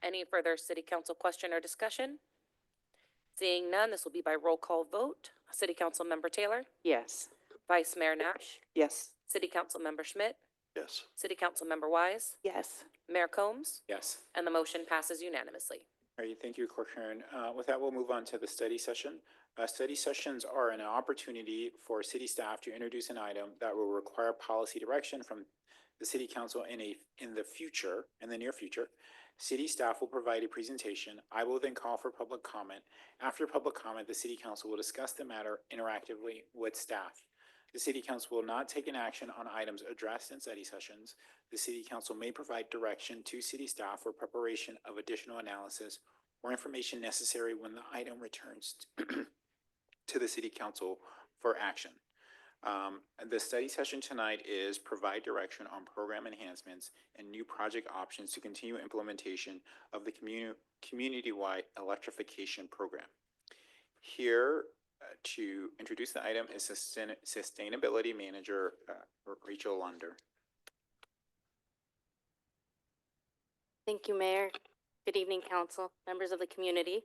Any further City Council question or discussion? Seeing none, this will be by roll call vote. City Council Member Taylor? Yes. Vice Mayor Nash? Yes. City Council Member Schmidt? Yes. City Council Member Wise? Yes. Mayor Combs? Yes. And the motion passes unanimously. All right, thank you, Clerk Herron. With that, we'll move on to the study session. Study sessions are an opportunity for city staff to introduce an item that will require policy direction from the City Council in the near future. City staff will provide a presentation. I will then call for public comment. After public comment, the City Council will discuss the matter interactively with staff. The City Council will not take an action on items addressed in study sessions. The City Council may provide direction to city staff for preparation of additional analysis or information necessary when the item returns to the City Council for action. The study session tonight is provide direction on program enhancements and new project options to continue implementation of the community-wide electrification program. Here to introduce the item is Sustainability Manager Rachel Lunder. Thank you, Mayor. Good evening, Council, members of the community.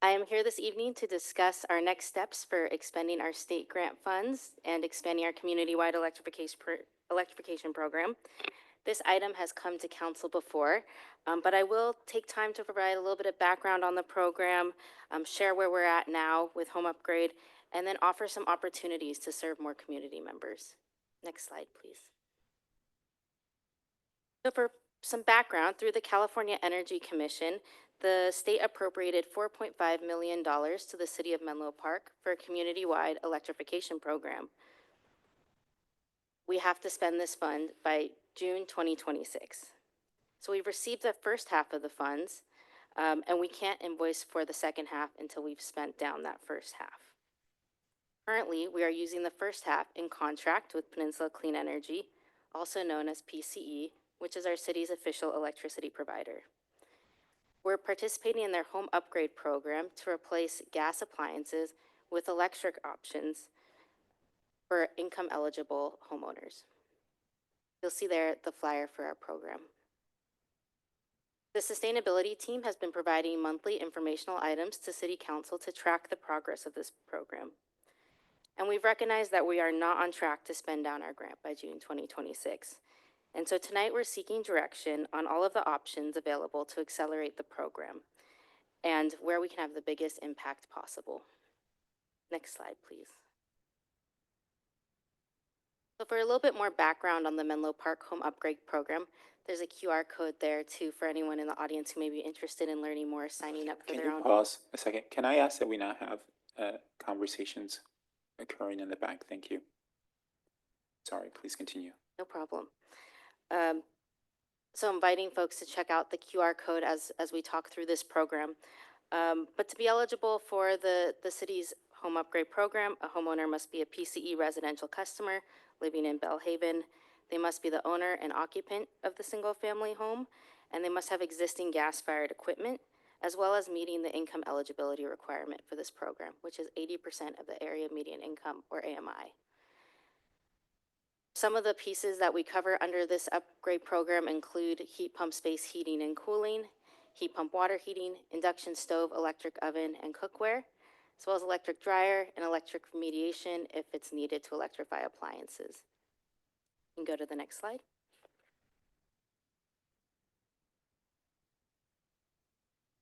I am here this evening to discuss our next steps for expending our state grant funds and expanding our community-wide electrification program. This item has come to Council before, but I will take time to provide a little bit of background on the program, share where we're at now with home upgrade, and then offer some opportunities to serve more community members. Next slide, please. So for some background, through the California Energy Commission, the state appropriated $4.5 million to the city of Menlo Park for a community-wide electrification program. We have to spend this fund by June 2026. So we've received the first half of the funds, and we can't invoice for the second half until we've spent down that first half. Currently, we are using the first half in contract with Peninsula Clean Energy, also known as PCE, which is our city's official electricity provider. We're participating in their home upgrade program to replace gas appliances with electric options for income-eligible homeowners. You'll see there the flyer for our program. The sustainability team has been providing monthly informational items to City Council to track the progress of this program. And we've recognized that we are not on track to spend down our grant by June 2026. And so tonight we're seeking direction on all of the options available to accelerate the program and where we can have the biggest impact possible. Next slide, please. So for a little bit more background on the Menlo Park Home Upgrade Program, there's a QR code there too for anyone in the audience who may be interested in learning more, signing up for Can their you own. pause a second? Can I ask that we not have conversations occurring in the back? Thank you. Sorry, please continue. No problem. So inviting folks to check out the QR code as we talk through this program. But to be eligible for the city's home upgrade program, a homeowner must be a PCE residential customer living in Belle Haven. They must be the owner and occupant of the single family home, and they must have existing gas-fired equipment, as well as meeting the income eligibility requirement for this program, which is 80% of the area median income, or AMI. Some of the pieces that we cover under this upgrade program include heat pump space heating and cooling, heat pump water heating, induction stove, electric oven, and cookware, as well as electric dryer and electric remediation if it's needed to electrify appliances. You can go to the next slide.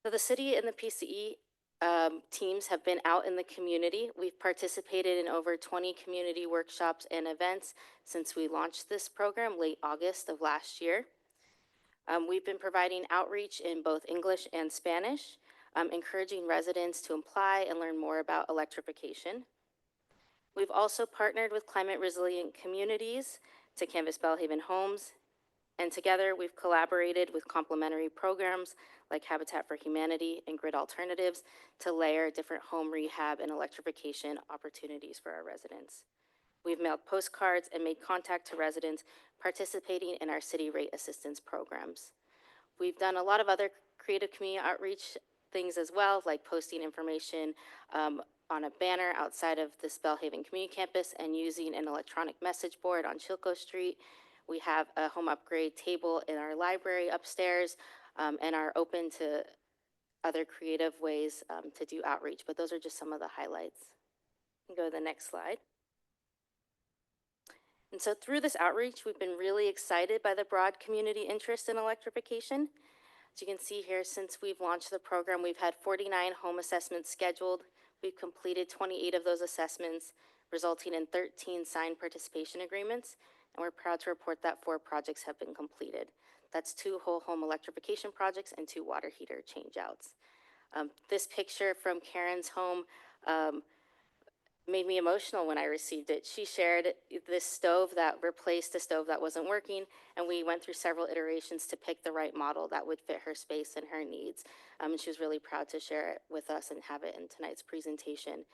So the city and the PCE teams have been out in the community. We've participated in over 20 community workshops and events since we launched this program late August of last year. We've been providing outreach in both English and Spanish, encouraging residents to apply and learn more about electrification. We've also partnered with climate resilient communities to canvass Belle Haven homes, and together we've collaborated with complementary programs like Habitat for Humanity and Grid Alternatives to layer different home rehab and electrification opportunities for our residents. We've mailed postcards and made contact to residents participating in our city rate assistance programs. We've done a lot of other creative community outreach things as well, like posting information on a banner outside of this Belle Haven Community Campus and using an electronic message board on Chilco Street. We have a home upgrade table in our library upstairs and are open to other creative ways to do outreach, but those are just some of the highlights. You can go to the next slide. And so through this outreach, we've been really excited by the broad community interest in electrification. As you can see here, since we've launched the program, we've had 49 home assessments scheduled. We've completed 28 of those assessments, resulting in 13 signed participation agreements, and we're proud to report that 4 projects have been completed. That's 2 whole home electrification projects and 2 water heater changeouts. This picture from Karen's home made me emotional when I received it. She shared this stove that replaced a stove that wasn't working, and we went through several iterations to pick the right model that would fit her space and her needs. And she was really proud to share it with us and have it in tonight's presentation.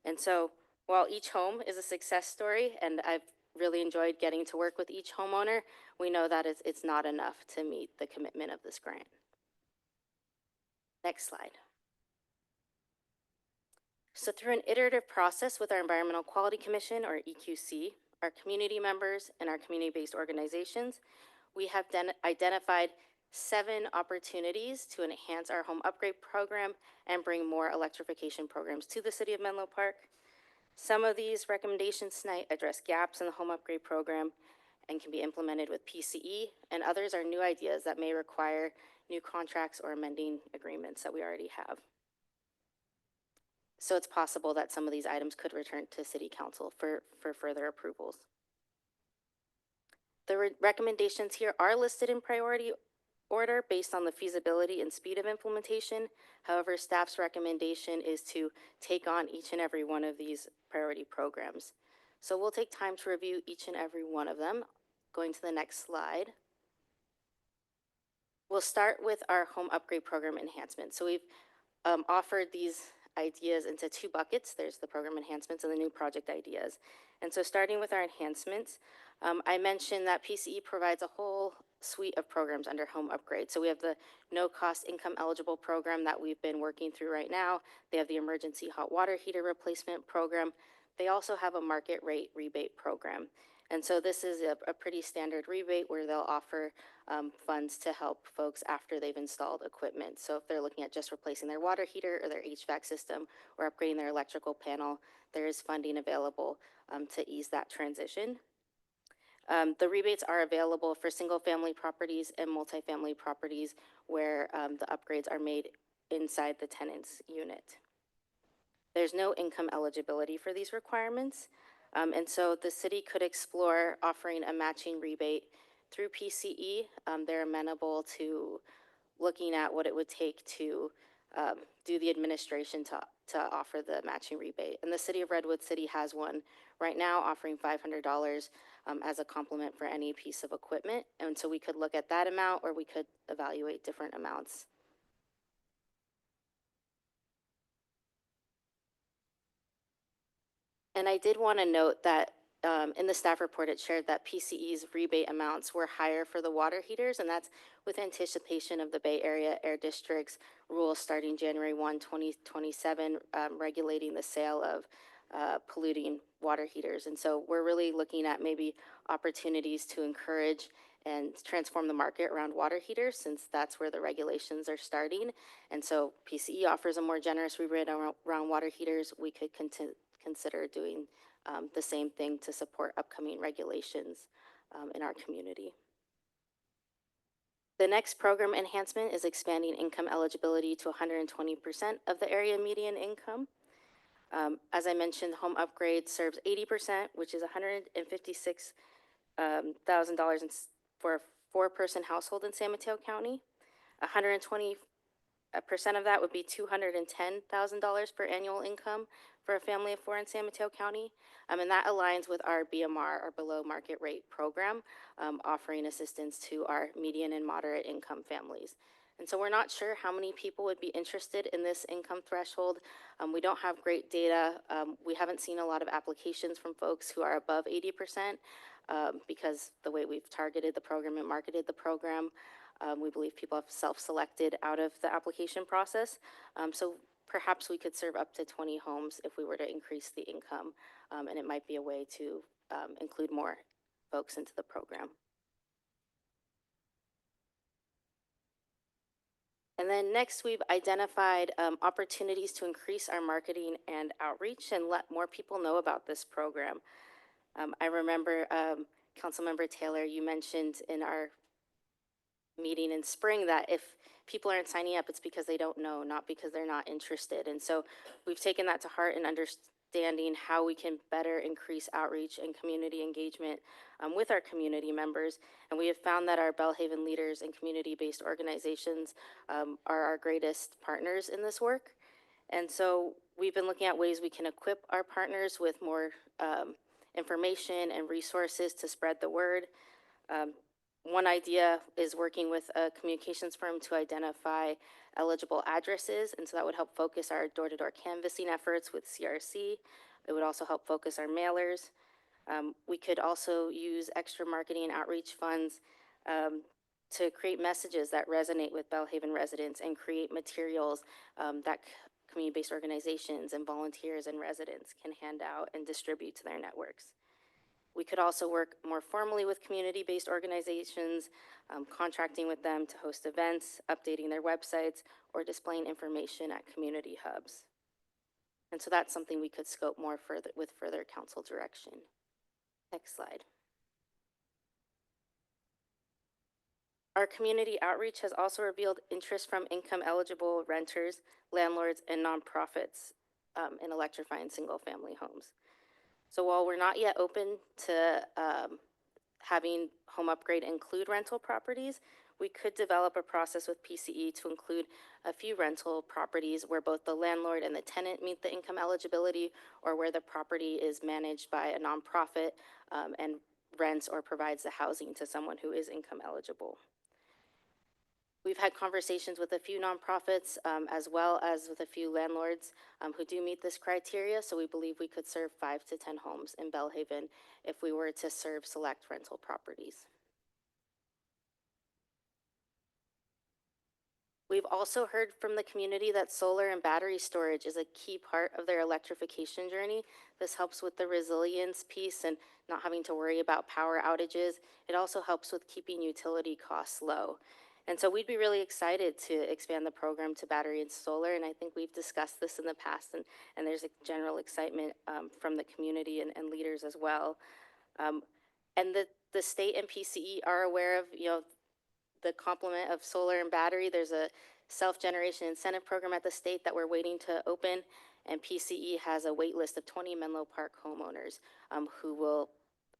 And so while each home is a success story, and I've really enjoyed getting to work with each homeowner, we know that it's not enough to meet the commitment of this grant. Next slide. So through an iterative process with our Environmental Quality Commission, or EQC, our community members, and our community-based organizations, we have identified 7 opportunities to enhance our home upgrade program and bring more electrification programs to the city of Menlo Park. Some of these recommendations tonight address gaps in the home upgrade program and can be implemented with PCE, and others are new ideas that may require new contracts or amending agreements that we already have. So it's possible that some of these items could return to City Council for further approvals. The recommendations here are listed in priority order based on the feasibility and speed of implementation. However, staff's recommendation is to take on each and every one of these priority programs. So we'll take time to review each and every one of them. Going to the next slide. We'll start with our home upgrade program enhancements. So we've offered these ideas into 2 buckets. There's the program enhancements and the new project ideas. And so starting with our enhancements, I mentioned that PCE provides a whole suite of programs under home upgrade. So we have the no-cost income eligible program that we've been working through right now. They have the emergency hot water heater replacement program. They also have a market rate rebate program. And so this is a pretty standard rebate where they'll offer funds to help folks after they've installed equipment. So if they're looking at just replacing their water heater or their HVAC system or upgrading their electrical panel, there is funding available to ease that transition. The rebates are available for single-family properties and multifamily properties where the upgrades are made inside the tenant's unit. There's no income eligibility for these requirements, and so the city could explore offering a matching rebate through PCE. They're amenable to looking at what it would take to do the administration to offer the matching rebate. And the city of Redwood City has one right now offering $500 as a complement for any piece of equipment. And so we could look at that amount, or we could evaluate different amounts. And I did want to note that in the staff report, it shared that PCE's rebate amounts were higher for the water heaters, and that's with anticipation of the Bay Area Air District's rules starting January 1, 2027, regulating the sale of polluting water heaters. And so we're really looking at maybe opportunities to encourage and transform the market around water heaters, since that's where the regulations are starting. And so PCE offers a more generous rebate around water heaters. We could consider doing the same thing to support upcoming regulations in our community. The next program enhancement is expanding income eligibility to 120% of the area median income. As I mentioned, home upgrade serves 80%, which is $156,000 for a 4-person household in San Mateo County. 120% of that would be $210,000 per annual income for a family of 4 in San Mateo County. And that aligns with our BMR, our below market rate program, offering assistance to our median and moderate income families. And so we're not sure how many people would be interested in this income threshold. We don't have great data. We haven't seen a lot of applications from folks who are above 80% because the way we've targeted the program and marketed the program, we believe people have self-selected out of the application process. So perhaps we could serve up to 20 homes if we were to increase the income, and it might be a way to include more folks into the program. And then next, we've identified opportunities to increase our marketing and outreach and let more people know about this program. I remember, Councilmember Taylor, you mentioned in our meeting in spring that if people aren't signing up, it's because they don't know, not because they're not interested. And so we've taken that to heart and understanding how we can better increase outreach and community engagement with our community members. And we have found that our Belhaven leaders and community-based organizations are our greatest partners in this work. And so we've been looking at ways we can equip our partners with more information and resources to spread the word. One idea is working with a communications firm to identify eligible addresses, and so that would help focus our door-to-door canvassing efforts with CRC. It would also help focus our mailers. We could also use extra marketing and outreach funds to create messages that resonate with Belhaven residents and create materials that community-based organizations and volunteers and residents can hand out and distribute to their networks. We could also work more formally with community-based organizations, contracting with them to host events, updating their websites, or displaying information at community hubs. And so that's something we could scope more further with further council direction. Next slide. Our community outreach has also revealed interest from income-eligible renters, landlords, and nonprofits in electrifying single-family homes. So while we're not yet open to having home upgrade include rental properties, we could develop a process with PCE to include a few rental properties where both the landlord and the tenant meet the income eligibility, or where the property is managed by a nonprofit and rents or provides the housing to someone who is income eligible. We've had conversations with a few nonprofits as well as with a few landlords who do meet this criteria, so we believe we could serve 5 to 10 homes in Belhaven if we were to serve select rental properties. We've also heard from the community that solar and battery storage is a key part of their electrification journey. This helps with the resilience piece and not having to worry about power outages. It also helps with keeping utility costs low. And so we'd be really excited to expand the program to battery and solar. And I think we've discussed this in the past, and there's a general excitement from the community and leaders as well. And the state and PCE are aware of, the complement of solar and battery. There's a self-generation incentive program at the state that we're waiting to open, and PCE has a wait list of 20 Menlo Park homeowners who will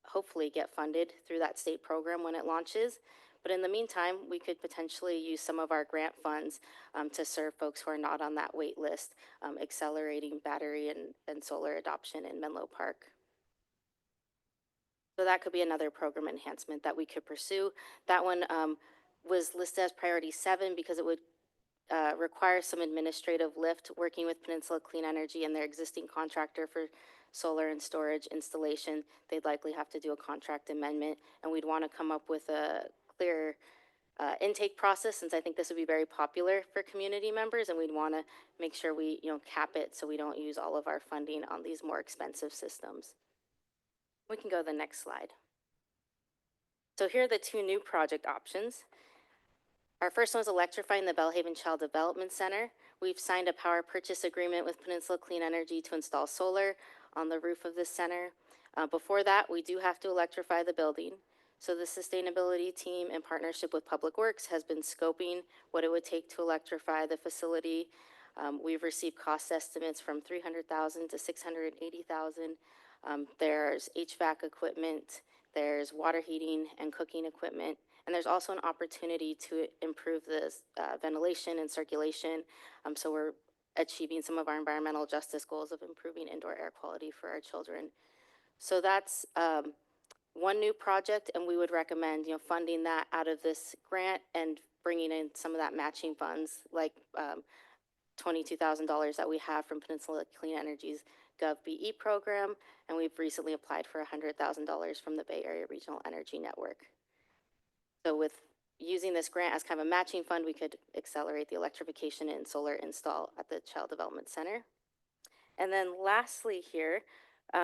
hopefully get funded through that state program when it launches. But in the meantime, we could potentially use some of our grant funds to serve folks who are not on that wait list, accelerating battery and solar adoption in Menlo Park. So that could be another program enhancement that we could pursue. That one was listed as priority 7 because it would require some administrative lift working with Peninsula Clean Energy and their existing contractor for solar and storage installation. They'd likely have to do a contract amendment, and we'd want to come up with a clear intake process, since I think this would be very popular for community members, and we'd want to make sure we cap it so we don't use all of our funding on these more expensive systems. We can go to the next slide. So here are the 2 new project options. Our first one is electrifying the Belhaven Child Development Center. We've signed a power purchase agreement with Peninsula Clean Energy to install solar on the roof of this center. Before that, we do have to electrify the building. So the sustainability team, in partnership with Public Works, has been scoping what it would take to electrify the facility. We've received cost estimates from $300,000 to $680,000. There's HVAC equipment, there's water heating and cooking equipment, and there's also an opportunity to improve the ventilation and circulation. So we're achieving some of our environmental justice goals of improving indoor air quality for our children. So that's one new project, and we would recommend funding that out of this grant and bringing in some of that matching funds, like $22,000 that we have from Peninsula Clean Energy's GovBE program, and we've recently applied for $100,000 from the Bay Area Regional Energy Network. So with using this grant as kind of a matching fund, we could accelerate the electrification and solar install at the Child Development Center. And then lastly here,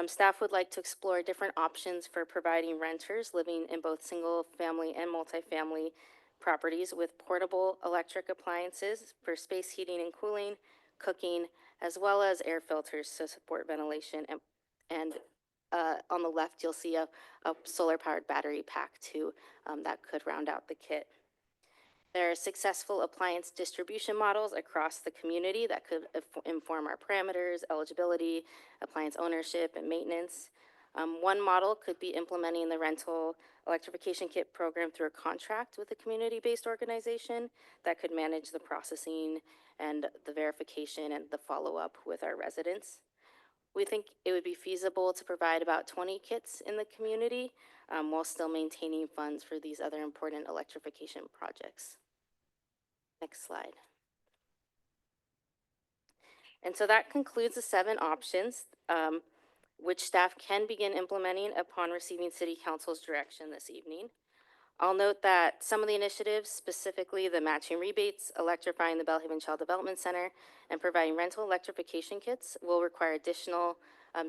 staff would like to explore different options for providing renters living in both single family and multifamily properties with portable electric appliances for space heating and cooling, cooking, as well as air filters to support ventilation. And on the left, you'll see a solar-powered battery pack too that could round out the kit. There are successful appliance distribution models across the community that could inform our parameters, eligibility, appliance ownership, and maintenance. One model could be implementing the rental electrification kit program through a contract with a community-based organization that could manage the processing and the verification and the follow-up with our residents. We think it would be feasible to provide about 20 kits in the community while still maintaining funds for these other important electrification projects. Next slide. And so that concludes the 7 options, which staff can begin implementing upon receiving City Council's direction this evening. I'll note that some of the initiatives, specifically the matching rebates, electrifying the Belhaven Child Development Center, and providing rental electrification kits will require additional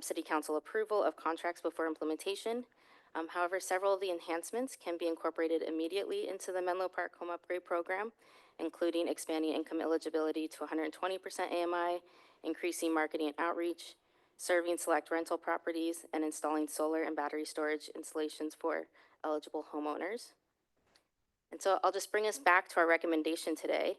City Council approval of contracts before implementation. However, several of the enhancements can be incorporated immediately into the Menlo Park Home Upgrade Program, including expanding income eligibility to 120% AMI, increasing marketing and outreach, serving select rental properties, and installing solar and battery storage installations for eligible homeowners. And so I'll just bring us back to our recommendation today,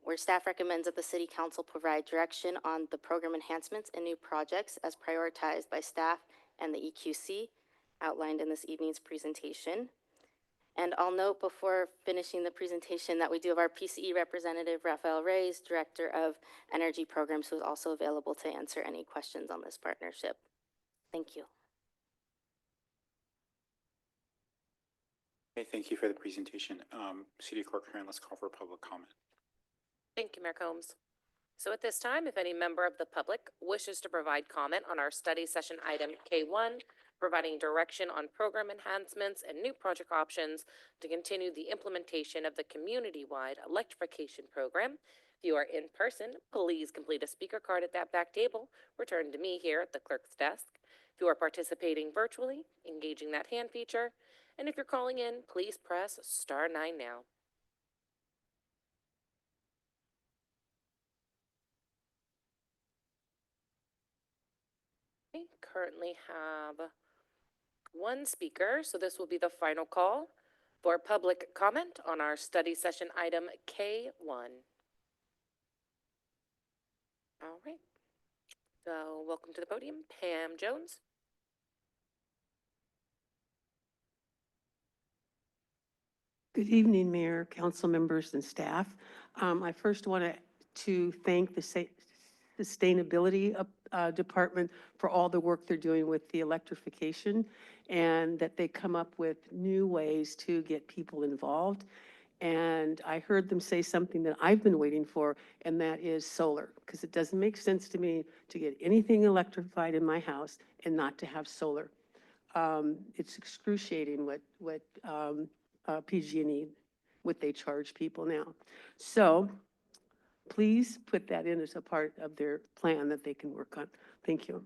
where staff recommends that the City Council provide direction on the program enhancements and new projects as prioritized by staff and the EQC outlined in this evening's presentation. And I'll note before finishing the presentation that we do have our PCE representative, Rafael Reyes, Director of Energy Programs, who is also available to answer any questions on this partnership. Thank you. Okay, thank you for the presentation. City Clerk Karen, let's call for public comment. Thank you, Mayor Combs. So at this time, if any member of the public wishes to provide comment on our study session item K1, providing direction on program enhancements and new project options to continue the implementation of the community-wide electrification program. If you are in person, please complete a speaker card at that back table, return to me here at the clerk's desk. If you are participating virtually, engaging that hand feature, and if you're calling in, please press *9 now. We currently have one speaker, so this will be the final call for public comment on our study session item K1. All right. So welcome to the podium, Pam Jones. Good evening, Mayor, council members, and staff. I first want to thank the Sustainability Department for all the work they're doing with the electrification, and that they come up with new ways to get people involved. And I heard them say something that I've been waiting for, and that is solar, because it doesn't make sense to me to get anything electrified in my house and not to have solar. It's excruciating what PG&E, what they charge people now. So please put that in as a part of their plan that they can work on. Thank you.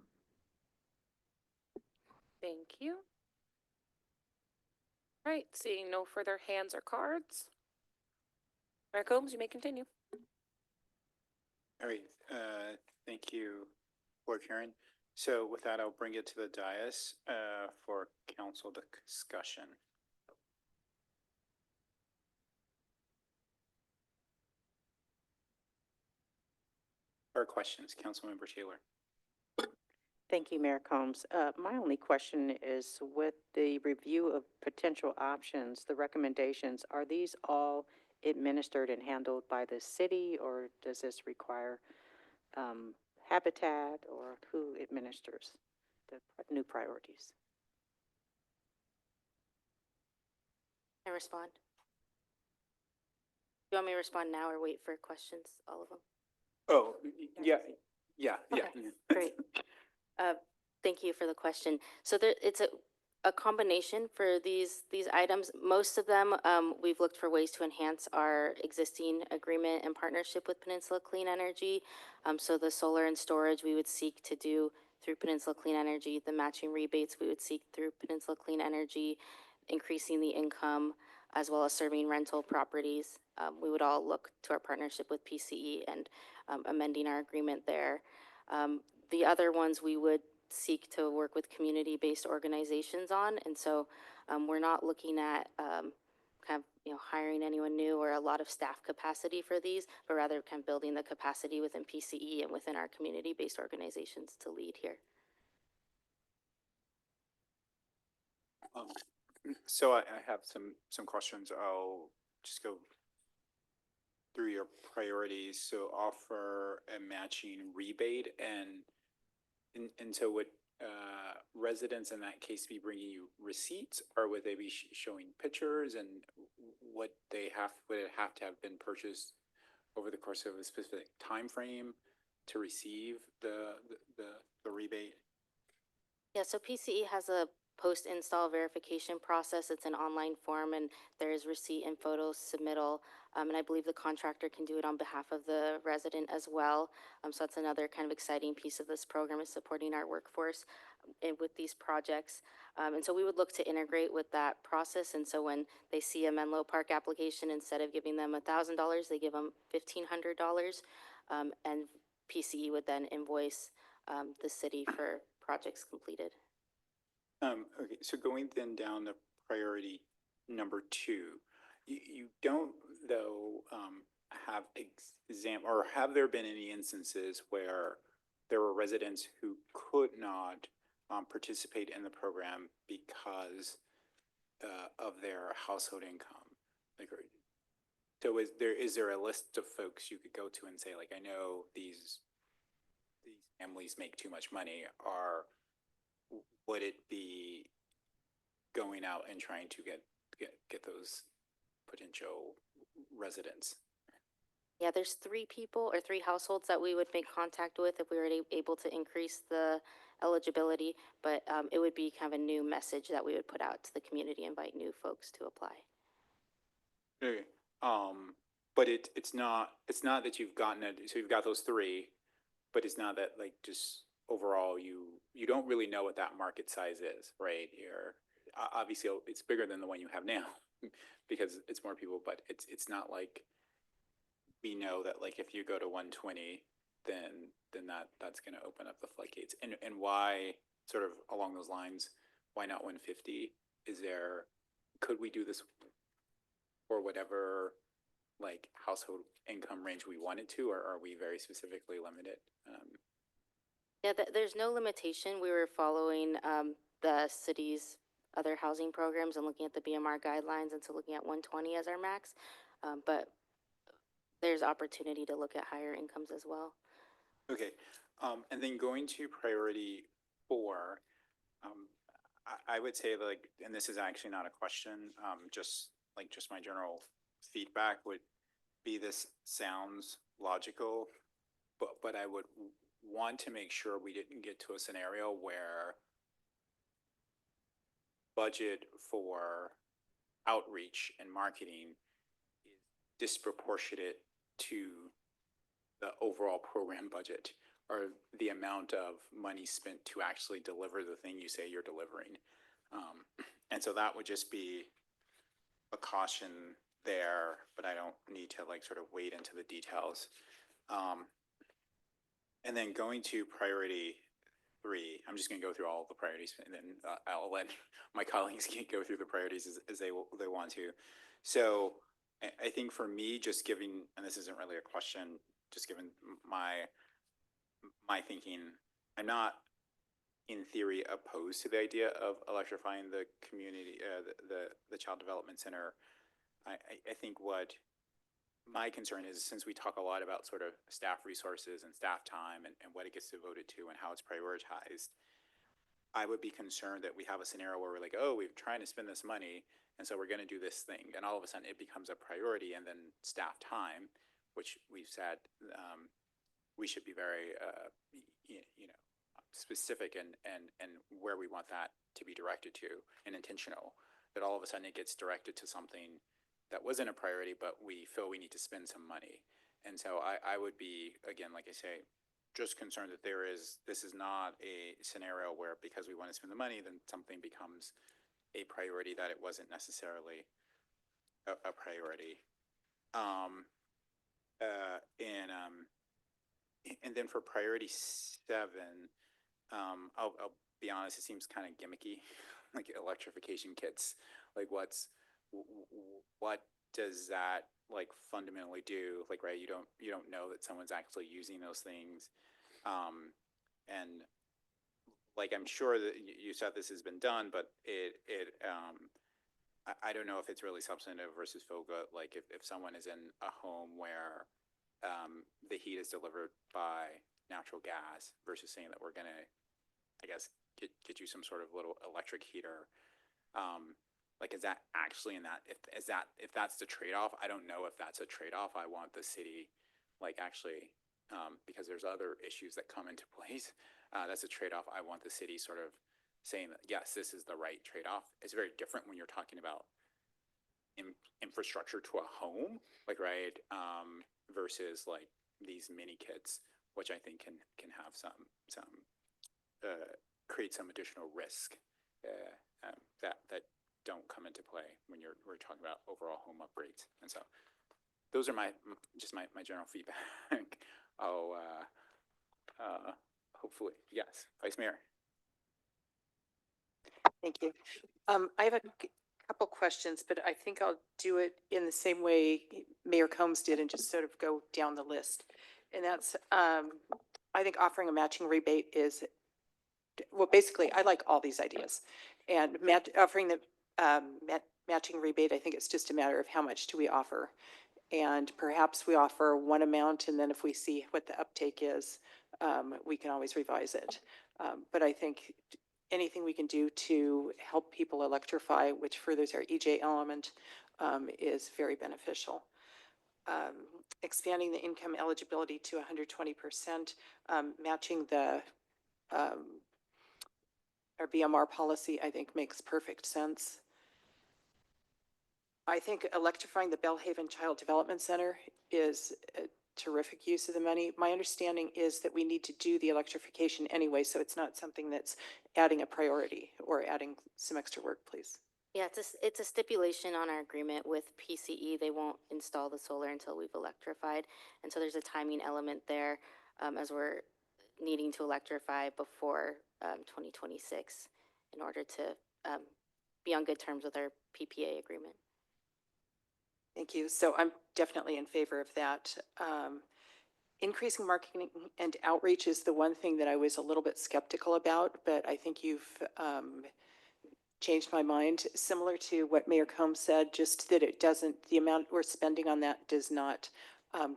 Thank you. All right, seeing no further hands or cards. Mayor Combs, you may continue. All right, thank you, Board Karen. So with that, I'll bring it to the dais for council discussion. Or questions, Councilmember Taylor. Thank you, Mayor Combs. My only question is, with the review of potential options, the recommendations, are these all administered and handled by the city, or does this require Habitat, or who administers the new priorities? Can I respond? You want me to respond now or wait for questions, all of them? Oh, yeah. Okay, great. Thank you for the question. So it's a combination for these items. Most of them, we've looked for ways to enhance our existing agreement and partnership with Peninsula Clean Energy. So the solar and storage we would seek to do through Peninsula Clean Energy, the matching rebates we would seek through Peninsula Clean Energy, increasing the income, as well as serving rental properties. We would all look to our partnership with PCE and amending our agreement there. The other ones we would seek to work with community-based organizations on, and so we're not looking at kind of hiring anyone new or a lot of staff capacity for these, but rather kind of building the capacity within PCE and within our community-based organizations to lead here. So I have some questions. I'll just go through your priorities. So offer a matching rebate, and so would residents in that case be bringing you receipts, or would they be showing pictures, and would it have to have been purchased over the course of a specific time frame to receive the rebate? Yeah, so PCE has a post-install verification process. It's an online form, and there is receipt and photo submittal. And I believe the contractor can do it on behalf of the resident as well. So that's another kind of exciting piece of this program, is supporting our workforce with these projects. And so we would look to integrate with that process. And so when they see a Menlo Park application, instead of giving them $1,000, they give them $1,500. And PCE would then invoice the city for projects completed. Okay, so going then down to priority number 2, you don't though have or have there been any instances where there were residents who could not participate in the program because of their household income? Like, so is there a list of folks you could go to and say, like, I know these families make too much money, or would it be going out and trying to get those potential residents? Yeah, there's 3 people or 3 households that we would make contact with if we were able to increase the eligibility, but it would be kind of a new message that we would put out to the community, invite new folks to apply. Okay. But it's not that you've gotten it, so you've got those three, but it's not that like just overall you don't really know what that market size is, right? Obviously it's bigger than the one you have now because it's more people, but it's not like we know that like if you go to 120, then that's going to open up the floodgates. And why, sort of along those lines, why not 150? Could we do this for whatever like household income range we wanted to, or are we very specifically limited? Yeah, there's no limitation. We were following the city's other housing programs and looking at the BMR guidelines, and so looking at 120 as our max. But there's opportunity to look at higher incomes as well. Okay, and then going to priority 4, I would say like, and this is actually not a question, just my general feedback would be this sounds logical, but I would want to make sure we didn't get to a scenario where budget for outreach and marketing is disproportionate to the overall program budget or the amount of money spent to actually deliver the thing you say you're delivering. And so that would just be a caution there, but I don't need to like sort of wade into the details. And then going to priority 3, I'm just going to go through all of the priorities, and then I'll let my colleagues go through the priorities as they want to. So I think for me, just giving, and this isn't really a question, just given my thinking, I'm not in theory opposed to the idea of electrifying the community, the Child Development Center. I think what my concern is, since we talk a lot about sort of staff resources and staff time and what it gets devoted to and how it's prioritized, I would be concerned that we have a scenario where we're like, oh, we're trying to spend this money, and so we're going to do this thing, and all of a sudden it becomes a priority, and then staff time, which we've said we should be very specific and where we want that to be directed to and intentional, that all of a sudden it gets directed to something that wasn't a priority, but we feel we need to spend some money. And so I would be, again, like I say, just concerned that this is not a scenario where because we want to spend the money, then something becomes a priority that it wasn't necessarily a priority. And then for priority 7, I'll be honest, it seems kind of gimmicky, like electrification kits. Like what does that like fundamentally do? Like, right, you don't know that someone's actually using those things. And like, I'm sure that you said this has been done, but I don't know if it's really substantive versus FOGA. Like if someone is in a home where the heat is delivered by natural gas versus saying that we're going to, I guess, get you some sort of little electric heater. Like, is that actually in that, if that's the trade-off? I don't know if that's a trade-off. I want the city, like, actually, because there's other issues that come into place. That's a trade-off. I want the city sort of saying that, yes, this is the right trade-off. It's very different when you're talking about infrastructure to a home, like, right, versus like these mini kits, which I think can have some create some additional risk that don't come into play when we're talking about overall home upgrades. And so those are my general feedback. Hopefully, yes, Vice Mayor. Thank you. I have a couple questions, but I think I'll do it in the same way Mayor Combs did and just sort of go down the list. And that's, I think offering a matching rebate is, well, basically, I like all these ideas. And offering the matching rebate, I think it's just a matter of how much do we offer. And perhaps we offer one amount, and then if we see what the uptake is, we can always revise it. But I think anything we can do to help people electrify, which furthers our EJ element, is very beneficial. Expanding the income eligibility to 120%, matching the our BMR policy, I think, makes perfect sense. I think electrifying the Bellhaven Child Development Center is a terrific use of the money. My understanding is that we need to do the electrification anyway, so it's not something that's adding a priority or adding some extra work, please. Yeah, it's a stipulation on our agreement with PCE. They won't install the solar until we've electrified. And so there's a timing element there as we're needing to electrify before 2026 in order to be on good terms with our PPA agreement. Thank you. So I'm definitely in favor of that. Increasing marketing and outreach is the one thing that I was a little bit skeptical about, but I think you've changed my mind. Similar to what Mayor Combs said, just that it doesn't, the amount we're spending on that does not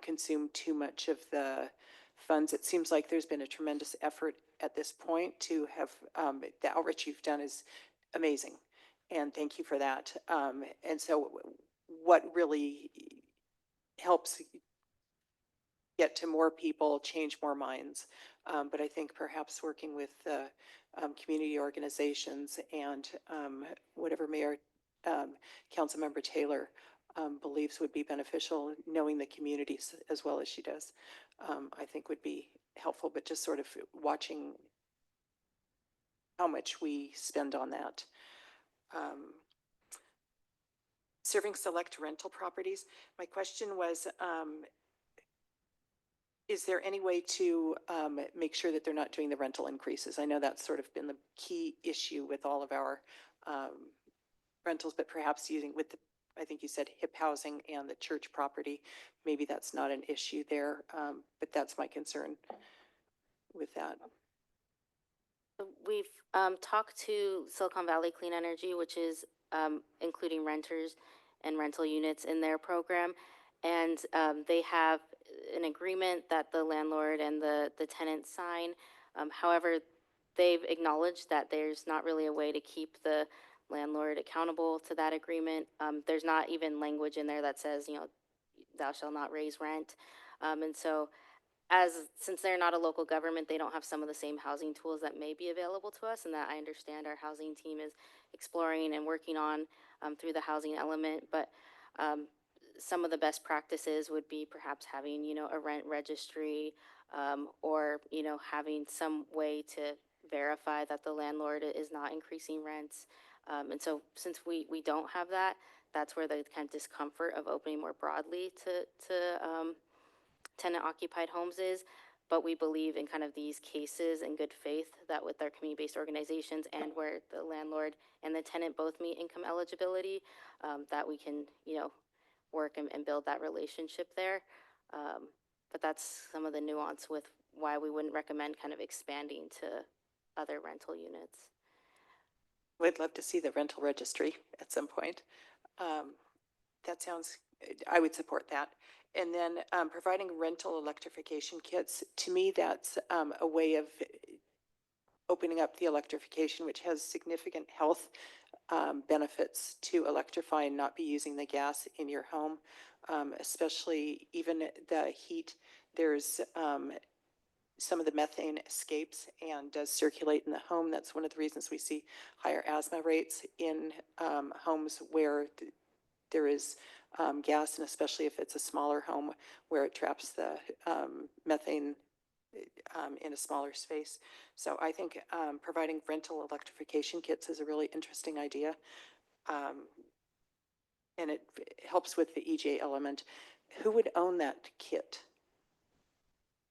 consume too much of the funds. It seems like there's been a tremendous effort at this point to have, the outreach you've done is amazing. And thank you for that. And so what really helps get to more people, change more minds. But I think perhaps working with the community organizations and whatever Mayor Councilmember Taylor believes would be beneficial, knowing the communities as well as she does, I think would be helpful, but just sort of watching how much we spend on that. Serving select rental properties. My question was, is there any way to make sure that they're not doing the rental increases? I know that's sort of been the key issue with all of our rentals, but perhaps using with the, I think you said HIP housing and the church property, maybe that's not an issue there, but that's my concern with that. We've talked to Silicon Valley Clean Energy, which is including renters and rental units in their program. And they have an agreement that the landlord and the tenant sign. However, they've acknowledged that there's not really a way to keep the landlord accountable to that agreement. There's not even language in there that says, you know, thou shalt not raise rent. And so since they're not a local government, they don't have some of the same housing tools that may be available to us, and that I understand our housing team is exploring and working on through the housing element. But some of the best practices would be perhaps having, you know, a rent registry or, you know, having some way to verify that the landlord is not increasing rents. And so since we don't have that, that's where the kind of discomfort of opening more broadly to tenant-occupied homes is. But we believe in kind of these cases in good faith that with our community-based organizations and where the landlord and the tenant both meet income eligibility, that we can, you know, work and build that relationship there. But that's some of the nuance with why we wouldn't recommend kind of expanding to other rental units. We'd love to see the rental registry at some point. That sounds, I would support that. And then providing rental electrification kits, to me, that's a way of opening up the electrification, which has significant health benefits to electrify and not be using the gas in your home, especially even the heat. There's some of the methane escapes and does circulate in the home. That's one of the reasons we see higher asthma rates in homes where there is gas, and especially if it's a smaller home where it traps the methane in a smaller space. So I think providing rental electrification kits is a really interesting idea. And it helps with the EJ element. Who would own that kit?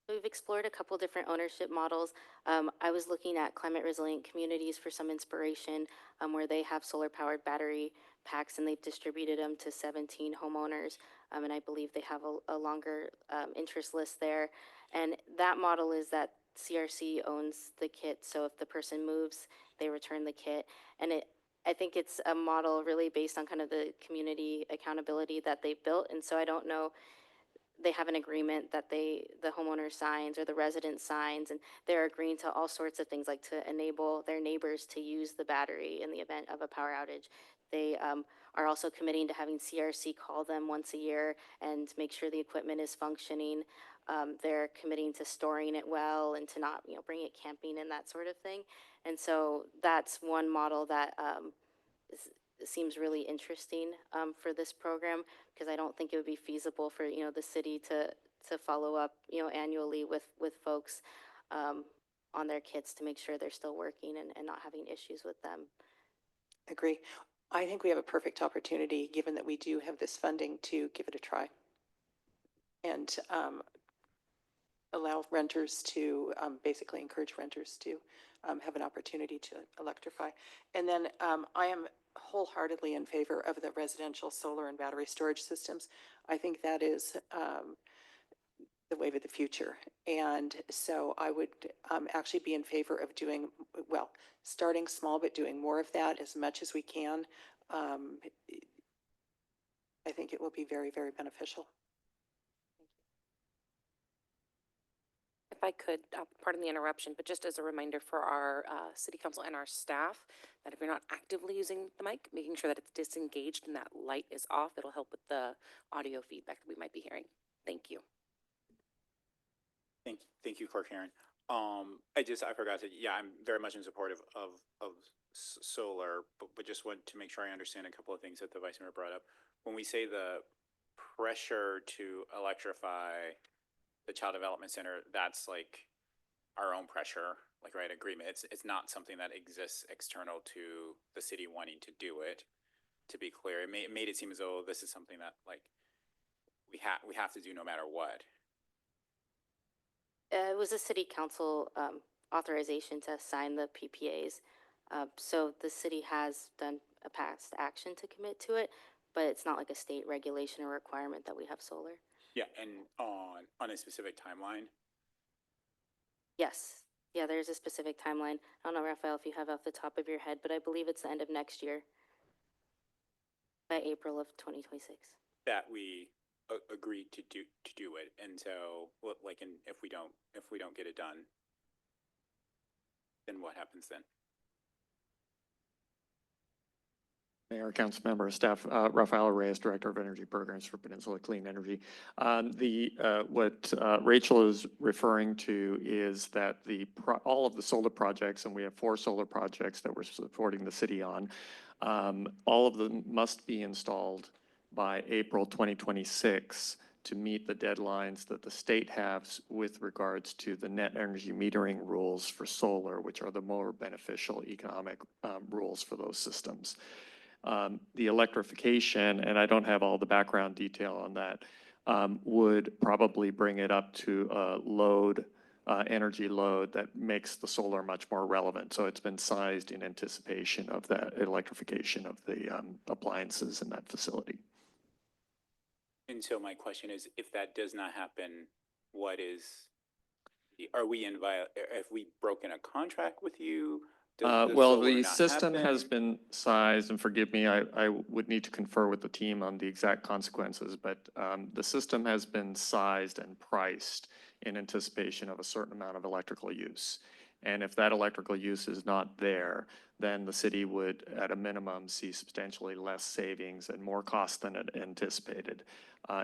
We've explored a couple different ownership models. I was looking at climate resilient communities for some inspiration, where they have solar powered battery packs and they've distributed them to 17 homeowners. And I believe they have a longer interest list there. And that model is that CRC owns the kit. So if the person moves, they return the kit. And I think it's a model really based on kind of the community accountability that they've built. And so I don't know, they have an agreement that the homeowner signs or the resident signs, and they're agreeing to all sorts of things like to enable their neighbors to use the battery in the event of a power outage. They are also committing to having CRC call them once a year and make sure the equipment is functioning. they're committing to storing it well and to not, bring it camping and that sort of thing. And so that's one model that seems really interesting for this program, because I don't think it would be feasible for, the city to follow up, annually with folks on their kits to make sure they're still working and not having issues with them. Agree. I think we have a perfect opportunity, given that we do have this funding, to give it a try and allow renters to basically encourage renters to have an opportunity to electrify. And then I am wholeheartedly in favor of the residential solar and battery storage systems. I think that is the wave of the future. And so I would actually be in favor of doing, well, starting small, but doing more of that as much as we can. I think it will be very, very beneficial. If I could, pardon the interruption, but just as a reminder for our city council and our staff, that if you're not actively using the mic, making sure that it's disengaged and that light is off, it'll help with the audio feedback that we might be hearing. Thank you. Thank you, Clerk Karen. I forgot to, yeah, I'm very much in support of solar, but just want to make sure I understand a couple of things that the Vice Mayor brought up. When we say the pressure to electrify the Child Development Center, that's like our own pressure, like, right, agreement. It's not something that exists external to the city wanting to do it, to be clear. It made it seem as though this is something that, like, we have to do no matter what. It was a city council authorization to sign the PPAs. So the city has done a past action to commit to it, but it's not like a state regulation or requirement that we have solar. Yeah, and on a specific timeline. Yes. Yeah, there's a specific timeline. I don't know, Raphael, if you have off the top of your head, but I believe it's the end of next year, by April of 2026. That we agreed to do it, and so like, and if we don't get it done, then what happens then? Mayor, Councilmember, staff, Rafael Reyes, Director of Energy Programs for Peninsula Clean Energy. What Rachel is referring to is that all of the solar projects, and we have 4 solar projects that we're supporting the city on, all of them must be installed by April 2026 to meet the deadlines that the state has with regards to the net energy metering rules for solar, which are the more beneficial economic rules for those systems. The electrification, and I don't have all the background detail on that, would probably bring it up to a energy load that makes the solar much more relevant. So it's been sized in anticipation of that electrification of the appliances in that facility. And so my question is, if that does not happen, have we broken a contract with you? Well, the system has been sized, and forgive me, I would need to confer with the team on the exact consequences, but the system has been sized and priced in anticipation of a certain amount of electrical use. And if that electrical use is not there, then the city would, at a minimum, see substantially less savings and more cost than it anticipated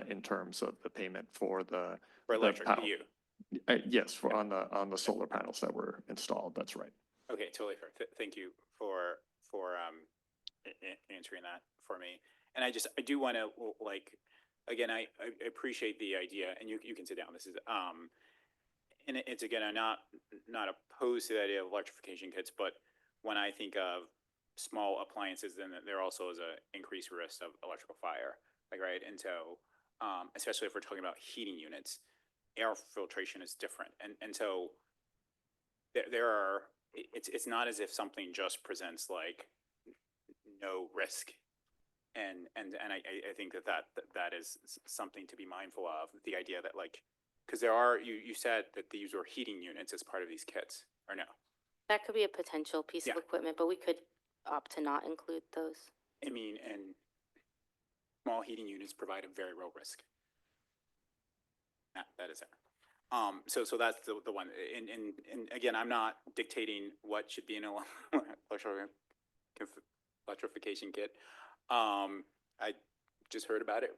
in terms of the payment for the electric to you. Yes, on the solar panels that were installed. That's right. Okay, totally fair. Thank you for answering that for me. And I do want to, like, again, I appreciate the idea, and you can sit down. This is and it's, again, I'm not opposed to the idea of electrification kits, but when I think of small appliances, then there also is a increased risk of electrical fire, like, right? And so especially if we're talking about heating units, air filtration is different, and so there are. It's not as if something just presents like no risk, and I think that is something to be mindful of. The idea that, like, because there are, you said that these were heating units as part of these kits, or no? That could be a potential piece of equipment, but we could opt to not include those. I mean, and small heating units provide a very low risk. That is there. So that's the one. And again, I'm not dictating what should be in an electrification kit. I just heard about it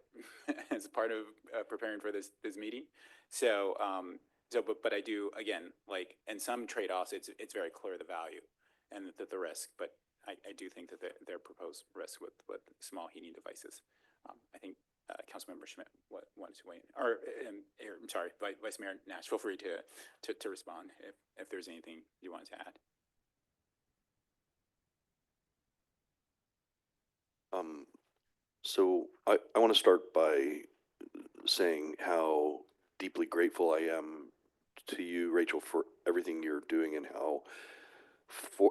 as part of preparing for this meeting. So, but I do, again, like, in some trade-offs, it's very clear the value and the risk, but I do think that their proposed risk with small heating devices. I think Councilmember Schmidt wanted to weigh in, or I'm sorry, Vice Mayor Nash, feel free to respond if there's anything you wanted to add. So I want to start by saying how deeply grateful I am to you, Rachel, for everything you're doing, and how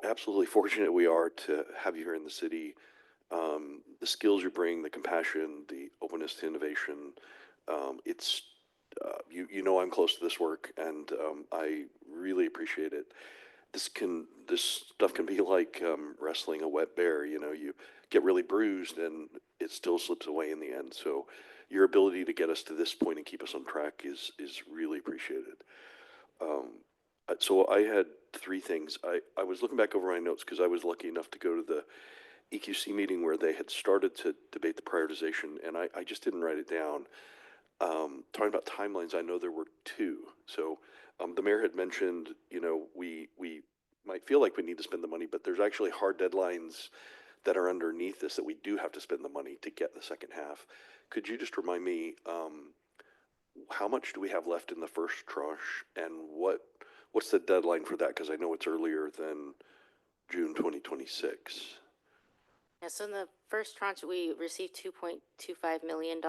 absolutely fortunate we are to have you here in the city. The skills you bring, the compassion, the openness to innovation. It's you know I'm close to this work, and I really appreciate it. This stuff can be like wrestling a wet bear. You know, you get really bruised and it still slips away in the end. So your ability to get us to this point and keep us on track is really appreciated. So I had three things. I was looking back over my notes because I was lucky enough to go to the EQC meeting where they had started to debate the prioritization, and I just didn't write it down. Talking about timelines, I know there were two. So the mayor had mentioned, you know, we might feel like we need to spend the money, but there's actually hard deadlines that are underneath this that we do have to spend the money to get the second half. Could you just remind me, how much do we have left in the first tranche, and what's the deadline for that? Because I know it's earlier than June 2026. Yeah, so in the first tranche, we received $2.25 million,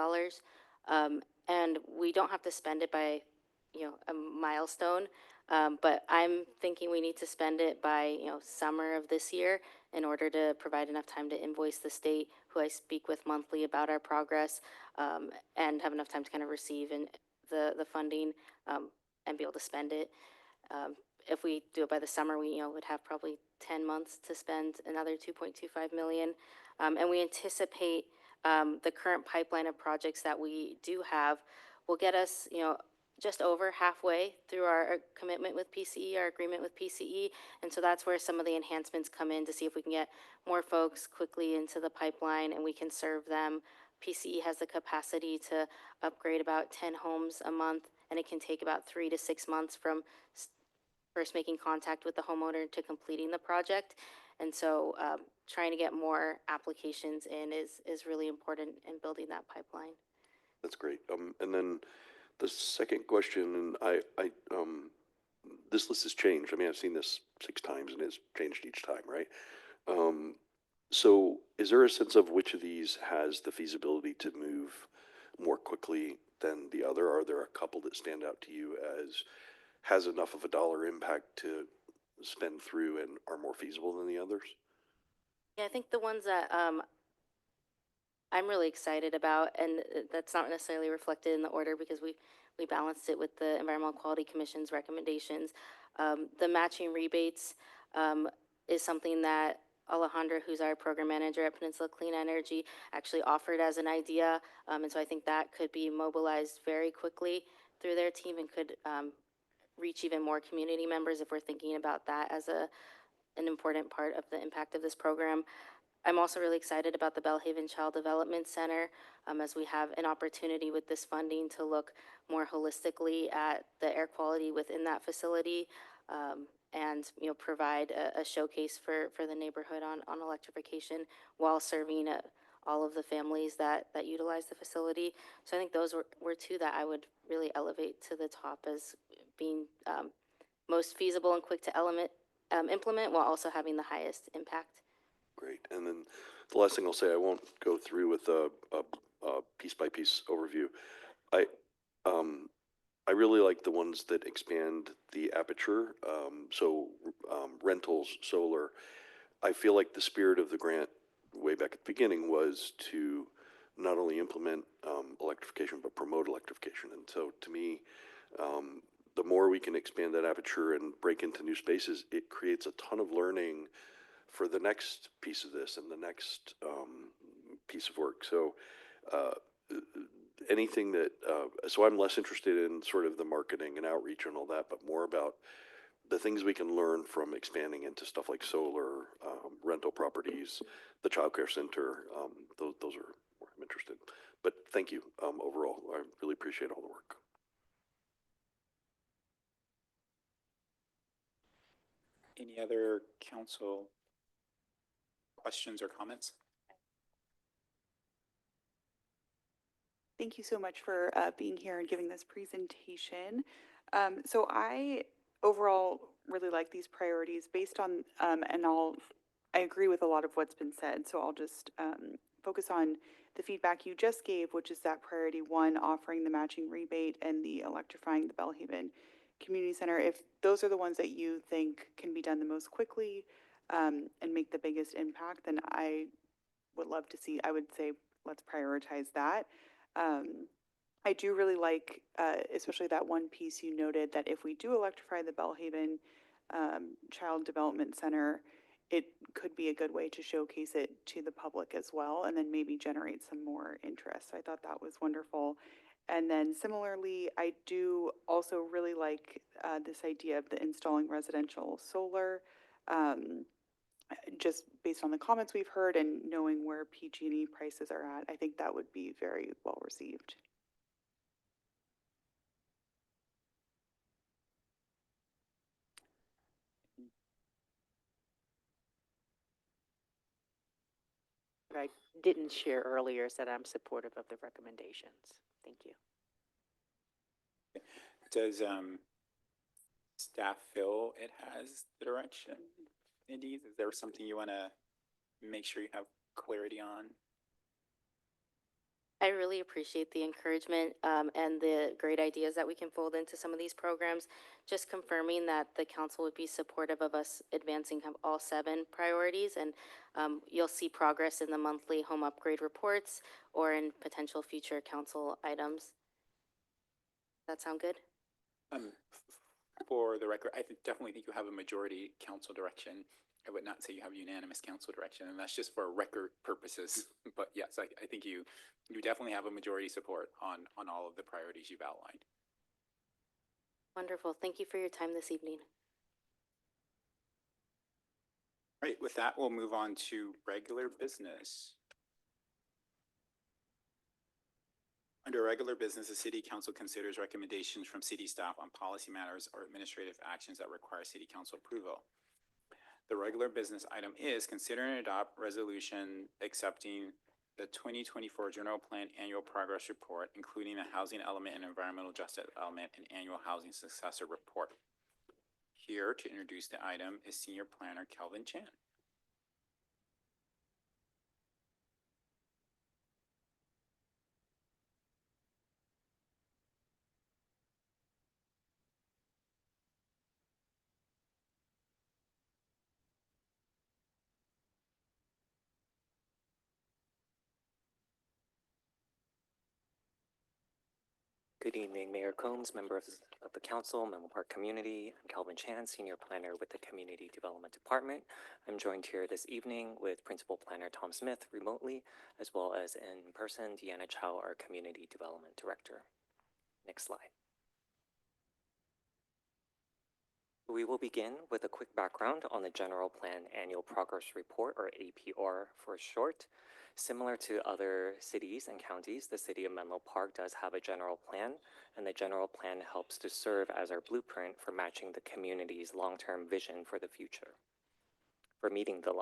and we don't have to spend it by, a milestone. But I'm thinking we need to spend it by, summer of this year in order to provide enough time to invoice the state, who I speak with monthly about our progress, and have enough time to kind of receive the funding and be able to spend it. If we do it by the summer, we would have probably 10 months to spend another 2.25 million. And we anticipate the current pipeline of projects that we do have will get us, just over halfway through our commitment with PCE, our agreement with PCE. And so that's where some of the enhancements come in to see if we can get more folks quickly into the pipeline and we can serve them. PCE has the capacity to upgrade about 10 homes a month, and it can take about 3 to 6 months from first making contact with the homeowner to completing the project. And so trying to get more applications in is really important in building that pipeline. That's great. And then the second question, and I this list has changed. I mean, I've seen this 6 times and it's changed each time, right? So is there a sense of which of these has the feasibility to move more quickly than the other? Are there a couple that stand out to you as has enough of a dollar impact to spend through and are more feasible than the others? Yeah, I think the ones that I'm really excited about, and that's not necessarily reflected in the order because we balanced it with the Environmental Quality Commission's recommendations. The matching rebates is something that Alejandra, who's our program manager at Peninsula Clean Energy, actually offered as an idea. And so I think that could be mobilized very quickly through their team and could reach even more community members if we're thinking about that as an important part of the impact of this program. I'm also really excited about the Belhaven Child Development Center, as we have an opportunity with this funding to look more holistically at the air quality within that facility, and provide a showcase for the neighborhood on electrification while serving all of the families that utilize the facility. So I think those were two that I would really elevate to the top as being most feasible and quick to implement while also having the highest impact. Great. And then the last thing I'll say, I won't go through with a piece by piece overview. I really like the ones that expand the aperture. So rentals, solar. I feel like the spirit of the grant way back at the beginning was to not only implement electrification, but promote electrification. And so to me, the more we can expand that aperture and break into new spaces, it creates a ton of learning for the next piece of this and the next piece of work. So anything that, so I'm less interested in sort of the marketing and outreach and all that, but more about the things we can learn from expanding into stuff like solar, rental properties, the childcare center. Those are where I'm interested. But thank you overall. I really appreciate all the work. Any other council questions or comments? Thank you so much for being here and giving this presentation. So I overall really like these priorities based on, I agree with a lot of what's been said, so I'll just focus on the feedback you just gave, which is that priority one, offering the matching rebate and the electrifying the Belhaven Community Center. If those are the ones that you think can be done the most quickly and make the biggest impact, then I would love to see, I would say, let's prioritize that. I do really like, especially that one piece you noted, that if we do electrify the Belhaven Child Development Center, it could be a good way to showcase it to the public as well, and then maybe generate some more interest. So I thought that was wonderful. And then similarly, I do also really like this idea of the installing residential solar. Just based on the comments we've heard and knowing where PG&E prices are at, I think that would be very well received. What I didn't share earlier is that I'm supportive of the recommendations. Thank you. Does staff feel it has the direction it needs? Is there something you want to make sure you have clarity on? I really appreciate the encouragement and the great ideas that we can fold into some of these programs. Just confirming that the council would be supportive of us advancing all 7 priorities, and you'll see progress in the monthly home upgrade reports or in potential future council items. That sound good? For the record, I definitely think you have a majority council direction. I would not say you have unanimous council direction, and that's just for record purposes. But yes, I think you definitely have a majority support on all of the priorities you've outlined. Wonderful. Thank you for your time this evening. All right, with that, we'll move on to regular business. Under regular business, the City Council considers recommendations from city staff on policy matters or administrative actions that require City Council approval. The regular business item is consider and adopt resolution accepting the 2024 General Plan Annual Progress Report, including the housing element and environmental justice element and annual housing successor report. Here to introduce the item is Senior Planner Kelvin Chan. Good evening, Mayor Combs, members of the council, Menlo Park community. I'm Kelvin Chan, Senior Planner with the Community Development Department. I'm joined here this evening with Principal Planner Tom Smith remotely, as well as in person, Deanna Chow, our Community Development Director. Next slide. We will begin with a quick background on the General Plan Annual Progress Report, or APR for short. Similar to other cities and counties, the city of Menlo Park does have a general plan, and the general plan helps to serve as our blueprint for matching the community's long-term vision for the future, for meeting the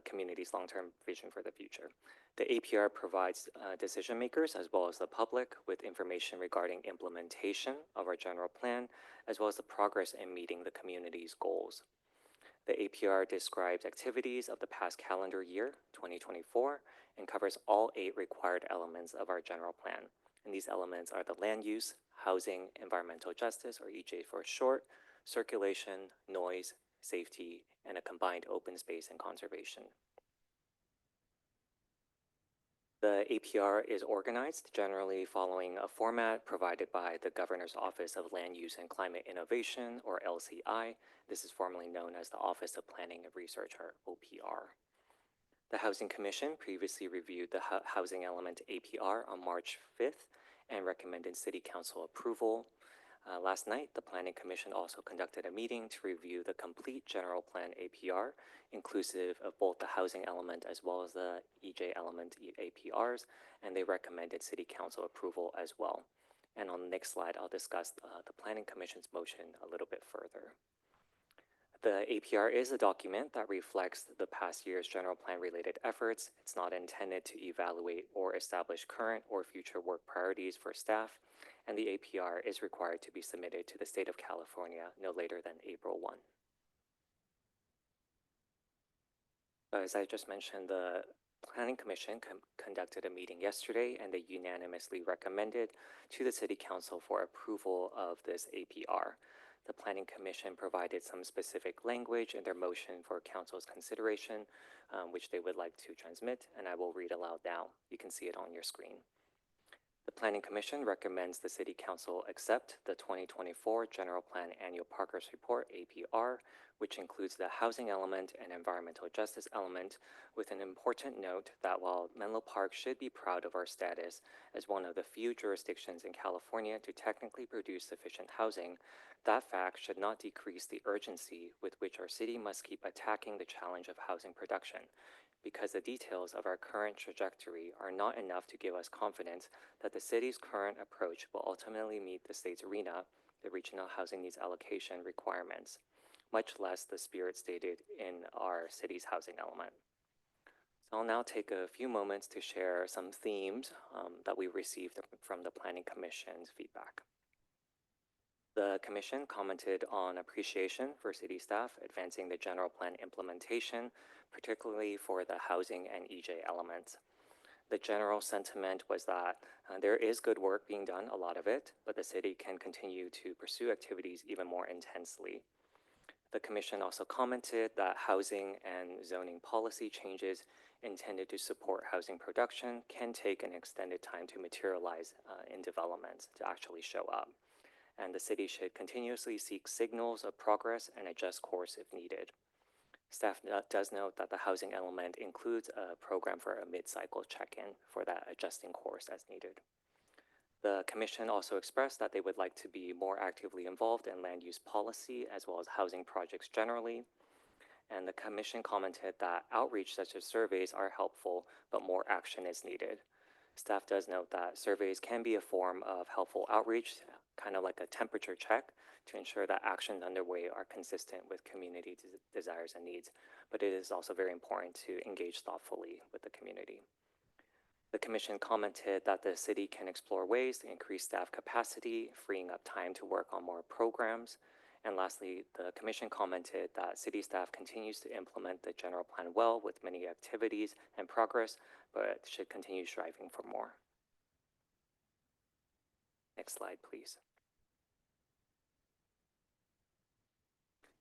community's long-term vision for the future. The APR provides decision makers as well as the public with information regarding implementation of our general plan, as well as the progress in meeting the community's goals. The APR describes activities of the past calendar year, 2024, and covers all 8 required elements of our general plan. And these elements are the land use, housing, environmental justice, or EJ for short, circulation, noise, safety, and a combined open space and conservation. The APR is organized generally following a format provided by the Governor's Office of Land Use and Climate Innovation, or LCI. This is formerly known as the Office of Planning and Research, or OPR. The Housing Commission previously reviewed the housing element APR on March 5th and recommended City Council approval. Last night, the Planning Commission also conducted a meeting to review the complete general plan APR, inclusive of both the housing element as well as the EJ element APRs, and they recommended City Council approval as well. And on the next slide, I'll discuss the Planning Commission's motion a little bit further. The APR is a document that reflects the past year's general plan related efforts. It's not intended to evaluate or establish current or future work priorities for staff, and the APR is required to be submitted to the state of California no later than April 1. As I just mentioned, the Planning Commission conducted a meeting yesterday, and they unanimously recommended to the City Council for approval of this APR. The Planning Commission provided some specific language in their motion for Council's consideration, which they would like to transmit, and I will read aloud now. You can see it on your screen. The Planning Commission recommends the City Council accept the 2024 General Plan Annual Progress Report, APR, which includes the housing element and environmental justice element, with an important note that while Menlo Park should be proud of our status as one of the few jurisdictions in California to technically produce sufficient housing, that fact should not decrease the urgency with which our city must keep attacking the challenge of housing production, because the details of our current trajectory are not enough to give us confidence that the city's current approach will ultimately meet the state's RHNA, the Regional Housing Needs Allocation requirements, much less the spirit stated in our city's housing element. So I'll now take a few moments to share some themes that we received from the Planning Commission's feedback. The Commission commented on appreciation for city staff advancing the general plan implementation, particularly for the housing and EJ elements. The general sentiment was that there is good work being done, a lot of it, but the city can continue to pursue activities even more intensely. The Commission also commented that housing and zoning policy changes intended to support housing production can take an extended time to materialize in development, to actually show up. And the city should continuously seek signals of progress and adjust course if needed. Staff does note that the housing element includes a program for a mid-cycle check-in for that adjusting course as needed. The Commission also expressed that they would like to be more actively involved in land use policy as well as housing projects generally. And the Commission commented that outreach such as surveys are helpful, but more action is needed. Staff does note that surveys can be a form of helpful outreach, kind of like a temperature check, to ensure that actions underway are consistent with community desires and needs, but it is also very important to engage thoughtfully with the community. The Commission commented that the city can explore ways to increase staff capacity, freeing up time to work on more programs. And lastly, the Commission commented that city staff continues to implement the general plan well with many activities and progress, but should continue striving for more. Next slide, please.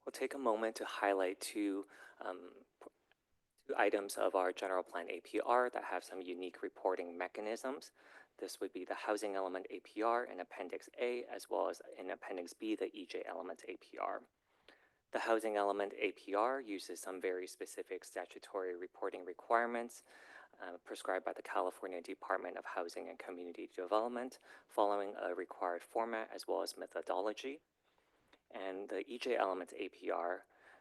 We'll take a moment to highlight two items of our general plan APR that have some unique reporting mechanisms. This would be the housing element APR in Appendix A, as well as in Appendix B, the EJ element APR. The housing element APR uses some very specific statutory reporting requirements prescribed by the California Department of Housing and Community Development, following a required format as well as methodology. And the EJ element APR,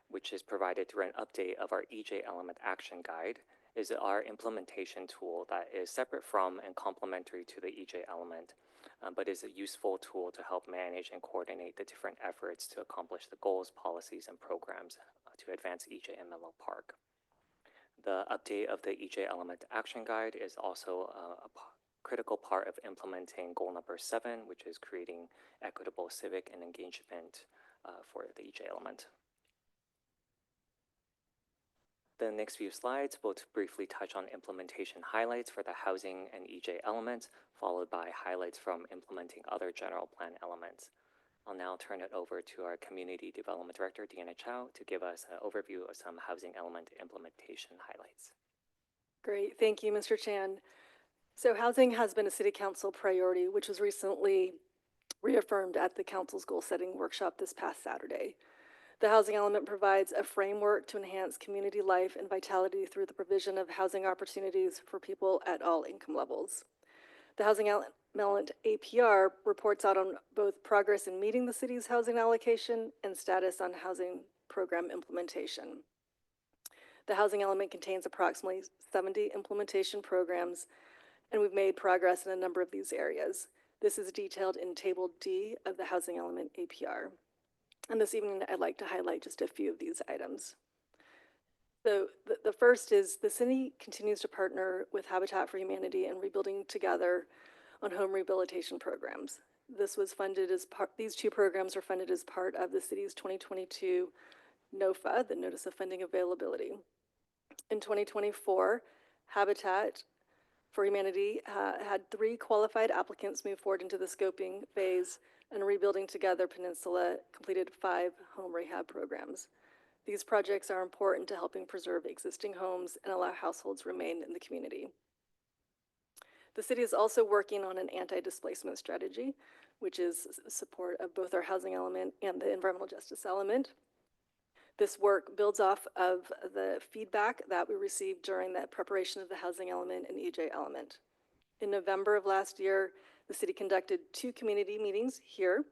which is provided through an update of our EJ element action guide, is our implementation tool that is separate from and complementary to the EJ element, but is a useful tool to help manage and coordinate the different efforts to accomplish the goals, policies, and programs to advance EJ and Menlo Park. The update of the EJ element action guide is also a critical part of implementing goal number 7, which is creating equitable civic and engagement for the EJ element. The next few slides will briefly touch on implementation highlights for the housing and EJ elements, followed by highlights from implementing other general plan elements. I'll now turn it over to our Community Development Director, Deanna Chow, to give us an overview of some housing element implementation highlights. Great, thank you, Mr. Chan. So housing has been a City Council priority, which was recently reaffirmed at the Council's goal-setting workshop this past Saturday. The housing element provides a framework to enhance community life and vitality through the provision of housing opportunities for people at all income levels. The housing Mellent APR reports out on both progress in meeting the city's housing allocation and status on housing program implementation. The housing element contains approximately 70 implementation programs, and we've made progress in a number of these areas. This is detailed in Table D of the housing element APR. And this evening, I'd like to highlight just a few of these items. So the first is the city continues to partner with Habitat for Humanity and Rebuilding Together on home rehabilitation programs. This was funded as part, these two programs are funded as part of the city's 2022 NOFA, the Notice of Funding Availability. In 2024, Habitat for Humanity had 3 qualified applicants move forward into the scoping phase, and Rebuilding Together Peninsula completed 5 home rehab programs. These projects are important to helping preserve existing homes and allow households to remain in the community. The city is also working on an anti-displacement strategy, which is support of both our housing element and the environmental justice element. This work builds off of the feedback that we received during the preparation of the housing element and EJ element. In November of last year, the city conducted 2 community meetings here,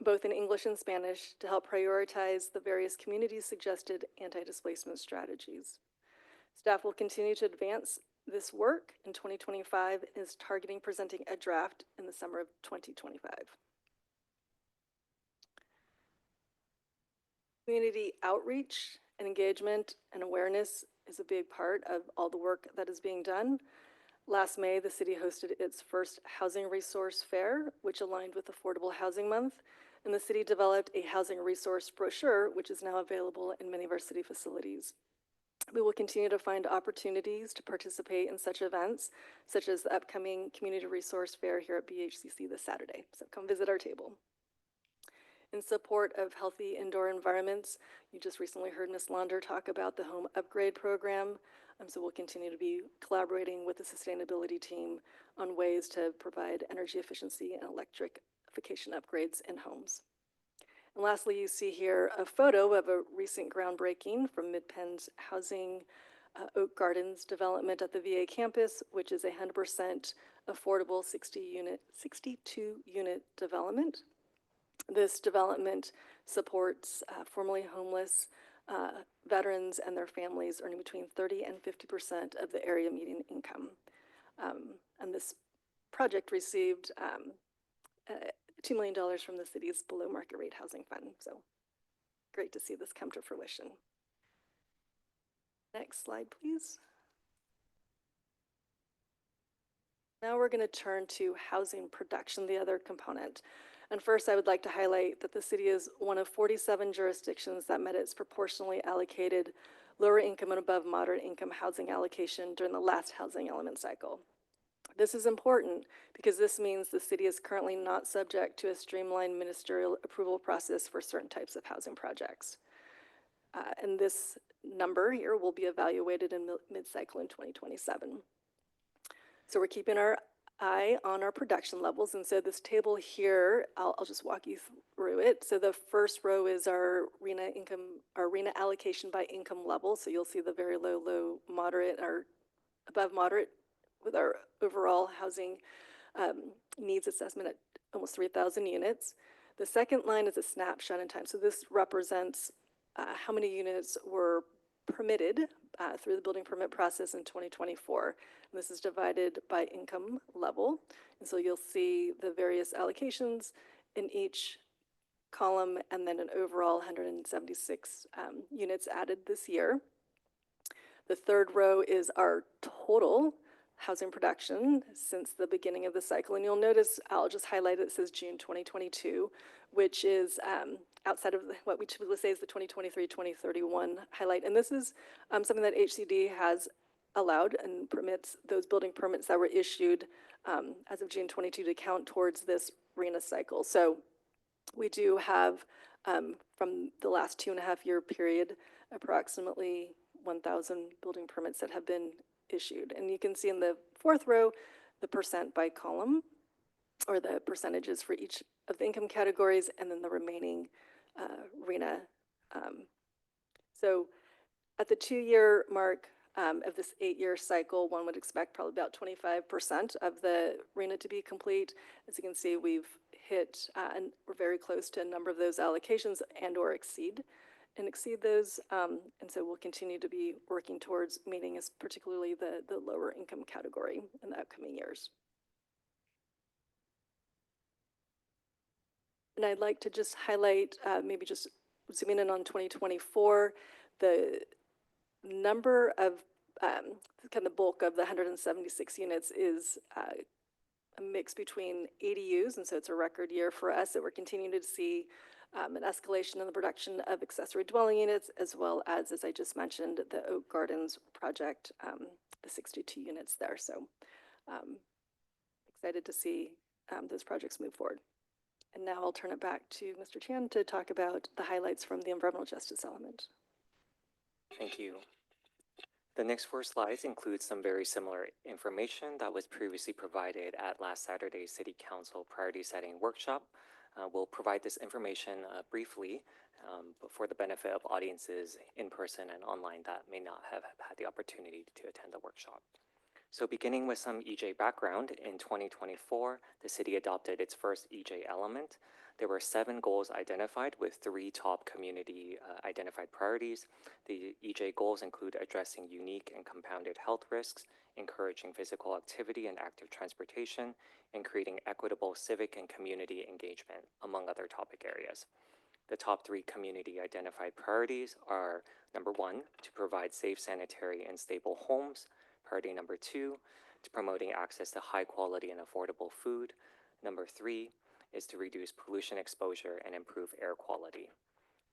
both in English and Spanish, to help prioritize the various communities' suggested anti-displacement strategies. Staff will continue to advance this work in 2025 and is targeting presenting a draft in the summer of 2025. Community outreach and engagement and awareness is a big part of all the work that is being done. Last May, the city hosted its first housing resource fair, which aligned with Affordable Housing Month, and the city developed a housing resource brochure, which is now available in many of our city facilities. We will continue to find opportunities to participate in such events, such as the upcoming Community Resource Fair here at BHCC this Saturday. So come visit our table. In support of healthy indoor environments, you just recently heard Ms. Launder talk about the home upgrade program. So we'll continue to be collaborating with the sustainability team on ways to provide energy efficiency and electrification upgrades in homes. And lastly, you see here a photo of a recent groundbreaking from Mid-Penn's housing Oak Gardens development at the VA campus, which is a 100% affordable 62-unit development. This development supports formerly homeless veterans and their families earning between 30 and 50% of the area median income. And this project received $2 million from the city's below market rate housing fund. So great to see this come to fruition. Next slide, please. Now we're going to turn to housing production, the other component. And first, I would like to highlight that the city is one of 47 jurisdictions that met its proportionally allocated lower income and above moderate income housing allocation during the last housing element cycle. This is important because this means the city is currently not subject to a streamlined ministerial approval process for certain types of housing projects. And this number here will be evaluated in mid-cycle in 2027. So we're keeping our eye on our production levels. And so this table here, I'll just walk you through it. So the first row is our RHNA income, our RHNA allocation by income level. So you'll see the very low, low, moderate, or above moderate with our overall housing needs assessment at almost 3,000 units. The second line is a snapshot in time. So this represents how many units were permitted through the building permit process in 2024. And this is divided by income level. And so you'll see the various allocations in each column and then an overall 176 units added this year. The third row is our total housing production since the beginning of the cycle. And you'll notice, I'll just highlight it says June 2022, which is outside of what we typically say is the 2023-2031 highlight. And this is something that HCD has allowed and permits those building permits that were issued as of June 22 to count towards this RHNA cycle. So we do have, from the last 2.5-year period, approximately 1,000 building permits that have been issued. And you can see in the fourth row, the percent by column, or the percentages for each of the income categories, and then the remaining RHNA. So at the 2-year mark, of this 8-year cycle, one would expect probably about 25% of the RENA to be complete. As you can see, we've hit, and we're very close to a number of those allocations and or exceed those. And so we'll continue to be working towards meeting particularly the lower income category in the upcoming years. And I'd like to just highlight, maybe just zooming in on 2024, the number of, kind of bulk of the 176 units is a mix between ADUs, and so it's a record year for us that we're continuing to see an escalation in the production of accessory dwelling units, as well as I just mentioned, the Oak Gardens project, the 62 units there. So excited to see those projects move forward. And now I'll turn it back to Mr. Chan to talk about the highlights from the environmental justice element. Thank you. The next 4 slides include some very similar information that was previously provided at last Saturday's City Council Priority Setting Workshop. We'll provide this information briefly, but for the benefit of audiences in person and online that may not have had the opportunity to attend the workshop. So beginning with some EJ background, in 2024, the city adopted its first EJ element. There were 7 goals identified with 3 top community identified priorities. The EJ goals include addressing unique and compounded health risks, encouraging physical activity and active transportation, and creating equitable civic and community engagement, among other topic areas. The top 3 community identified priorities are number 1, to provide safe, sanitary, and stable homes. Priority number 2, to promoting access to high quality and affordable food. Number 3 is to reduce pollution exposure and improve air quality.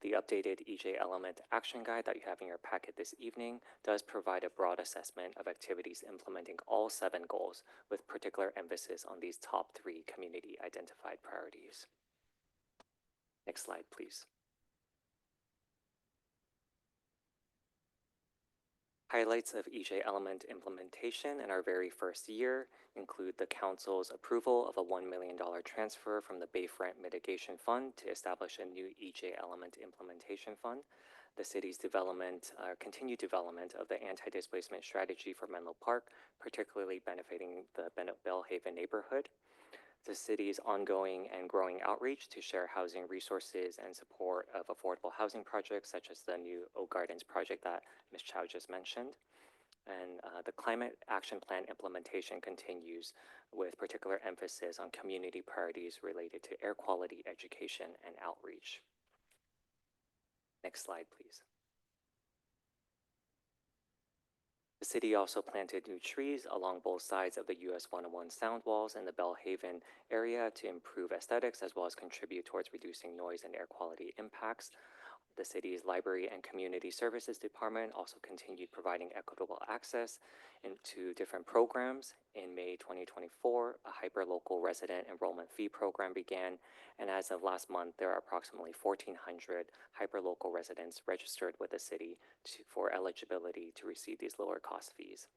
The updated EJ Element Action Guide that you have in your packet this evening does provide a broad assessment of activities implementing all 7 goals, with particular emphasis on these top 3 community identified priorities. Next slide, please. Highlights of EJ Element implementation in our very first year include the Council's approval of a $1 million transfer from the Bayfront Mitigation Fund to establish a new EJ Element Implementation Fund, the city's continued development of the anti-displacement strategy for Menlo Park, particularly benefiting the Belle Haven neighborhood, the city's ongoing and growing outreach to share housing resources and support of affordable housing projects, such as the new Oak Gardens project that Ms. Chow just mentioned. And the Climate Action Plan implementation continues with particular emphasis on community priorities related to air quality, education, and outreach. Next slide, please. The city also planted new trees along both sides of the US 101 sound walls in the Belle Haven area to improve aesthetics as well as contribute towards reducing noise and air quality impacts. The city's Library and Community Services Department also continued providing equitable access into different programs. In May 2024, a hyperlocal resident enrollment fee program began, and as of last month, there are approximately 1,400 hyperlocal residents registered with the city for eligibility to receive these lower cost fees.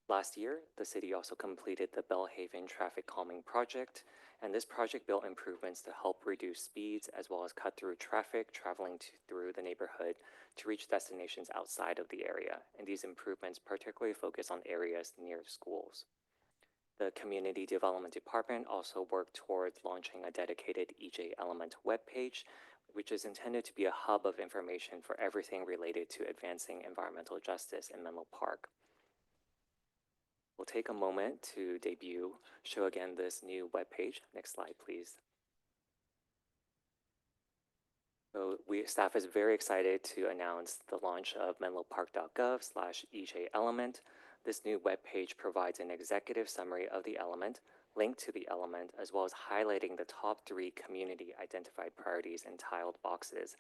Last year, the city also completed the Belle Haven Traffic Calming Project, and this project built improvements to help reduce speeds as well as cut through traffic traveling through the neighborhood to reach destinations outside of the area. And these improvements particularly focus on areas near schools. The Community Development Department also worked towards launching a dedicated EJ Element webpage, which is intended to be a hub of information for everything related to advancing environmental justice in Menlo Park. We'll take a moment to show again this new webpage. Next slide, please. So staff is very excited to announce the launch of menlopark.gov/EJ Element. This new webpage provides an executive summary of the element, linked to the element, as well as highlighting the top 3 community identified priorities in tiled boxes.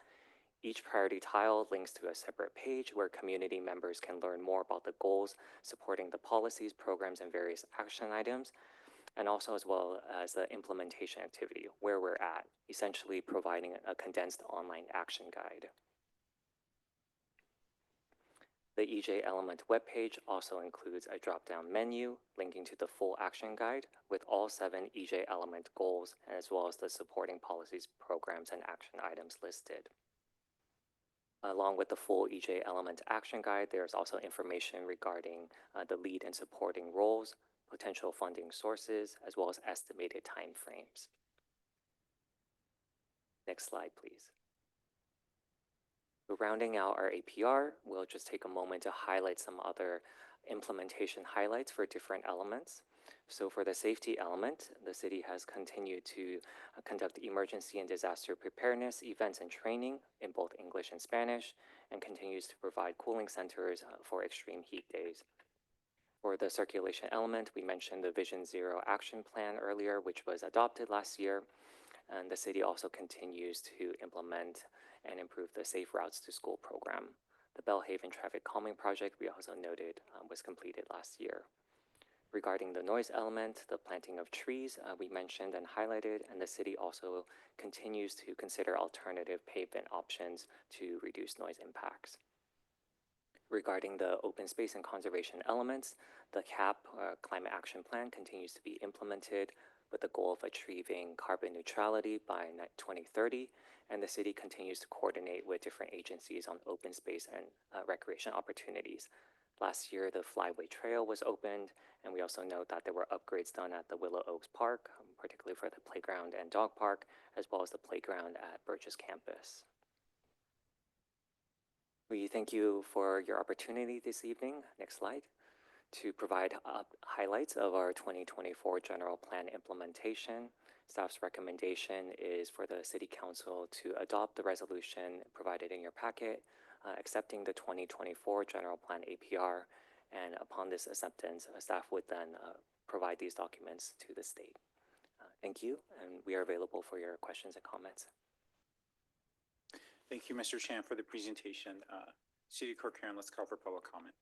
Each priority tile links to a separate page where community members can learn more about the goals, supporting the policies, programs, and various action items, and also as well as the implementation activity, where we're at, essentially providing a condensed online action guide. The EJ Element webpage also includes a drop-down menu linking to the full action guide with all 7 EJ Element goals, as well as the supporting policies, programs, and action items listed. Along with the full EJ element action guide, there's also information regarding the lead and supporting roles, potential funding sources, as well as estimated timeframes. Next slide, please. So rounding out our APR, we'll just take a moment to highlight some other implementation highlights for different elements. So for the safety element, the city has continued to conduct emergency and disaster preparedness events and training in both English and Spanish, and continues to provide cooling centers for extreme heat days. For the circulation element, we mentioned the Vision Zero action plan earlier, which was adopted last year, and the city also continues to implement and improve the Safe Routes to School program. The Belhaven Traffic Calming Project, we also noted, was completed last year. Regarding the noise element, the planting of trees, we mentioned and highlighted, and the city also continues to consider alternative pavement options to reduce noise impacts. Regarding the open space and conservation elements, the CAP, Climate Action Plan, continues to be implemented with the goal of achieving carbon neutrality by 2030, and the city continues to coordinate with different agencies on open space and recreation opportunities. Last year, the Flyway Trail was opened, and we also note that there were upgrades done at the Willow Oaks Park, particularly for the playground and dog park, as well as the playground at Burgess campus. We thank you for your opportunity this evening. Next slide. To provide highlights of our 2024 general plan implementation, staff's recommendation is for the City Council to adopt the resolution provided in your packet, accepting the 2024 general plan APR, and upon this acceptance, staff would then provide these documents to the state. Thank you, and we are available for your questions and comments. Thank you, Mr. Chan, for the presentation. City Clerk Karen, let's call for public comment.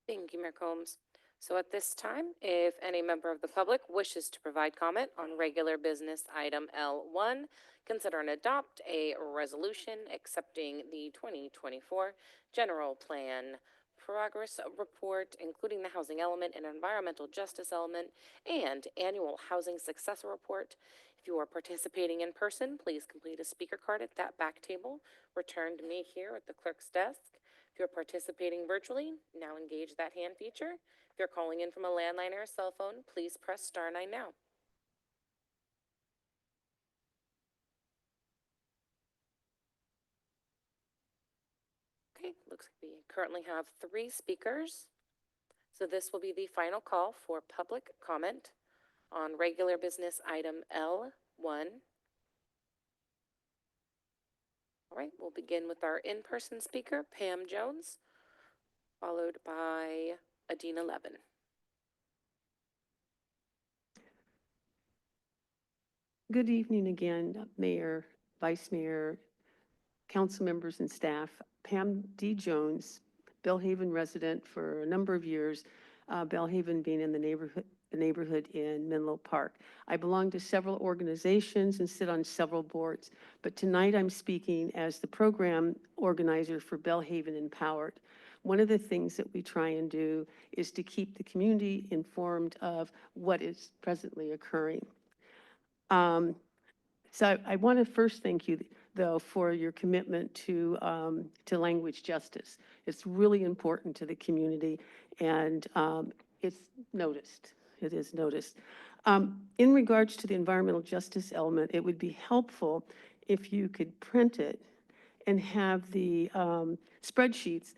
Thank you, Mayor Combs. So at this time, if any member of the public wishes to provide comment on regular business item L1, consider and adopt a resolution accepting the 2024 general plan progress report, including the housing element and environmental justice element, and annual housing successor report. If you are participating in person, please complete a speaker card at that back table. Return to me here at the clerk's desk. If you're participating virtually, now engage that hand feature. If you're calling in from a landline or a cell phone, please press *9 now. Okay, looks like we currently have 3 speakers. So this will be the final call for public comment on regular business item L1. All right, we'll begin with our in-person speaker, Pam Jones, followed by Adina Levin. Good evening again, Mayor, Vice Mayor, council members and staff. Pam D. Jones, Belhaven resident for a number of years, Belhaven being in the neighborhood in Menlo Park. I belong to several organizations and sit on several boards, but tonight I'm speaking as the program organizer for Belhaven Empowered. One of the things that we try and do is to keep the community informed of what is presently occurring. So I want to first thank you, though, for your commitment to language justice. It's really important to the community, and it's noticed. It is noticed. In regards to the environmental justice element, it would be helpful if you could print it and have the spreadsheets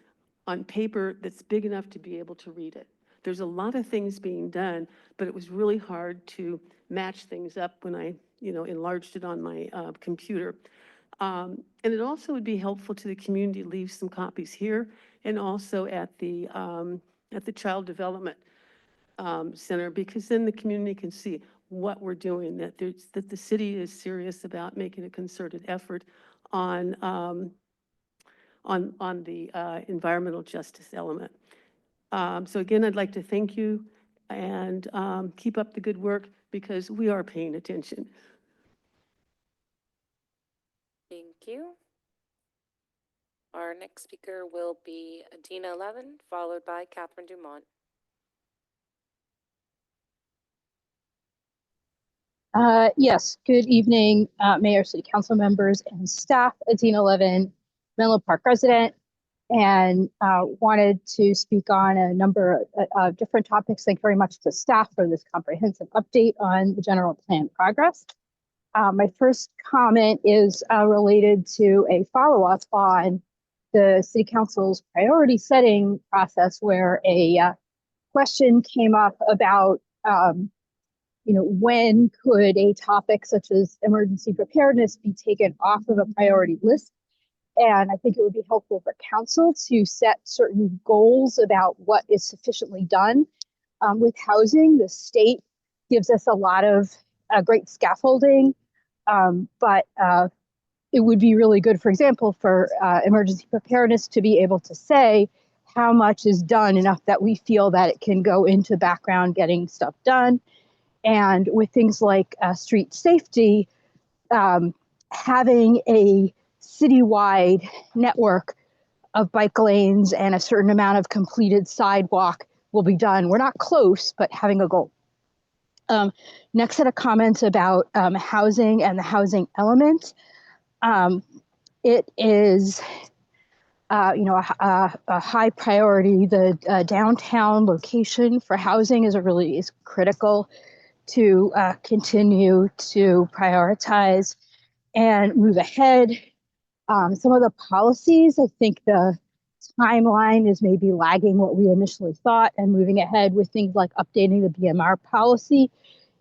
on paper that's big enough to be able to read it. There's a lot of things being done, but it was really hard to match things up when I, enlarged it on my computer. And it also would be helpful to the community to leave some copies here and also at the Child Development Center, because then the community can see what we're doing, that the city is serious about making a concerted effort on the environmental justice element. So again, I'd like to thank you and keep up the good work, because we are paying attention. Thank you. Our next speaker will be Adina Levin, followed by Catherine Dumont. Yes, good evening, Mayor, City Council members, and staff. Adina Levin, Menlo Park resident, and wanted to speak on a number of different topics. Thank you very much to staff for this comprehensive update on the general plan progress. My first comment is related to a follow-up on the City Council's priority setting process, where a question came up about when could a topic such as emergency preparedness be taken off of a priority list? And I think it would be helpful for council to set certain goals about what is sufficiently done. With housing, the state gives us a lot of great scaffolding, but it would be really good, for example, for emergency preparedness to be able to say how much is done, enough that we feel that it can go into background getting stuff done. And with things like street safety, having a citywide network of bike lanes and a certain amount of completed sidewalk will be done. We're not close, but having a goal. Next set of comments about housing and the housing element. It is a high priority. The downtown location for housing is critical to continue to prioritize and move ahead. Some of the policies, I think the timeline is maybe lagging what we initially thought, and moving ahead with things like updating the BMR policy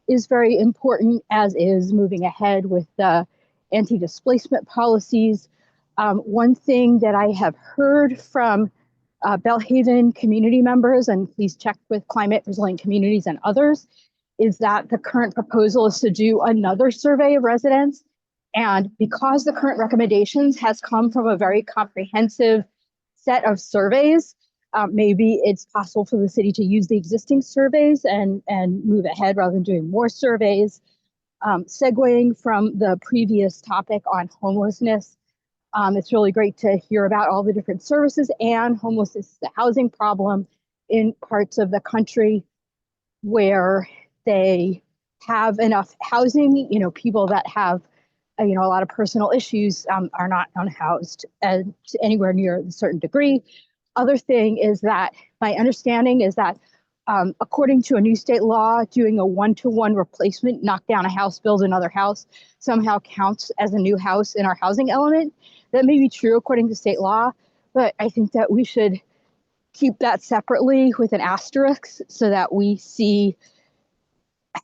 is very important, as is moving ahead with the anti-displacement policies. One thing that I have heard from Belhaven community members, and please check with climate resilient communities and others, is that the current proposal is to do another survey of residents. And because the current recommendations has come from a very comprehensive set of surveys, maybe it's possible for the city to use the existing surveys and move ahead rather than doing more surveys. Segueing from the previous topic on homelessness, it's really great to hear about all the different services and homelessness, the housing problem in parts of the country where they have enough housing. People that have a lot of personal issues are not unhoused anywhere near a certain degree. Other thing is that my understanding is that according to a new state law, doing a one-to-one replacement, knock down a house, build another house, somehow counts as a new house in our housing element. That may be true according to state law, but I think that we should keep that separately with an asterisk so that we see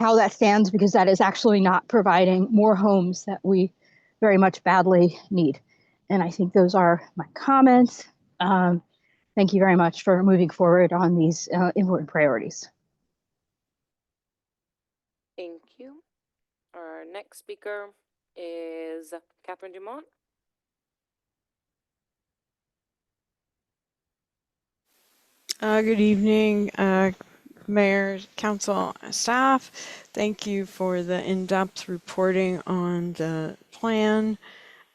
how that stands, because that is actually not providing more homes that we very much badly need. And I think those are my comments. Thank you very much for moving forward on these important priorities. Thank you. Our next speaker is Catherine Dumont. Good evening, Mayor, Council, staff. Thank you for the in-depth reporting on the plan.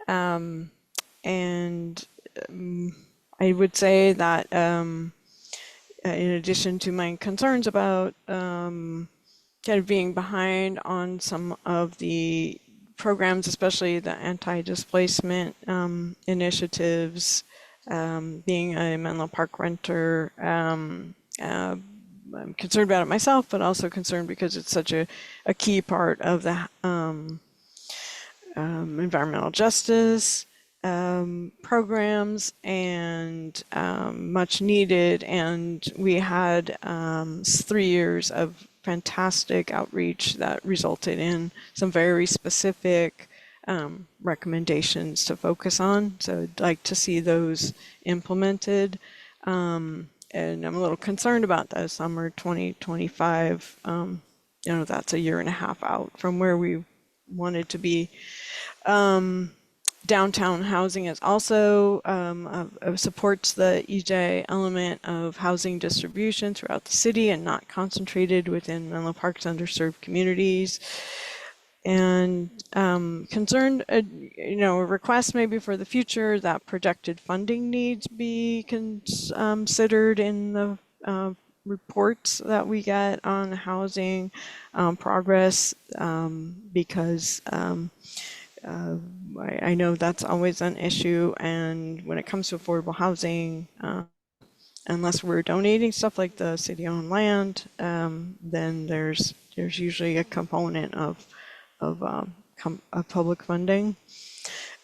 I would say that in addition to my concerns about kind of being behind on some of the programs, especially the anti-displacement initiatives, being a Menlo Park renter, I'm concerned about it myself, but also concerned because it's such a key part of the environmental justice programs, and much needed. And we had 3 years of fantastic outreach that resulted in some very specific recommendations to focus on. So I'd like to see those implemented. And I'm a little concerned about the summer 2025. That's a year and a half out from where we wanted to be. Downtown housing is also supports the EJ element of housing distribution throughout the city and not concentrated within Menlo Park's underserved communities. And concerned, a request maybe for the future that projected funding needs be considered in the reports that we get on housing progress because I know that's always an issue. And when it comes to affordable housing, unless we're donating stuff like the city-owned land, then there's usually a component of public funding.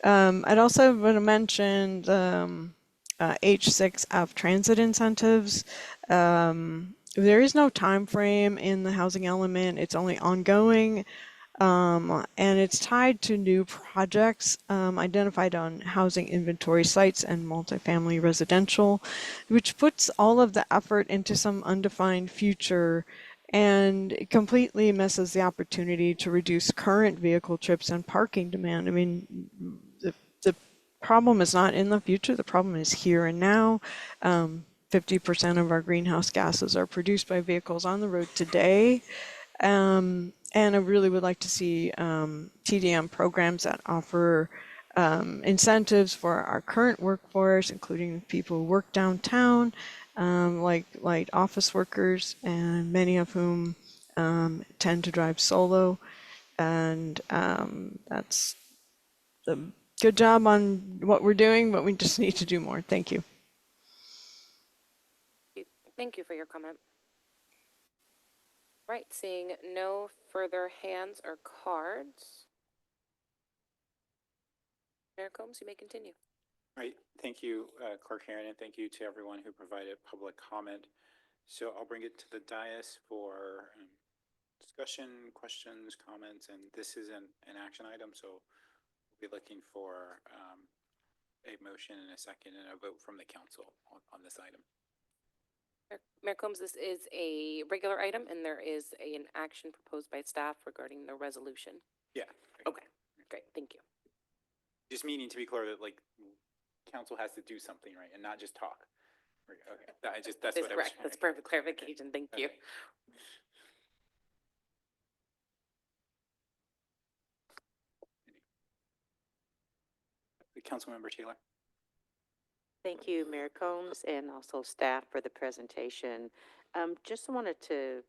I'd also want to mention the H6F transit incentives. There is no time frame in the housing element. It's only ongoing. And it's tied to new projects identified on housing inventory sites and multifamily residential, which puts all of the effort into some undefined future and it completely misses the opportunity to reduce current vehicle trips and parking demand. I mean, the problem is not in the future, the problem is here and now. 50% of our greenhouse gases are produced by vehicles on the road today. And I really would like to see TDM programs that offer incentives for our current workforce, including people who work downtown, like office workers, and many of whom tend to drive solo. And that's the good job on what we're doing, but we just need to do more. Thank you. Thank you for your comment. Right, seeing no further hands or cards. Mayor Combs, you may continue. Right, thank you, Clerk Heron, and thank you to everyone who provided public comment. So I'll bring it to the dais for discussion, questions, comments, and this is an action item, so we'll be looking for a motion and a second and a vote from the council on this item. Mayor Combs, this is a regular item and there is an action proposed by staff regarding the resolution. Yeah. Okay, great, thank you. Just meaning to be clear that like council has to do something, right, and not just talk. Okay, that's what correct. That's perfect clarification. Thank you. Councilmember Taylor. Thank you, Mayor Combs, and also staff for the presentation. Just wanted to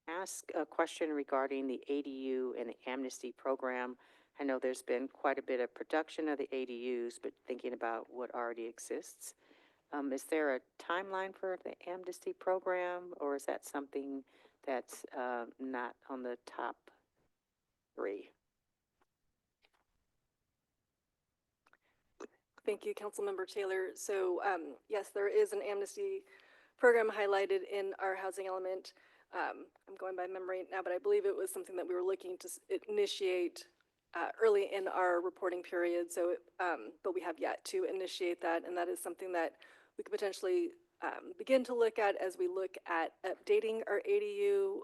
ask a question regarding the ADU and the amnesty program. I know there's been quite a bit of production of the ADUs, but thinking about what already exists, is there a timeline for the amnesty program, or is that something that's not on the top 3? Thank you, Councilmember Taylor. So yes, there is an amnesty program highlighted in our housing element. I'm going by memory now, but I believe it was something that we were looking to initiate early in our reporting period. So, but we have yet to initiate that, and that is something that we could potentially begin to look at as we look at updating our ADU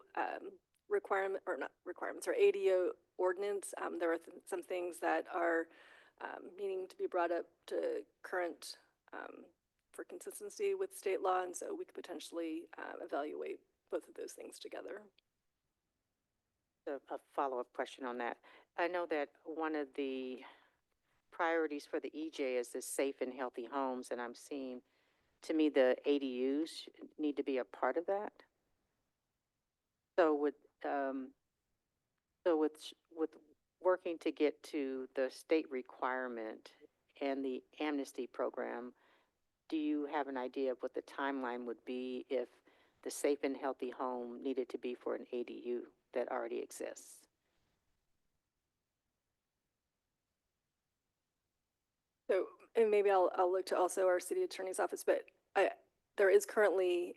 requirement, or not requirements, our ADU ordinance. There are some things that are needing to be brought up to current for consistency with state law, and so we could potentially evaluate both of those things together. A follow-up question on that. I know that one of the priorities for the EJ is the safe and healthy homes, and I'm seeing, to me, the ADUs need to be a part of that. So with working to get to the state requirement and the amnesty program, do you have an idea of what the timeline would be if the safe and healthy home needed to be for an ADU that already exists? So, and maybe I'll look to also our city attorney's office, but there is currently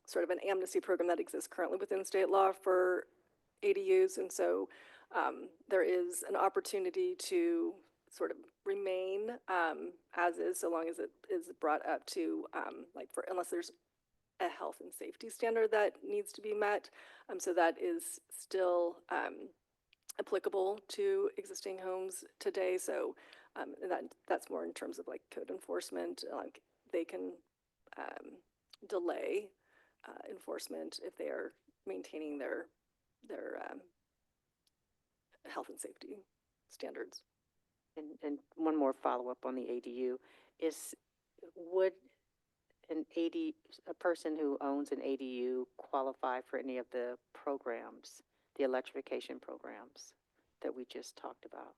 sort of an amnesty program that exists currently within state law for ADUs, and so there is an opportunity to sort of remain as is, so long as it is brought up to unless there's a health and safety standard that needs to be met. So that is still applicable to existing homes today. So that's more in terms of like code enforcement. Like they can delay enforcement if they are maintaining their health and safety standards. And one more follow-up on the ADU is, would a person who owns an ADU qualify for any of the programs, the electrification programs that we just talked about?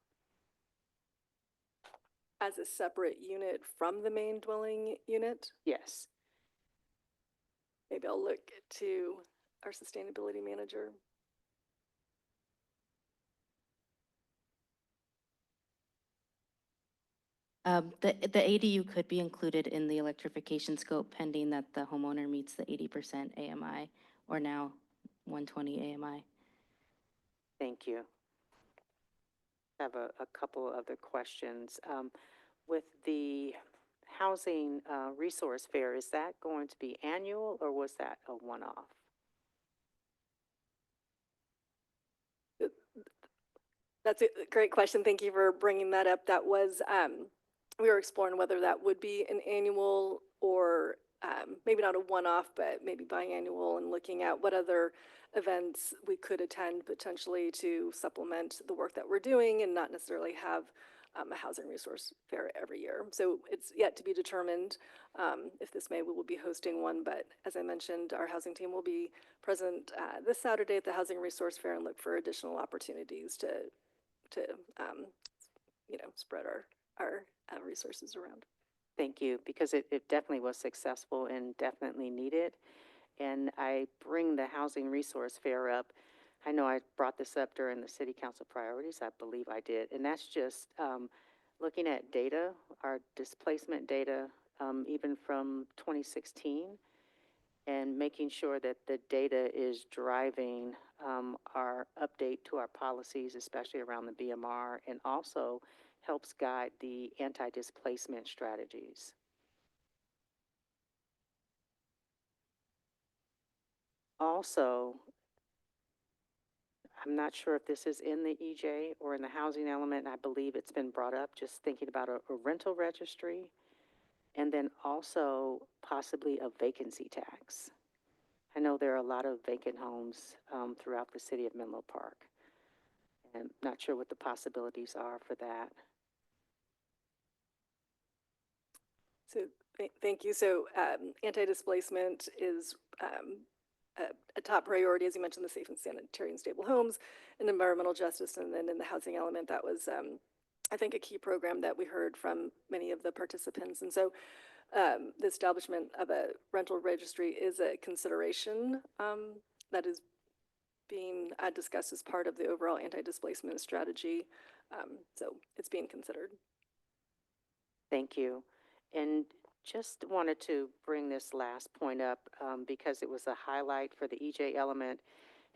As a separate unit from the main dwelling unit, Yes. maybe I'll look to our sustainability manager. The ADU could be included in the electrification scope pending that the homeowner meets the 80% AMI or now 120 AMI. Thank you. I have a couple other questions. With the housing resource fair, is that going to be annual or was that a one-off? That's a great question. Thank you for bringing that up. That was, we were exploring whether that would be an annual or maybe not a one-off, but maybe biannual, and looking at what other events we could attend potentially to supplement the work that we're doing and not necessarily have a housing resource fair every year. So it's yet to be determined if this May we will be hosting one, but as I mentioned, our housing team will be present this Saturday at the Housing Resource Fair and look for additional opportunities to spread our resources around. Thank you, because it definitely was successful and definitely needed. And I bring the housing resource fair up. I know I brought this up during the city council priorities. I believe I did. And that's just looking at data, our displacement data, even from 2016, and making sure that the data is driving our update to our policies, especially around the BMR, and also helps guide the anti-displacement strategies. Also, I'm not sure if this is in the EJ or in the housing element, and I believe it's been brought up, just thinking about a rental registry, and then also possibly a vacancy tax. I know there are a lot of vacant homes throughout the city of Menlo Park, and not sure what the possibilities are for that. So thank you. So anti-displacement is a top priority, as you mentioned, the safe and sanitary and stable homes, and environmental justice, and then in the housing element, that was, I think, a key program that we heard from many of the participants. And so the establishment of a rental registry is a consideration that is being discussed as part of the overall anti-displacement strategy. So it's being considered. Thank you. And just wanted to bring this last point up because it was a highlight for the EJ element,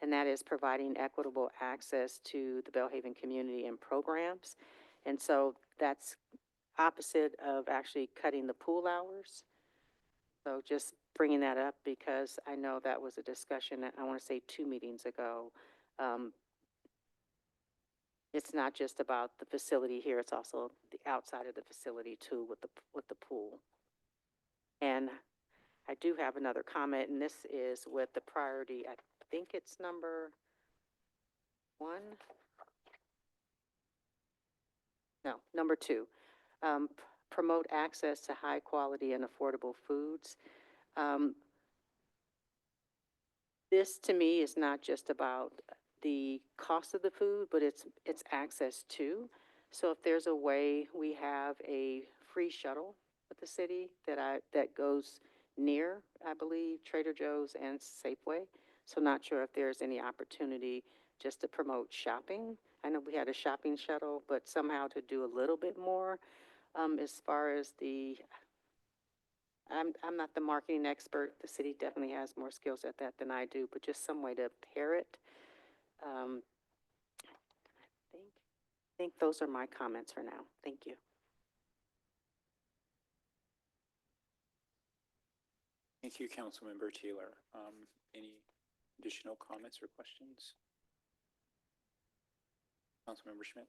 and that is providing equitable access to the Belhaven community and programs. And so that's opposite of actually cutting the pool hours. So just bringing that up because I know that was a discussion, I want to say 2 meetings ago. It's not just about the facility here, it's also the outside of the facility too with the pool. And I do have another comment, and this is with the priority, I think it's number 1. No, number 2. Promote access to high quality and affordable foods. This to me is not just about the cost of the food, but it's access to. So if there's a way we have a free shuttle with the city that goes near, I believe, Trader Joe's and Safeway. So not sure if there's any opportunity just to promote shopping. I know we had a shopping shuttle, but somehow to do a little bit more as far as the, I'm not the marketing expert. The city definitely has more skills at that than I do, but just some way to pair it. I think those are my comments for now. Thank you. Thank you, Councilmember Taylor. Any additional comments or questions? Councilmember Schmidt.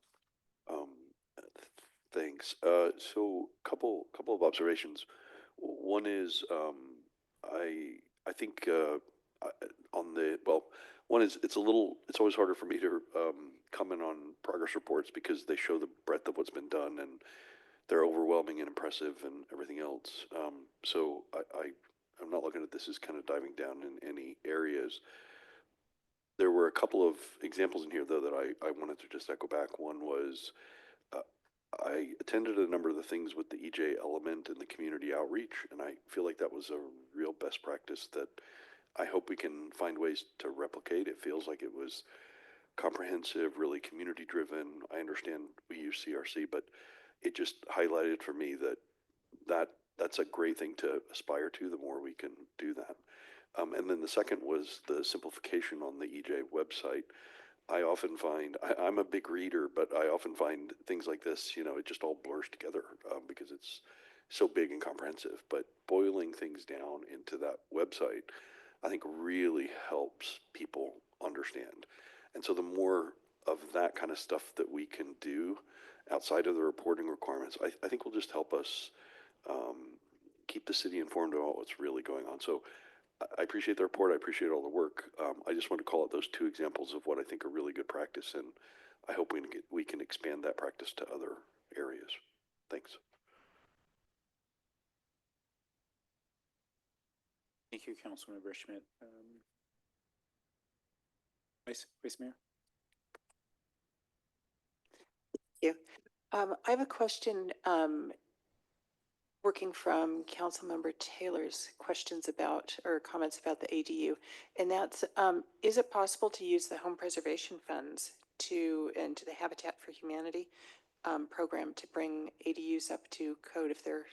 Thanks. So couple of observations. One is I think on the, well, one is it's always harder for me to comment on progress reports because they show the breadth of what's been done, and they're overwhelming and impressive and everything else. So I'm not looking at this as kind of diving down in any areas. There were a couple of examples in here, though, that I wanted to just echo back. One was I attended a number of the things with the EJ element and the community outreach, and I feel like that was a real best practice that I hope we can find ways to replicate. It feels like it was comprehensive, really community driven. I understand we use CRC, but it just highlighted for me that's a great thing to aspire to, the more we can do that. And then the second was the simplification on the EJ website. I often find, I'm a big reader, but I often find things like this, it just all blurs together because it's so big and comprehensive. But boiling things down into that website, I think really helps people understand. And so the more of that kind of stuff that we can do outside of the reporting requirements, I think will just help us keep the city informed about what's really going on. So I appreciate the report. I appreciate all the work. I just want to call out those two examples of what I think are really good practice, and I hope we can expand that practice to other areas. Thanks. Thank you, Councilmember Schmidt. Vice Mayor? Thank you. I have a question working from Councilmember Taylor's questions about, or comments about the ADU. And that's, is it possible to use the home preservation funds and to the Habitat for Humanity program to bring ADUs up to code if they're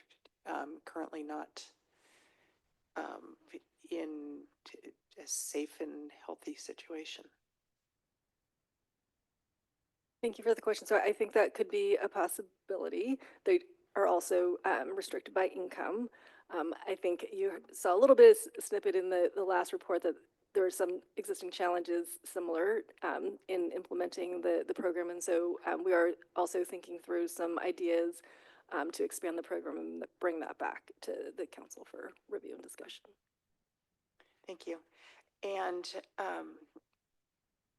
currently not in a safe and healthy situation? Thank you for the question. So I think that could be a possibility. They are also restricted by income. I think you saw a little bit of snippet in the last report that there are some existing challenges similar in implementing the program. And so we are also thinking through some ideas to expand the program and bring that back to the council for review and discussion. Thank you. And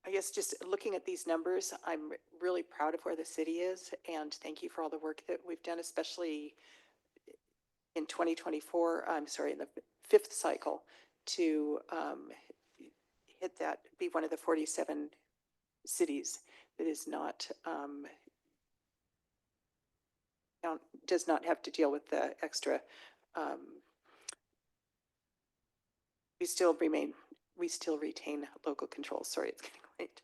I guess just looking at these numbers, I'm really proud of where the city is, and thank you for all the work that we've done, especially in 2024, I'm sorry, in the fifth cycle, to hit that, be one of the 47 cities that is not, does not have to deal with the extra, we still retain local control. Sorry, it's getting late.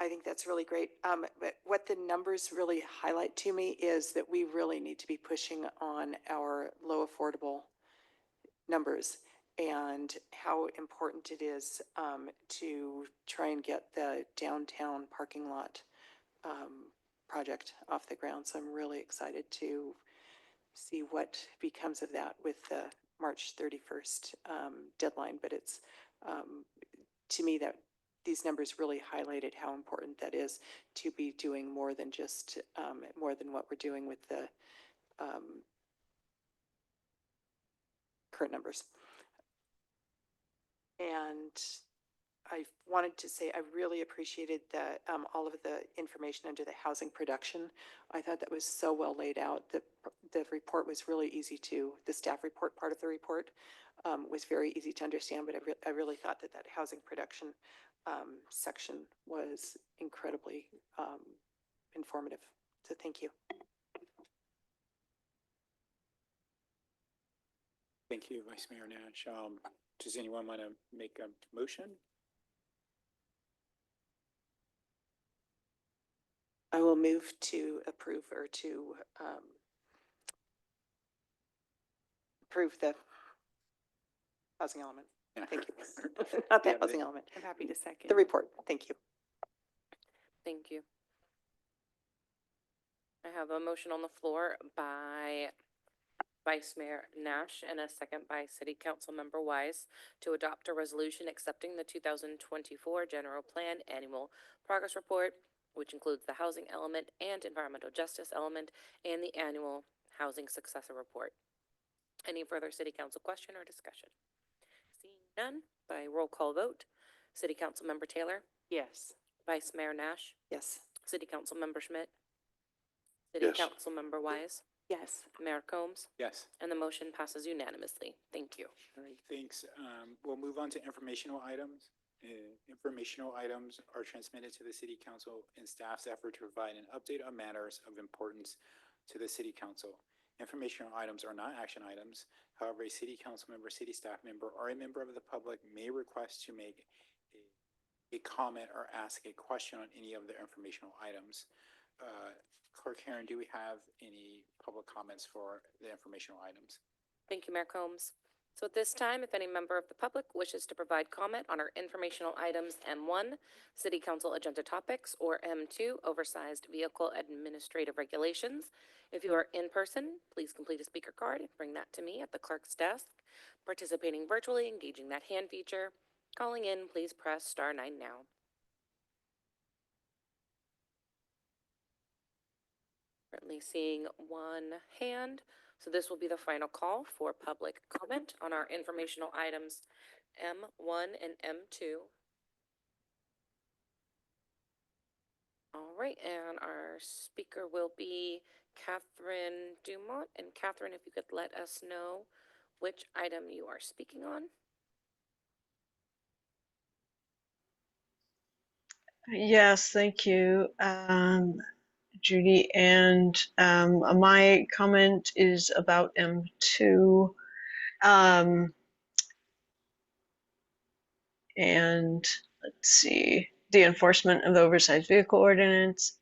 I think that's really great. But what the numbers really highlight to me is that we really need to be pushing on our low affordable numbers and how important it is to try and get the downtown parking lot project off the ground. So I'm really excited to see what becomes of that with the March 31st deadline. But it's, to me, that these numbers really highlighted how important that is to be doing more than just, more than what we're doing with the current numbers. And I wanted to say I really appreciated the all of the information under the housing production. I thought that was so well laid out. The report was really easy to, the staff report part of the report was very easy to understand, but I really thought that housing production section was incredibly informative. So thank you. Thank you, Vice Mayor Nash. Does anyone want to make a motion? I will move to approve or to approve the housing element. Yeah. Thank you. Not the housing element. I'm happy to second. The report. Thank you. Thank you. I have a motion on the floor by Vice Mayor Nash and a second by City Councilmember Wise to adopt a resolution accepting the 2024 General Plan Annual Progress Report, which includes the housing element and environmental justice element, and the annual housing successor report. Any further City Council question or discussion? Seeing none, by roll call vote, City Councilmember Taylor, Yes. Vice Mayor Nash, Yes. City Councilmember Schmidt, City Yes. Councilmember Wise, Yes. Mayor Combs, Yes. and the motion passes unanimously. Thank you. All right, thanks. We'll move on to informational items. Informational items are transmitted to the city council in staff's effort to provide an update on matters of importance to the city council. Informational items are not action items. However, a city council member, city staff member, or a member of the public may request to make a comment or ask a question on any of the informational items. Clerk Karen, do we have any public comments for the informational items? Thank you, Mayor Combs. So at this time, if any member of the public wishes to provide comment on our informational items M1, City Council Agenda Topics, or M2, Oversized Vehicle Administrative Regulations, if you are in person, please complete a speaker card and bring that to me at the clerk's desk. Participating virtually, engaging that hand feature. Calling in, please press *9 now. Currently seeing one hand. So this will be the final call for public comment on our informational items M1 and M2. All right, and our speaker will be Catherine Dumont. And Catherine, if you could let us know which item you are speaking on. Yes, thank you, Judy. And my comment is about M2. And let's see, the enforcement of the oversized vehicle ordinance.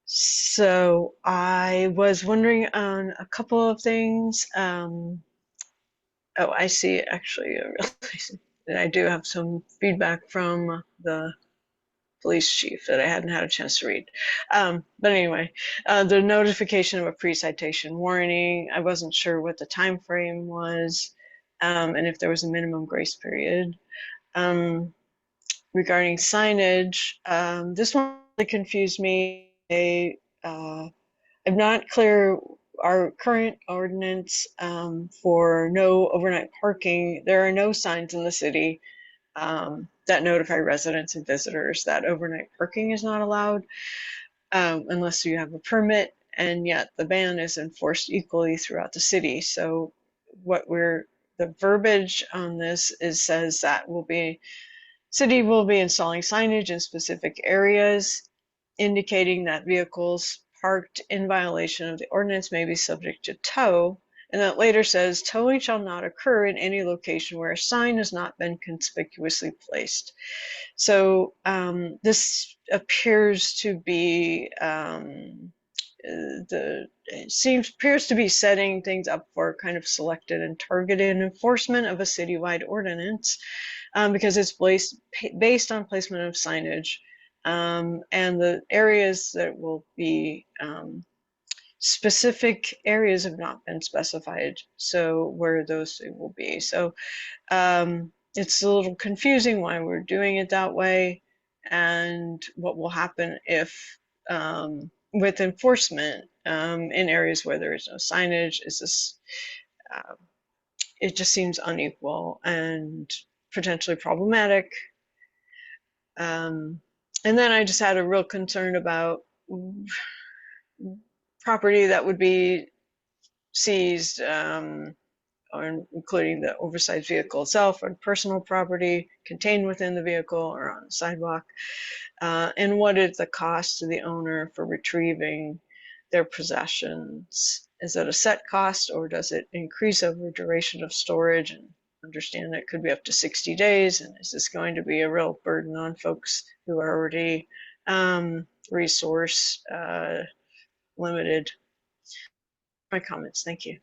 So I was wondering on a couple of things. Oh, I see actually that I do have some feedback from the police chief that I hadn't had a chance to read. But anyway, the notification of a pre-citation warning, I wasn't sure what the time frame was, and if there was a minimum grace period. Regarding signage, this one really confused me. I'm not clear our current ordinance for no overnight parking. There are no signs in the city that notify residents and visitors that overnight parking is not allowed unless you have a permit, and yet the ban is enforced equally throughout the city. So the verbiage on this says that city will be installing signage in specific areas indicating that vehicles parked in violation of the ordinance may be subject to tow, and that later says towing shall not occur in any location where a sign has not been conspicuously placed. So this appears to be appears to be setting things up for kind of selected and targeted enforcement of a citywide ordinance, because it's based on placement of signage, and the areas that will be specific areas have not been specified, so where those will be. So it's a little confusing why we're doing it that way, and what will happen if with enforcement in areas where there is no signage. It just seems unequal and potentially problematic. And then I just had a real concern about property that would be seized, or including the oversized vehicle itself, or personal property contained within the vehicle or on the sidewalk. And what is the cost to the owner for retrieving their possessions? Is it a set cost, or does it increase over duration of storage? And understand that it could be up to 60 days. And is this going to be a real burden on folks who are already resource limited? My comments. Thank you.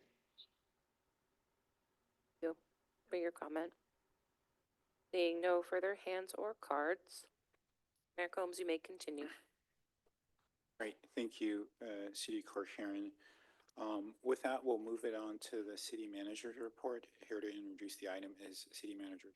Thank you for your comment. Seeing no further hands or cards, Mayor Combs, you may continue. Great, thank you, City Clerk Sharon. With that, we'll move it on to the City Manager's report. Here to introduce the item is City Manager.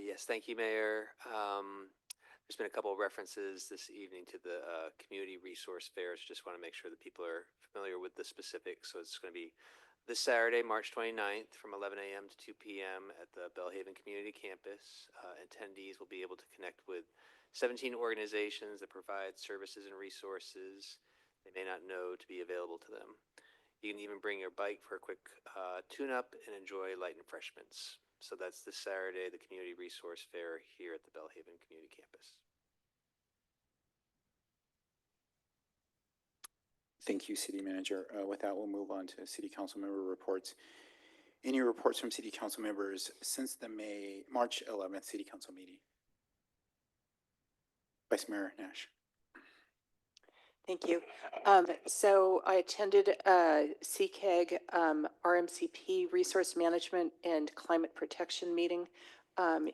Yes, thank you, Mayor. There's been a couple of references this evening to the community resource fairs. Just want to make sure that people are familiar with the specifics. So it's going to be This Saturday, March 29th, from 11 a.m. to 2 p.m. at the Belhaven Community Campus. Attendees will be able to connect with 17 organizations that provide services and resources they may not know to be available to them. You can even bring your bike for a quick tune-up and enjoy light refreshments. So that's this Saturday, the Community Resource Fair here at the Belhaven Community Campus. Thank you, City Manager. With that, we'll move on to City Council member reports. Any reports from City Council members since the March 11th City Council meeting? Vice Mayor Nash. Thank you. So I attended CCAG RMCP Resource Management and Climate Protection meeting.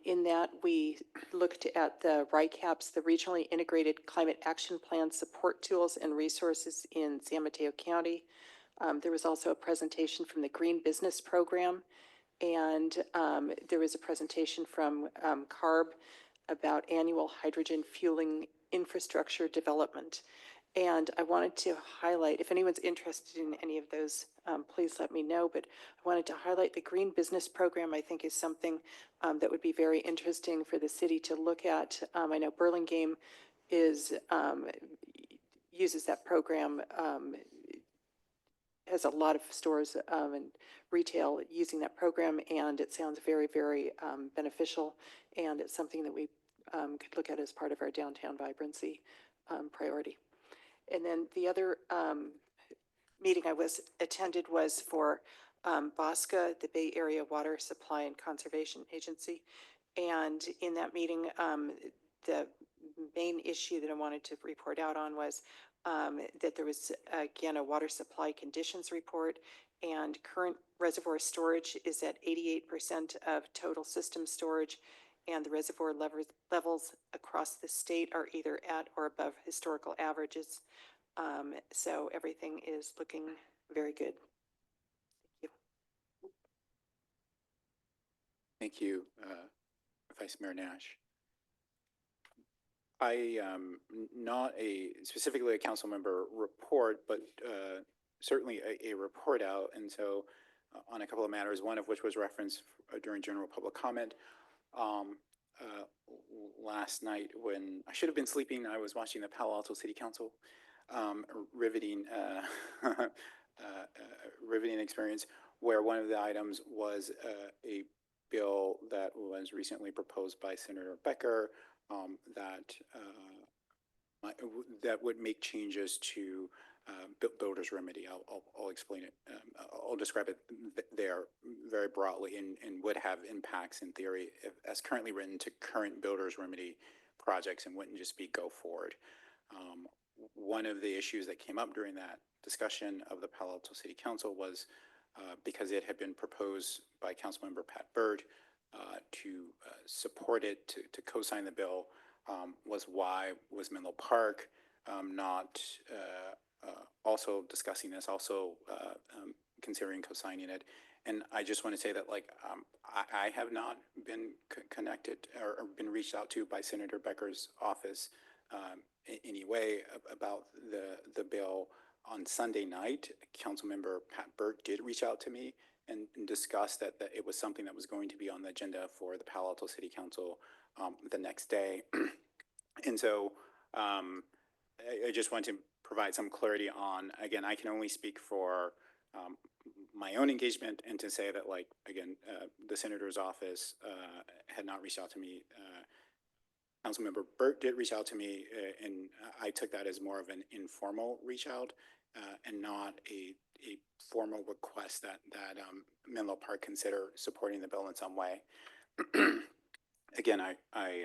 In that, we looked at the RICAPs, the Regionally Integrated Climate Action Plan support tools and resources in San Mateo County. There was also a presentation from the Green Business Program, and there was a presentation from CARB about annual hydrogen fueling infrastructure development. And I wanted to highlight, if anyone's interested in any of those, please let me know, but I wanted to highlight the Green Business Program. I think is something that would be very interesting for the city to look at. I know Burlingame is, uses that program, has a lot of stores and retail using that program, and it sounds very, very beneficial, and it's something that we could look at as part of our downtown vibrancy priority. And then the other meeting I attended was for BOSCA, the Bay Area Water Supply and Conservation Agency. And in that meeting, the main issue that I wanted to report out on was that there was, again, a water supply conditions report, and current reservoir storage is at 88% of total system storage, and the reservoir levels across the state are either at or above historical averages. So everything is looking very good. Thank you. Thank you, Vice Mayor Nash. I not specifically a council member report, but certainly a report out, and so on a couple of matters, one of which was referenced during general public comment. Last night, when I should have been sleeping, I was watching the Palo Alto City Council riveting riveting experience, where one of the items was a bill that was recently proposed by Senator Becker that would make changes to builder's remedy. I'll explain it. I'll describe it there very broadly, and would have impacts in theory as currently written to current builder's remedy projects, and wouldn't just be go forward. One of the issues that came up during that discussion of the Palo Alto City Council was because it had been proposed by Councilmember Pat Byrd to support it, to co-sign the bill, was why was Menlo Park not also discussing this, also considering co-signing it. And I just want to say that, like, I have not been connected or been reached out to by Senator Becker's office in any way about the bill. On Sunday night, Councilmember Pat Byrd did reach out to me and discuss that it was something that was going to be on the agenda for the Palo Alto City Council the next day. And so I just want to provide some clarity on, again, I can only speak for my own engagement, and to say that, like, again, the Senator's office had not reached out to me. Councilmember Burt did reach out to me, and I took that as more of an informal reach out and not a formal request that Menlo Park consider supporting the bill in some way. Again, I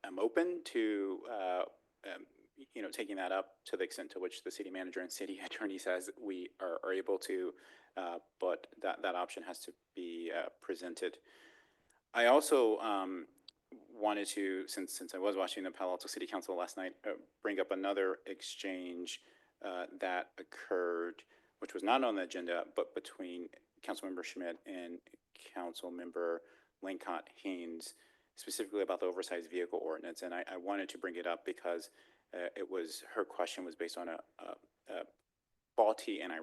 am open to taking that up to the extent to which the city manager and city attorney says we are able to, but that option has to be presented. I also wanted to, since I was watching the Palo Alto City Council last night, bring up another exchange that occurred, which was not on the agenda, but between Councilmember Schmidt and Councilmember Lincott Haynes, specifically about the oversized vehicle ordinance. And I wanted to bring it up because her question was based on a faulty and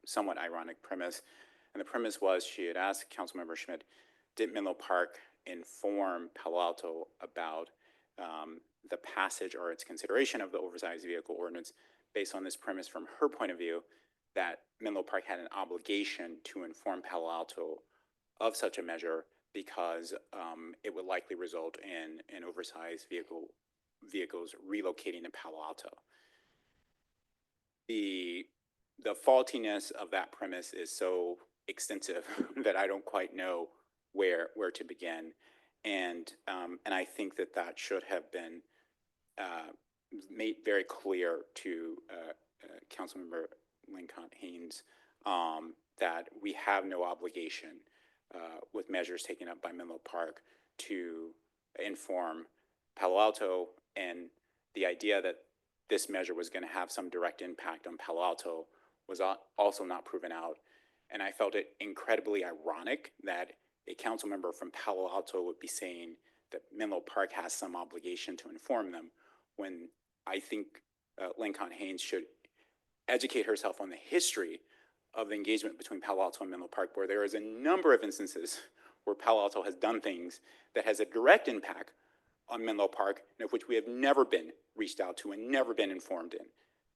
somewhat ironic premise. And the premise was she had asked Councilmember Schmidt, did Menlo Park inform Palo Alto about the passage or its consideration of the oversized vehicle ordinance, based on this premise from her point of view that Menlo Park had an obligation to inform Palo Alto of such a measure because it would likely result in oversized vehicles relocating to Palo Alto. The faultiness of that premise is so extensive that I don't quite know where to begin, and I think that should have been made very clear to Councilmember Lincoln Haynes that we have no obligation with measures taken up by Menlo Park to inform Palo Alto, and the idea that this measure was going to have some direct impact on Palo Alto was also not proven out. And I felt it incredibly ironic that a council member from Palo Alto would be saying that Menlo Park has some obligation to inform them, when I think Lincoln Haynes should educate herself on the history of the engagement between Palo Alto and Menlo Park, where there is a number of instances where Palo Alto has done things that has a direct impact on Menlo Park, and of which we have never been reached out to and never been informed in.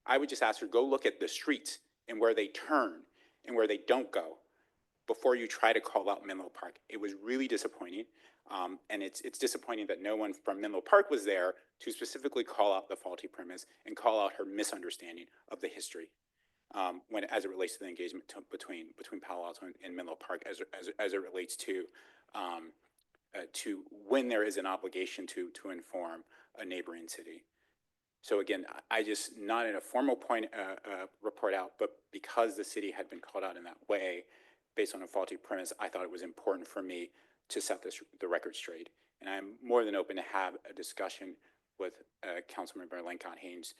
I would just ask her, go look at the streets and where they turn and where they don't go before you try to call out Menlo Park. It was really disappointing, and it's disappointing that no one from Menlo Park was there to specifically call out the faulty premise and call out her misunderstanding of the history as it relates to the engagement between Palo Alto and Menlo Park as it relates to when there is an obligation to inform a neighboring city. So again, I just, not in a formal report out, but because the city had been called out in that way based on a faulty premise, I thought it was important for me to set the record straight. And I'm more than open to have a discussion with Councilmember Lincoln Haynes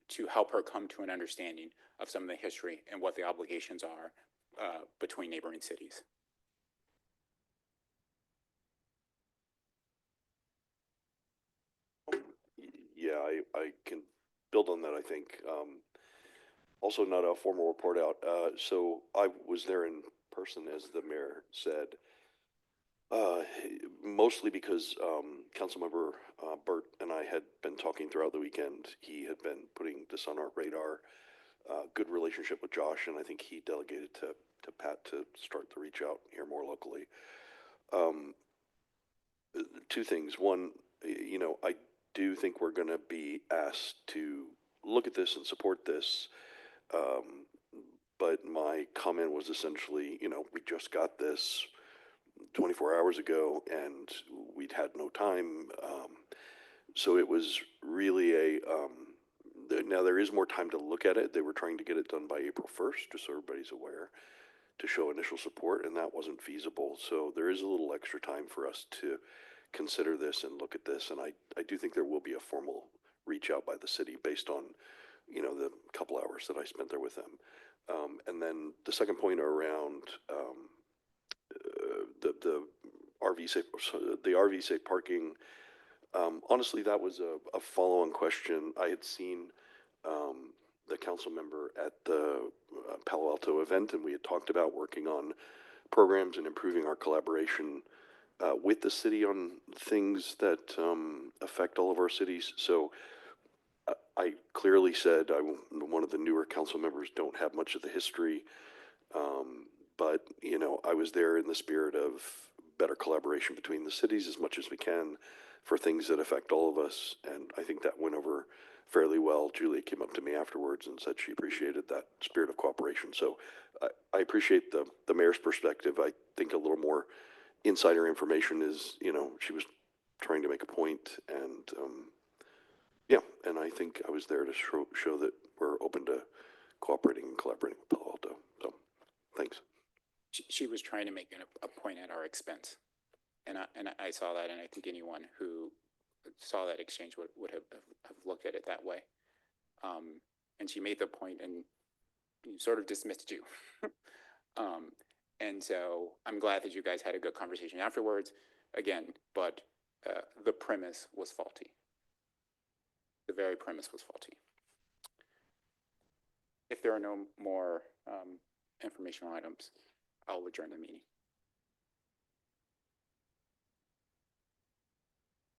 to help her come to an understanding of some of the history and what the obligations are between neighboring cities. Yeah, I can build on that, I think. Also not a formal report out. So I was there in person, as the mayor said, mostly because Councilmember Burt and I had been talking throughout the weekend. He had been putting this on our radar. Good relationship with Josh, and I think he delegated to Pat to start the reach out here more locally. Two things. One, I do think we're going to be asked to look at this and support this. But my comment was essentially, we just got this 24 hours ago and we'd had no time. So it was really now there is more time to look at it. They were trying to get it done by April 1st, just so everybody's aware, to show initial support, and that wasn't feasible. So there is a little extra time for us to consider this and look at this. And I do think there will be a formal reach out by the city based on, the couple hours that I spent there with them. And then the second point around the RV safe parking. Honestly, that was a follow-on question. I had seen the council member at the Palo Alto event, and we had talked about working on programs and improving our collaboration with the city on things that affect all of our cities. So I clearly said I'm one of the newer council members, don't have much of the history, but I was there in the spirit of better collaboration between the cities as much as we can for things that affect all of us, and I think that went over fairly well. Julia came up to me afterwards and said she appreciated that spirit of cooperation. So I appreciate the mayor's perspective. I think a little more insider information is, she was trying to make a point, and yeah, and I think I was there to show that we're open to cooperating and collaborating with Palo Alto. So thanks. She was trying to make a point at our expense, and I saw that, and I think anyone who saw that exchange would have looked at it that way. And she made the point and sort of dismissed you. And so I'm glad that you guys had a good conversation afterwards, again, but the premise was faulty. The very premise was faulty. If there are no more informational items, I'll adjourn the meeting.